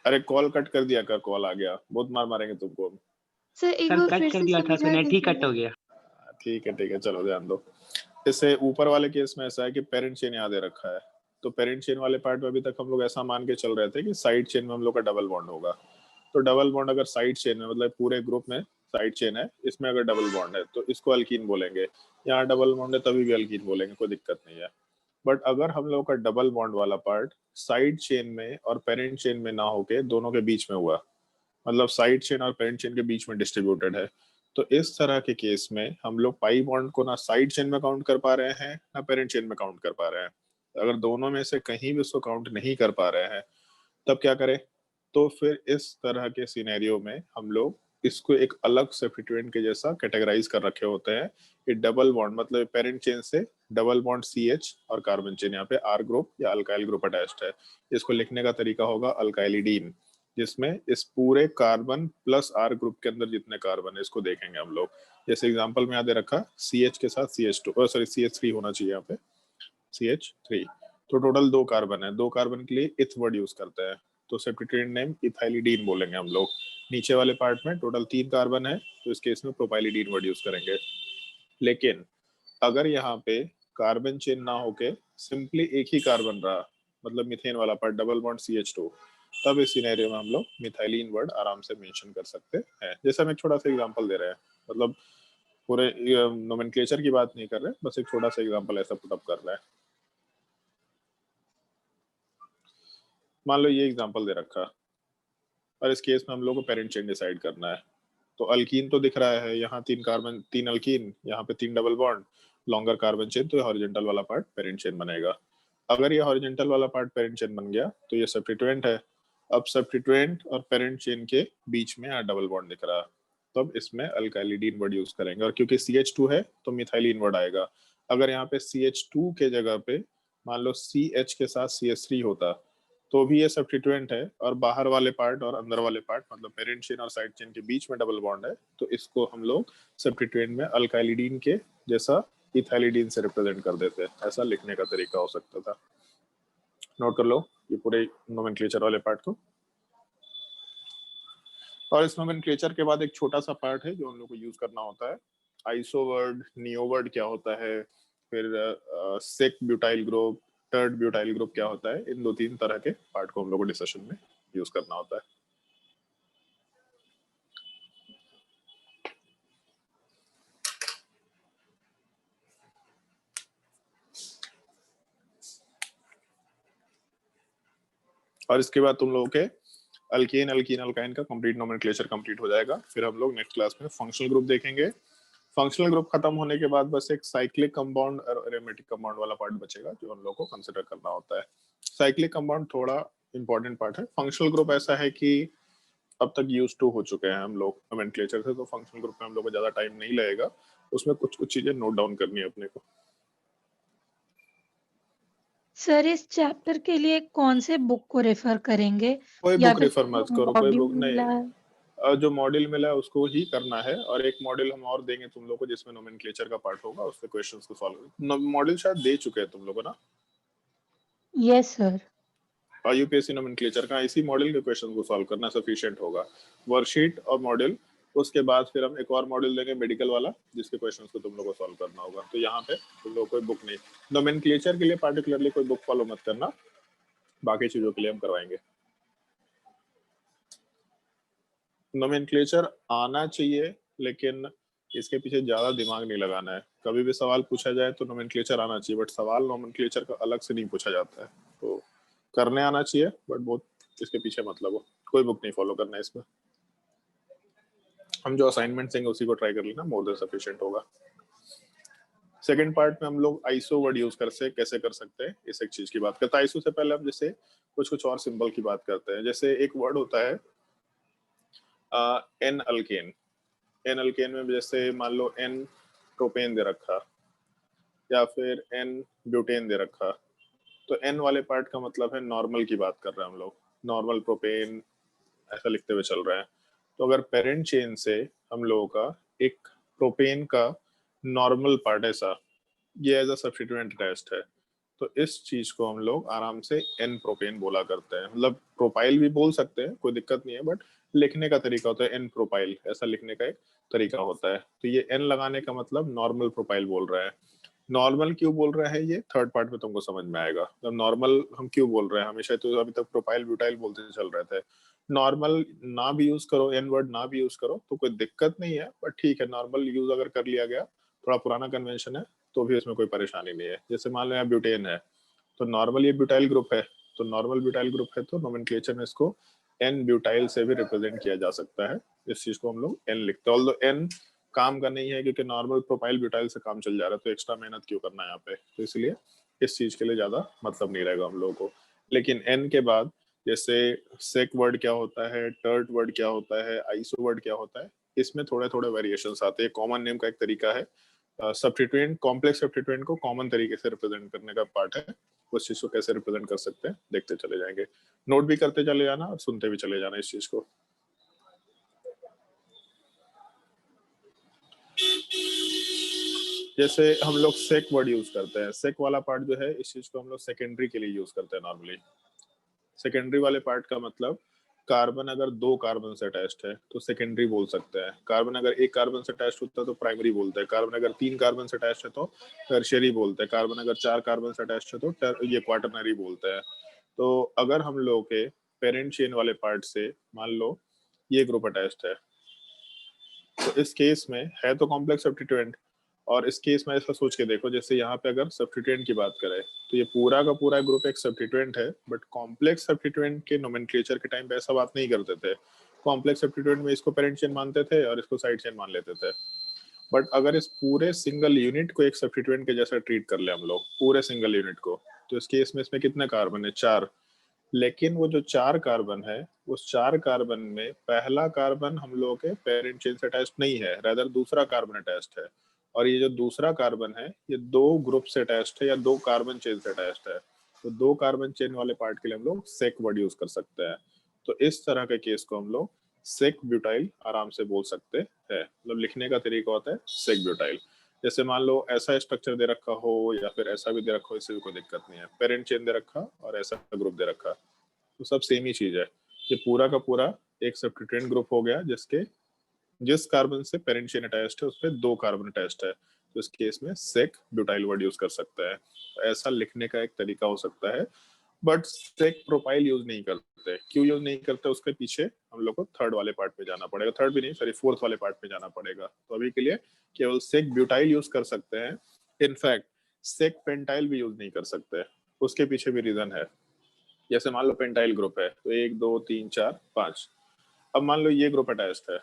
अरे कॉल कट कर दिया कर, कॉल आ गया, बहुत मार मारेंगे तुमको। सर एक सर बार कट फिर कर से दिया था तो समझा नेट ही कट दीजिएगा। हो गया। ठीक है चलो ध्यान दो। जैसे ऊपर वाले केस में ऐसा है कि पेरेंट चेन यहाँ दे रखा है, तो पेरेंट चेन वाले पार्ट में अभी तक हम लोग ऐसा मान के चल रहे थे कि साइड चेन में हम लोग का डबल बॉन्ड होगा, तो डबल बॉन्ड अगर साइड चेन में मतलब पूरे ग्रुप में साइड चेन है, इसमें अगर डबल बॉन्ड है तो इसको अल्कीन बोलेंगे, यहाँ डबल बॉन्ड है तभी भी अल्कीन बोलेंगे, कोई दिक्कत नहीं है। बट अगर हम लोग का डबल बॉन्ड वाला पार्ट साइड चेन में और पेरेंट चेन में ना होके दोनों के बीच में हुआ, मतलब साइड चेन और पेरेंट चेन के बीच में डिस्ट्रीब्यूटेड है, तो इस तरह के केस में हम लोग पाई बॉन्ड को ना साइड चेन में काउंट कर पा रहे हैं ना पेरेंट चेन में काउंट कर पा रहे हैं। अगर दोनों में से कहीं भी उसको काउंट नहीं कर पा रहे हैं तब क्या करें? तो फिर इस तरह के सिनेरियो में हम लोग इसको एक अलग सब्स्टिट्यूएंट के जैसा कैटेगराइज कर रखे होते हैं। ये डबल बॉन्ड मतलब पेरेंट चेन से डबल बॉन्ड CH और कार्बन चेन यहाँ पे R ग्रुप या अल्काइल ग्रुप अटैच्ड है, इसको लिखने का तरीका होगा अल्काइलिडीन, जिसमें इस पूरे कार्बन प्लस R ग्रुप के अंदर जितने कार्बन है इसको देखेंगे हम लोग। जैसे एग्जांपल में यहाँ दे रखा CH के साथ CH2 सॉरी CH3 होना चाहिए यहाँ पे CH3, तो टोटल 2 कार्बन है, 2 कार्बन के लिए इथ वर्ड यूज करते हैं, तो सब्स्टिट्यूएंट नेम इथाइलिडीन बोलेंगे हम लोग। नीचे वाले पार्ट में टोटल 3 कार्बन है तो इस केस में प्रोपाइलिडीन वर्ड यूज करेंगे। लेकिन अगर यहाँ पे कार्बन चेन ना होके सिंपली एक ही कार्बन रहा, मतलब मीथेन वाला पार्ट डबल बॉन्ड CH2, तब इस सिनेरियो में हम लोग मिथाइलिन वर्ड आराम से मेंशन कर सकते हैं। जैसे हम एक छोटा सा एग्जांपल दे रहे हैं, मतलब पूरे नोमेनक्लेचर की बात नहीं कर रहे, बस एक छोटा सा एग्जांपल ऐसा पुट अप कर रहे हैं। मान लो ये एग्जांपल दे रखा और इस केस में हम लोग को पेरेंट चेन डिसाइड करना है, तो अल्कीन तो दिख रहा है यहाँ 3 कार्बन 3 अल्कीन, यहाँ पे 3 double bond, longer carbon chain, तो हॉरिजॉन्टल वाला पार्ट पेरेंट चेन बनेगा। अगर ये हॉरिजॉन्टल वाला पार्ट पेरेंट चेन बन गया तो ये सब्स्टिट्यूएंट है। अब सब्स्टिट्यूएंट और पेरेंट चेन के बीच में यहाँ डबल बॉन्ड दिख रहा है, तो अब इसमें अल्काइलिडीन वर्ड यूज करेंगे, और क्योंकि CH2 है तो मिथाइलिन वर्ड आएगा। अगर यहाँ पे CH2 के जगह पे मान लो CH के साथ CH3 होता तो भी ये सब्स्टिट्यूएंट है, और बाहर वाले पार्ट और अंदर वाले पार्ट मतलब पेरेंट चेन और साइड चेन के बीच में डबल बॉन्ड है, तो इसको हम लोग सब्स्टिट्यूएंट में अल्काइलिडीन के जैसा इथाइलिडीन से रिप्रेजेंट कर देते हैं। ऐसा लिखने का तरीका हो सकता था। नोट कर लो ये पूरे नोमेनक्लेचर वाले पार्ट को। और इस नोमेनक्लेचर के बाद एक छोटा सा पार्ट है जो हम लोग को यूज करना होता है। आइसो वर्ड, नियो वर्ड क्या होता है, फिर sec butyl group, tert butyl group क्या होता है, इन 2-3 तरह के पार्ट को हम लोग को डिस्कशन में यूज करना होता है। और इसके बाद तुम लोगों के अल्केन, अल्कीन, अल्काइन का कंप्लीट नोमेनक्लेचर कंप्लीट हो जाएगा। फिर हम लोग नेक्स्ट क्लास में फंक्शनल ग्रुप देखेंगे। फंक्शनल ग्रुप खत्म होने के बाद बस एक साइक्लिक कंपाउंड और एरोमेटिक कंपाउंड वाला पार्ट बचेगा जो हम लोग को कंसीडर करना होता है। साइक्लिक कंपाउंड थोड़ा इंपॉर्टेंट पार्ट है। फंक्शनल ग्रुप ऐसा है कि अब तक यूज टू हो चुके हैं हम लोग नोमेनक्लेचर से, तो फंक्शनल ग्रुप में हम लोग को ज्यादा टाइम नहीं लगेगा। उसमें कुछ कुछ चीजें नोट डाउन करनी है अपने को। सर इस चैप्टर के लिए कौन से बुक को रेफर करेंगे? कोई या बुक फिर रेफर मत करो, कोई बुक मॉड्यूल मिला नहीं। है? जो मॉड्यूल मिला है उसको ही करना है, और एक मॉड्यूल हम और देंगे तुम लोग को जिसमें नोमेनक्लेचर का पार्ट होगा, उससे क्वेश्चंस को सॉल्व। मॉड्यूल शायद दे चुके हैं तुम लोग को ना, यस सर। और यूपीएससी नोमेनक्लेचर का इसी मॉड्यूल के क्वेश्चन को सॉल्व करना सफिशिएंट होगा। वर्कशीट और मॉड्यूल, उसके बाद फिर हम एक और मॉड्यूल देंगे मेडिकल वाला जिसके क्वेश्चंस को तुम लोग को सॉल्व करना होगा। तो यहाँ पे तुम लोग कोई बुक नहीं, नोमेनक्लेचर के लिए पार्टिकुलरली कोई बुक फॉलो मत करना, बाकी चीजों के लिए हम करवाएंगे। नोमेनक्लेचर आना चाहिए लेकिन इसके पीछे ज्यादा दिमाग नहीं लगाना है। कभी भी सवाल पूछा जाए तो नोमेनक्लेचर आना चाहिए, बट सवाल नोमेनक्लेचर का अलग से नहीं पूछा जाता है, तो करने आना चाहिए बट बहुत इसके पीछे मतलब हो। कोई बुक नहीं फॉलो करना है इसमें। हम जो असाइनमेंट देंगे उसी को ट्राई कर लेना, मोर देन सफिशिएंट होगा। सेकंड पार्ट में हम लोग आइसो वर्ड यूज कैसे कर सकते हैं इस एक चीज की बात करते हैं। आइसो से पहले हम जैसे कुछ और सिंबल की बात करते हैं। जैसे एक वर्ड होता है एन अल्केन। एन अल्केन में जैसे मान लो एन प्रोपेन दे रखा या फिर एन ब्यूटेन दे रखा, तो एन वाले पार्ट का मतलब है नॉर्मल की बात कर रहे हैं हम लोग, नॉर्मल प्रोपेन ऐसा लिखते हुए चल रहे हैं। तो अगर पेरेंट चेन से हम लोगों का एक प्रोपेन का नॉर्मल पार्ट ऐसा ये एज अ सब्स्टिट्यूएंट अटैच्ड है, तो इस चीज को हम लोग आराम से एन प्रोपेन बोला करते हैं। मतलब प्रोपाइल भी बोल सकते हैं, कोई दिक्कत नहीं है, बट लिखने का तरीका होता है एन प्रोपाइल, ऐसा लिखने का एक तरीका होता है। तो ये एन लगाने का मतलब नॉर्मल प्रोपाइल बोल रहा है। नॉर्मल क्यों बोल रहा है ये थर्ड पार्ट में तुमको समझ में आएगा। मतलब नॉर्मल हम क्यों बोल रहे हैं, हमेशा तो अभी तक प्रोपाइल ब्यूटाइल बोलते चल रहे थे। नॉर्मल ना भी यूज करो, एन वर्ड ना भी यूज करो तो कोई दिक्कत नहीं है, बट ठीक है नॉर्मल यूज अगर कर लिया गया, थोड़ा पुराना कन्वेंशन है तो भी इसमें कोई परेशानी नहीं है। जैसे मान लो यहाँ ब्यूटेन है तो नॉर्मल ये ब्यूटाइल ग्रुप है, तो नॉर्मल ब्यूटाइल ग्रुप है तो नोमेनक्लेचर में इसको एन ब्यूटाइल से भी रिप्रेजेंट किया जा सकता है। इस चीज को हम लोग एन लिखते हैं। ऑल्दो एन काम का नहीं है क्योंकि नॉर्मल प्रोपाइल ब्यूटाइल से काम चल जा रहा है, तो एक्स्ट्रा मेहनत क्यों करना है यहाँ पे, तो इसलिए इस चीज के लिए ज्यादा मतलब नहीं रहेगा हम लोगों को। लेकिन एन के बाद जैसे सेक वर्ड क्या होता है, टर्ट वर्ड क्या होता है, आइसो वर्ड क्या होता है, इसमें थोड़े थोड़े वेरिएशंस आते हैं। कॉमन नेम का एक तरीका है, सब्स्टिट्यूएंट कॉम्प्लेक्स सब्स्टिट्यूएंट को कॉमन तरीके से रिप्रेजेंट करने का पार्ट है। उस चीज को कैसे रिप्रेजेंट कर सकते हैं देखते चले जाएंगे, नोट भी करते चले जाना और सुनते भी चले जाना इस चीज को। जैसे हम लोग सेक वर्ड यूज करते हैं, सेक वाला पार्ट जो है इस चीज को हम लोग सेकेंडरी के लिए यूज करते हैं नॉर्मली। सेकेंडरी वाले पार्ट का मतलब कार्बन अगर 2 कार्बन से अटैच्ड है तो सेकेंडरी बोल सकते हैं। कार्बन अगर 1 कार्बन से अटैच्ड होता है तो प्राइमरी बोलते हैं। कार्बन अगर 3 कार्बन से अटैच्ड है तो टर्शियरी बोलते हैं। कार्बन अगर 4 कार्बन से अटैच्ड है तो ये क्वाटरनरी बोलते हैं। तो अगर हम लोग के पेरेंट चेन वाले पार्ट से मान लो ये ग्रुप अटैच्ड है, तो इस केस में है तो कॉम्प्लेक्स सब्स्टिट्यूएंट, और इस केस में ऐसा सोच के देखो जैसे यहाँ पे अगर सब्स्टिट्यूएंट की बात करें तो ये पूरा का पूरा ग्रुप एक सब्स्टिट्यूएंट है, बट कॉम्प्लेक्स सब्स्टिट्यूएंट के नोमेनक्लेचर के टाइम पे ऐसा बात नहीं करते थे। कॉम्प्लेक्स सब्स्टिट्यूएंट में इसको पेरेंट चेन मानते थे और इसको साइड चेन मान लेते थे। बट अगर इस पूरे सिंगल यूनिट को एक सब्स्टिट्यूएंट के जैसा ट्रीट कर ले हम लोग, पूरे सिंगल यूनिट को, तो तो इस केस में इसमें कितने कार्बन है? 4। लेकिन वो जो 4 कार्बन है, उस 4 कार्बन में पहला कार्बन हम लोगों के पेरेंट चेन से अटैच्ड नहीं है, रादर दूसरा कार्बन अटैच्ड है। और ये जो दूसरा कार्बन है ये 2 ग्रुप से अटैच्ड है या 2 कार्बन चेन से अटैच्ड है। तो 2 कार्बन चेन वाले पार्ट के लिए हम लोग सेक वर्ड यूज कर सकते हैं। तो इस तरह के केस को हम लोग सेक ब्यूटाइल आराम से बोल सकते हैं। मतलब लिखने का तरीका होता है सेक ब्यूटाइल। जैसे मान लो ऐसा स्ट्रक्चर दे रखा हो या फिर ऐसा भी दे रखा हो, इससे भी कोई दिक्कत नहीं है। पेरेंट चेन दे रखा और ऐसा ग्रुप दे रखा, तो सब सेम ही चीज है। ये पूरा का पूरा एक सब्स्टिट्यूएंट ग्रुप हो गया जिस कार्बन से पेरेंट चेन अटैच्ड है उस पर 2 कार्बन अटैच्ड है। तो इस केस में सेक ब्यूटाइल वर्ड यूज कर सकते हैं। तो ऐसा लिखने का एक तरीका हो सकता है, बट सेक प्रोपाइल यूज नहीं करते। क्यों यूज नहीं करते? उसके पीछे हम लोग को थर्ड वाले पार्ट पे जाना पड़ेगा, थर्ड भी नहीं सॉरी फोर्थ वाले पार्ट पे जाना पड़ेगा। तो अभी के लिए केवल सेक ब्यूटाइल यूज कर सकते हैं। इनफैक्ट सेक पेंटाइल भी यूज नहीं कर सकते, उसके पीछे भी रीजन है। जैसे मान लो पेंटाइल ग्रुप है तो 1 2 3 4 5। अब मान लो ये ग्रुप अटैच्ड है,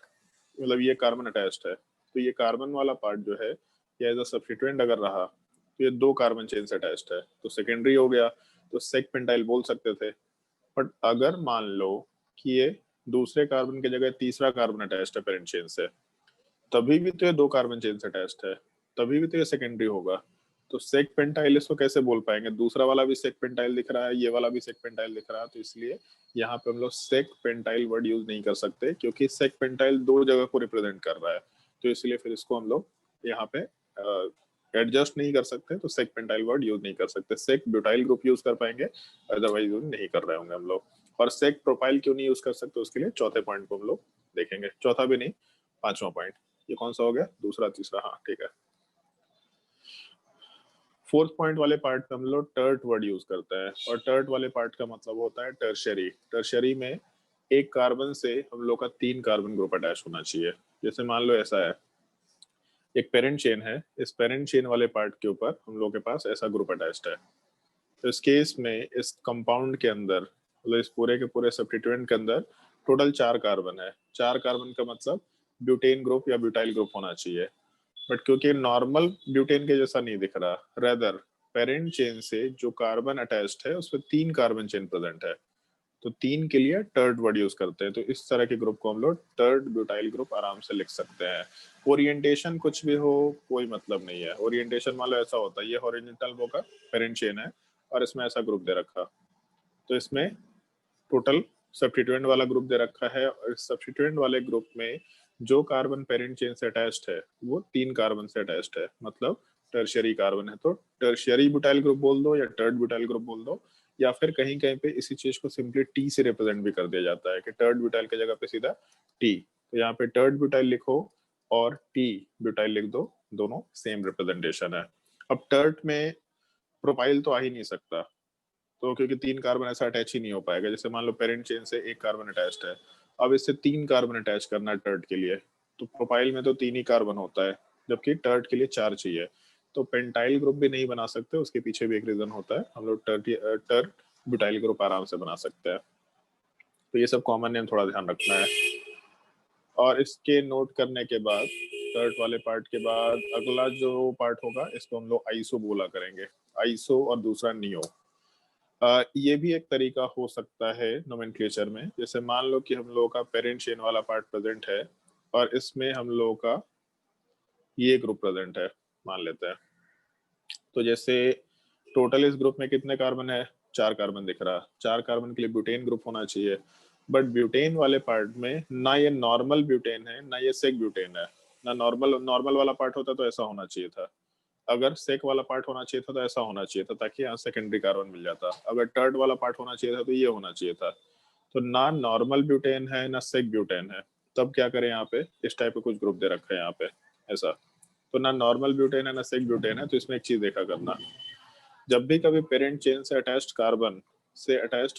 मतलब ये कार्बन अटैच्ड है, तो ये कार्बन वाला पार्ट जो है ये एज अ सब्स्टिट्यूएंट अगर रहा तो ये 2 कार्बन चेन से अटैच्ड है, तो सेकेंडरी हो गया, तो सेक पेंटाइल बोल सकते थे। बट अगर मान लो कि ये दूसरे कार्बन की जगह तीसरा कार्बन अटैच्ड है पेरेंट चेन से, तभी भी तो ये 2 कार्बन चेन से अटैच्ड है, तभी भी तो ये सेकेंडरी होगा। तो सेक पेंटाइल इसको कैसे बोल पाएंगे? दूसरा वाला भी सेक पेंटाइल दिख रहा है, ये वाला भी सेक पेंटाइल दिख रहा है, तो इसलिए यहाँ पे हम लोग सेक पेंटाइल वर्ड यूज नहीं कर सकते, क्योंकि सेक पेंटाइल 2 जगह को रिप्रेजेंट कर रहा है। तो इसलिए फिर इसको हम लोग यहाँ पे एडजस्ट नहीं कर सकते, तो सेक पेंटाइल वर्ड यूज नहीं कर सकते। सेक ब्यूटाइल ग्रुप यूज कर पाएंगे, अदरवाइज यूज नहीं कर रहे होंगे हम लोग। और सेक प्रोपाइल क्यों नहीं यूज कर सकते, उसके लिए चौथे पॉइंट को हम लोग देखेंगे। चौथा भी नहीं, 5वां पॉइंट। ये कौन सा हो गया? दूसरा तीसरा, हाँ ठीक है। 4th पॉइंट वाले पार्ट पे हम लोग टर्ट वर्ड यूज करते हैं, और टर्ट वाले पार्ट का मतलब होता है टर्शरी। टर्शरी में एक कार्बन से हम लोग का 3 कार्बन ग्रुप अटैच होना चाहिए। जैसे मान लो ऐसा है, एक पेरेंट चेन है, इस पेरेंट चेन वाले पार्ट के ऊपर हम लोग के पास ऐसा ग्रुप अटैच्ड है। तो इस केस में इस कंपाउंड के अंदर, मतलब इस पूरे के पूरे सब्स्टिट्यूएंट के अंदर टोटल 4 कार्बन है। 4 कार्बन का मतलब ब्यूटेन ग्रुप या ब्यूटाइल ग्रुप होना चाहिए। बट क्योंकि नॉर्मल ब्यूटेन के जैसा नहीं दिख रहा, रेदर पेरेंट चेन से जो कार्बन अटैच्ड है उसमें 3 कार्बन चेन प्रेजेंट है, तो 3 के लिए टर्ट वर्ड यूज करते हैं। तो इस तरह के ग्रुप को हम लोग टर्ट ब्यूटाइल ग्रुप आराम से लिख सकते हैं। ओरिएंटेशन कुछ भी हो कोई मतलब नहीं है। ओरिएंटेशन मान लो ऐसा होता है, ये हॉरिजॉन्टल वो का पेरेंट चेन है और इसमें ऐसा ग्रुप दे रखा, तो इसमें टोटल सब्स्टिट्यूएंट वाला ग्रुप दे रखा है, और इस सब्स्टिट्यूएंट वाले ग्रुप में जो कार्बन पेरेंट चेन से अटैच्ड है वो 3 कार्बन से अटैच्ड है, मतलब टर्शियरी कार्बन है। तो टर्शियरी ब्यूटाइल ग्रुप बोल दो या टर्ट ब्यूटाइल ग्रुप बोल दो, या फिर कहीं कहीं पे इसी चीज को सिंपली टी से रिप्रेजेंट भी कर दिया जाता है कि टर्ट ब्यूटाइल की जगह पे सीधा टी। तो यहाँ पे टर्ट ब्यूटाइल लिखो और टी ब्यूटाइल लिख दो, दोनों सेम रिप्रेजेंटेशन है। अब टर्ट में प्रोपाइल तो आ ही नहीं सकता, तो क्योंकि 3 कार्बन ऐसा अटैच ही नहीं हो पाएगा। जैसे मान लो पेरेंट चेन से 1 कार्बन अटैच्ड है, अब इससे 3 कार्बन अटैच करना है टर्ट के लिए, तो प्रोपाइल में तो 3 ही कार्बन होता है, जबकि टर्ट के लिए 4 चाहिए। तो पेंटाइल ग्रुप भी नहीं बना सकते, उसके पीछे भी एक रीजन होता है। हम लोग टर्ट ब्यूटाइल ग्रुप आराम से बना सकते हैं। तो ये सब कॉमन नेम थोड़ा ध्यान रखना है। और इसके नोट करने के बाद टर्ट वाले पार्ट के बाद अगला जो पार्ट होगा इसको हम लोग आइसो बोला करेंगे। आइसो और दूसरा नियो। ये भी एक तरीका हो सकता है नोमेनक्लेचर में। जैसे मान लो कि हम लोगों का पेरेंट चेन वाला पार्ट प्रेजेंट है और इसमें हम लोगों का ये ग्रुप प्रेजेंट है मान लेते हैं। तो जैसे टोटल इस ग्रुप में कितने कार्बन है? 4 कार्बन दिख रहा है। 4 कार्बन के लिए ब्यूटेन ग्रुप होना चाहिए, बट ब्यूटेन वाले पार्ट में ना ये नॉर्मल ब्यूटेन है ना ये सेक ब्यूटेन है। ना नॉर्मल वाला पार्ट होता तो ऐसा होना चाहिए था, अगर सेक वाला पार्ट होना चाहिए था तो ऐसा होना चाहिए था, ताकि यहाँ सेकेंडरी कार्बन मिल जाता। अगर टर्ट वाला पार्ट होना चाहिए था तो ये होना चाहिए था। तो ना नॉर्मल ब्यूटेन है ना सेक ब्यूटेन है, तब क्या करें? यहाँ पे इस टाइप का कुछ ग्रुप दे रखा है यहाँ पे ऐसा। तो ना नॉर्मल ब्यूटेन है ना सेक ब्यूटेन है, तो इसमें एक चीज देखा करना, जब भी कभी पेरेंट चेन से अटैच्ड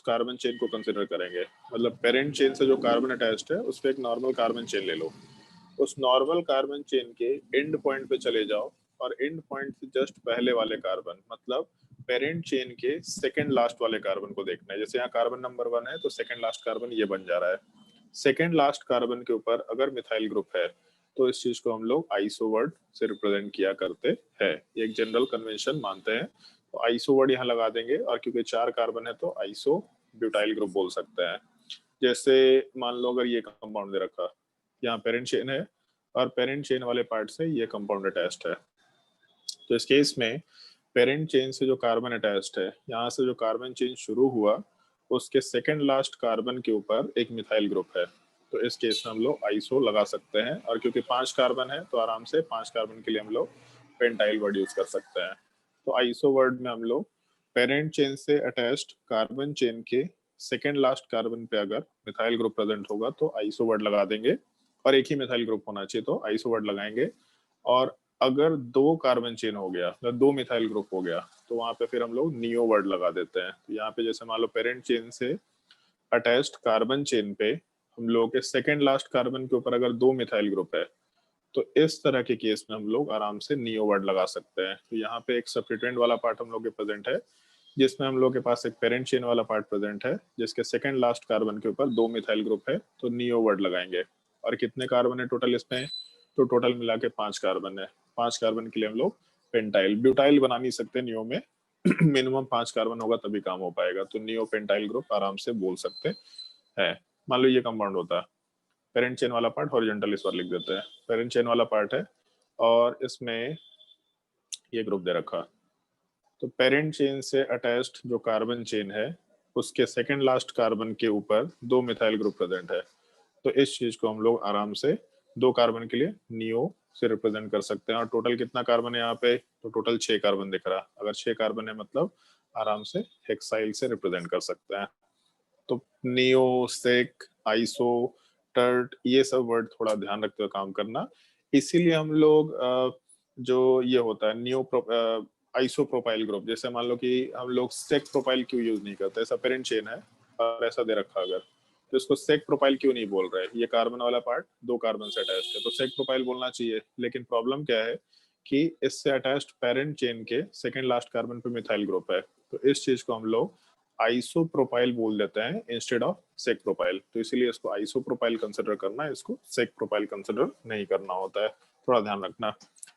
कार्बन चेन को कंसिडर करेंगे, मतलब पेरेंट चेन से जो कार्बन अटैच्ड है उस पर एक नॉर्मल कार्बन चेन ले लो, उस नॉर्मल कार्बन चेन के एंड पॉइंट पे चले जाओ और एंड पॉइंट से जस्ट पहले वाले कार्बन, मतलब पेरेंट चेन के सेकंड लास्ट वाले कार्बन को देखना है। जैसे यहाँ कार्बन नंबर 1 है तो सेकंड लास्ट कार्बन ये बन जा रहा है। सेकंड लास्ट कार्बन के ऊपर अगर मिथाइल ग्रुप है तो इस चीज को हम लोग आइसो वर्ड से रिप्रेजेंट किया करते हैं। एक जनरल कन्वेंशन मानते हैं, तो आइसो वर्ड यहाँ लगा देंगे, और क्योंकि 4 कार्बन है तो आइसो ब्यूटाइल ग्रुप बोल सकते हैं। जैसे मान लो अगर ये कंपाउंड दे रखा, यहाँ पेरेंट चेन है और पेरेंट चेन वाले पार्ट से ये कंपाउंड अटैच्ड है, तो इस केस में पेरेंट चेन से जो कार्बन अटैच्ड है, यहाँ से जो कार्बन चेन शुरू हुआ उसके सेकेंड लास्ट कार्बन के ऊपर एक मिथाइल ग्रुप है, तो इस केस में हम लोग आइसो लगा सकते हैं। और क्योंकि 5 कार्बन है तो आराम से 5 कार्बन के लिए हम लोग पेंटाइल वर्ड यूज कर सकते हैं। तो आइसो वर्ड में हम लोग पेरेंट चेन से अटैच्ड कार्बन चेन के सेकेंड लास्ट कार्बन पे अगर मिथाइल ग्रुप प्रेजेंट होगा तो आइसो वर्ड लगा देंगे, और एक ही मिथाइल ग्रुप होना चाहिए तो आइसो वर्ड लगाएंगे। और अगर 2 कार्बन चेन हो गया, मतलब 2 मिथाइल ग्रुप हो गया, तो वहां पे फिर हम लोग नियो वर्ड लगा देते हैं। तो यहाँ पे जैसे मान लो पेरेंट चेन से अटैच्ड कार्बन चेन पे हम लोगों के सेकेंड लास्ट कार्बन के ऊपर अगर 2 मिथाइल ग्रुप है, तो इस तरह के केस में हम लोग आराम से नियो वर्ड लगा सकते हैं। तो यहाँ पे एक सब्स्टिट्यूएंट वाला पार्ट हम लोग के प्रेजेंट है, जिसमें हम लोग के पास एक पेरेंट चेन वाला पार्ट प्रेजेंट है, जिसके सेकेंड लास्ट कार्बन के ऊपर 2 मिथाइल ग्रुप है, तो नियो वर्ड लगाएंगे। और कितने कार्बन है टोटल इसमें, तो टोटल मिला के 5 कार्बन है। 5 कार्बन के लिए हम लोग पेंटाइल, ब्यूटाइल बना नहीं सकते नियो में मिनिमम 5 कार्बन होगा तभी काम हो पाएगा, तो नियो पेंटाइल ग्रुप आराम से बोल सकते हैं। मान लो ये कंपाउंड होता है, पेरेंट चेन वाला पार्ट हॉरिजॉन्टल इस बार लिख देते हैं, पेरेंट चेन वाला पार्ट है और इसमें ये ग्रुप दे रखा, तो पेरेंट चेन से अटैच्ड जो कार्बन चेन है उसके सेकेंड लास्ट कार्बन के ऊपर 2 मिथाइल ग्रुप प्रेजेंट है, तो इस चीज को हम लोग आराम से 2 कार्बन के लिए नियो से रिप्रेजेंट कर सकते हैं। और टोटल कितना कार्बन है यहाँ पे, तो टोटल 6 कार्बन दिख रहा है, अगर 6 कार्बन है मतलब आराम से हेक्साइल से रिप्रेजेंट कर सकते हैं। तो नियो, सेक, आइसो, टर्ट, ये सब वर्ड थोड़ा ध्यान रखते हुए काम करना। इसीलिए हम लोग जो ये होता है नियो आइसो प्रोपाइल ग्रुप, जैसे मान लो कि हम लोग सेक प्रोपाइल क्यों यूज नहीं करते, ऐसा पेरेंट चेन है और ऐसा दे रखा अगर, तो इसको सेक प्रोपाइल क्यों नहीं बोल रहे, ये कार्बन वाला पार्ट 2 कार्बन से अटैच्ड है तो सेक प्रोपाइल बोलना चाहिए, लेकिन प्रॉब्लम क्या है कि इससे अटैच्ड पेरेंट चेन के सेकेंड लास्ट कार्बन पे मिथाइल ग्रुप है, तो इस चीज को हम लोग आइसो प्रोपाइल बोल देते हैं इंस्टेड ऑफ सेक प्रोपाइल, तो इसीलिए इसको आइसो प्रोपाइल कंसिडर करना है, इसको सेक प्रोपाइल कंसिडर नहीं करना होता है, थोड़ा ध्यान रखना।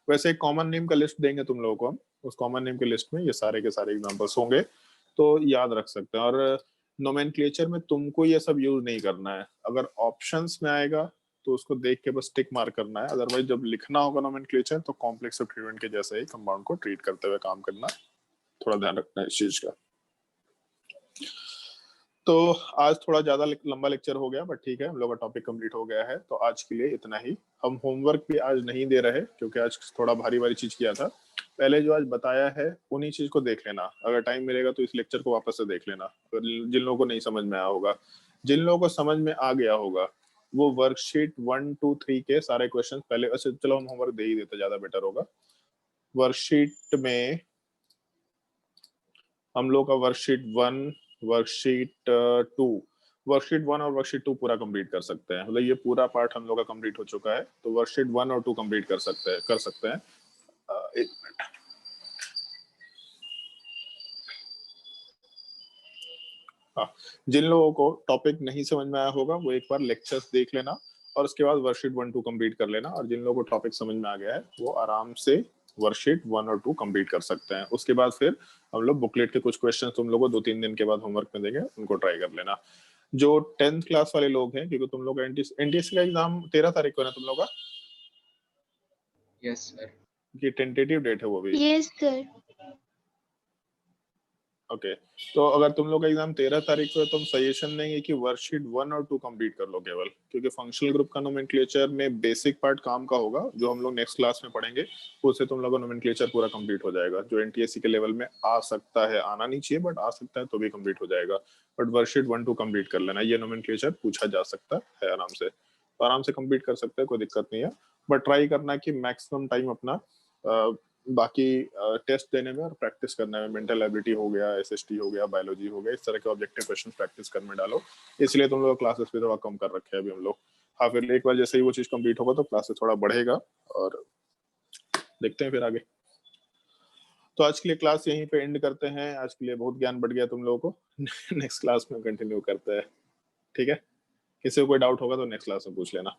वैसे एक कॉमन नेम का लिस्ट देंगे तुम लोगों को हम, उस कॉमन नेम के लिस्ट में ये सारे के सारे एग्जांपल्स होंगे, तो याद रख सकते हैं। और नोमेनक्लेचर में तुमको ये सब यूज नहीं करना है, अगर ऑप्शंस में आएगा तो उसको देख के बस टिक मार्क करना है, अदरवाइज जब लिखना होगा नोमेनक्लेचर तो कॉम्प्लेक्स सब्स्टिट्यूएंट के जैसे ही कंपाउंड को ट्रीट करते हुए काम करना, थोड़ा ध्यान रखना है इस चीज का। तो आज थोड़ा ज्यादा लंबा लेक्चर हो गया, बट ठीक है, हम लोग का टॉपिक कंप्लीट हो गया है, तो आज के लिए इतना ही। हम होमवर्क भी आज नहीं दे रहे क्योंकि आज थोड़ा भारी भारी चीज किया था, पहले जो आज बताया है उन्हीं चीज को देख लेना, अगर टाइम मिलेगा तो इस लेक्चर को वापस से देख लेना, अगर जिन लोगों को नहीं समझ में आया होगा। जिन लोगों को समझ में आ गया होगा वो वर्कशीट 1, 2, 3 के सारे क्वेश्चन पहले, अच्छा चलो हम होमवर्क दे ही देते, ज्यादा बेटर होगा। वर्कशीट में हम लोग का वर्कशीट 1, वर्कशीट 2, वर्कशीट 1 और वर्कशीट 2 पूरा कंप्लीट कर सकते हैं, मतलब ये पूरा पार्ट हम लोग का कंप्लीट हो चुका है, तो वर्कशीट 1 और 2 कंप्लीट कर सकते हैं। एक मिनट, हाँ, जिन लोगों को टॉपिक नहीं समझ में आया होगा वो एक बार लेक्चर्स देख लेना और उसके बाद वर्कशीट 1, 2 कंप्लीट कर लेना, और जिन लोगों को टॉपिक समझ में आ गया है वो आराम से वर्कशीट 1 और 2 कंप्लीट कर सकते हैं। उसके बाद फिर हम लोग बुकलेट के कुछ क्वेश्चन तुम लोगों को 2-3 दिन के बाद होमवर्क में देंगे, उनको ट्राई कर लेना। जो 10th क्लास वाले लोग हैं, क्योंकि तुम लोग का एनटीएससी का एग्जाम 13 तारीख को है ना तुम लोग का? Yes sir. ये टेंटेटिव डेट है वो भी? Yes sir. ओके, तो अगर तुम लोग का एग्जाम 13 तारीख को है तो हम सजेशन देंगे कि वर्कशीट 1 और 2 कंप्लीट कर लो केवल, क्योंकि फंक्शनल ग्रुप का नोमेनक्लेचर में बेसिक पार्ट काम का होगा जो हम लोग नेक्स्ट क्लास में पढ़ेंगे, उससे तुम लोग का नोमेनक्लेचर पूरा कंप्लीट हो जाएगा, जो एनटीएससी के लेवल में आ सकता है, आना नहीं चाहिए बट आ सकता है तो भी कंप्लीट हो जाएगा। बट वर्कशीट 1, 2 कंप्लीट कर लेना, ये नोमेनक्लेचर पूछा जा सकता है आराम से, तो आराम से कंप्लीट कर सकते हैं, कोई दिक्कत नहीं है। बट ट्राई करना कि मैक्सिमम टाइम अपना बाकी टेस्ट देने में और प्रैक्टिस करने में, मेंटल एबिलिटी हो गया, एसएसटी हो गया, बायोलॉजी हो गया, इस तरह के ऑब्जेक्टिव क्वेश्चन प्रैक्टिस करने में डालो, इसलिए तुम लोग क्लासेस पे थोड़ा कम कर रखे हैं अभी हम लोग। हाँ, फिर एक बार जैसे ही वो चीज कंप्लीट होगा तो क्लासेस थोड़ा बढ़ेगा और देखते हैं फिर आगे। तो आज के लिए क्लास यहीं पे एंड करते हैं, आज के लिए बहुत ज्ञान बढ़ गया तुम लोगों को नेक्स्ट क्लास में कंटिन्यू करते हैं, ठीक है? किसी को कोई डाउट होगा तो नेक्स्ट क्लास में पूछ लेना।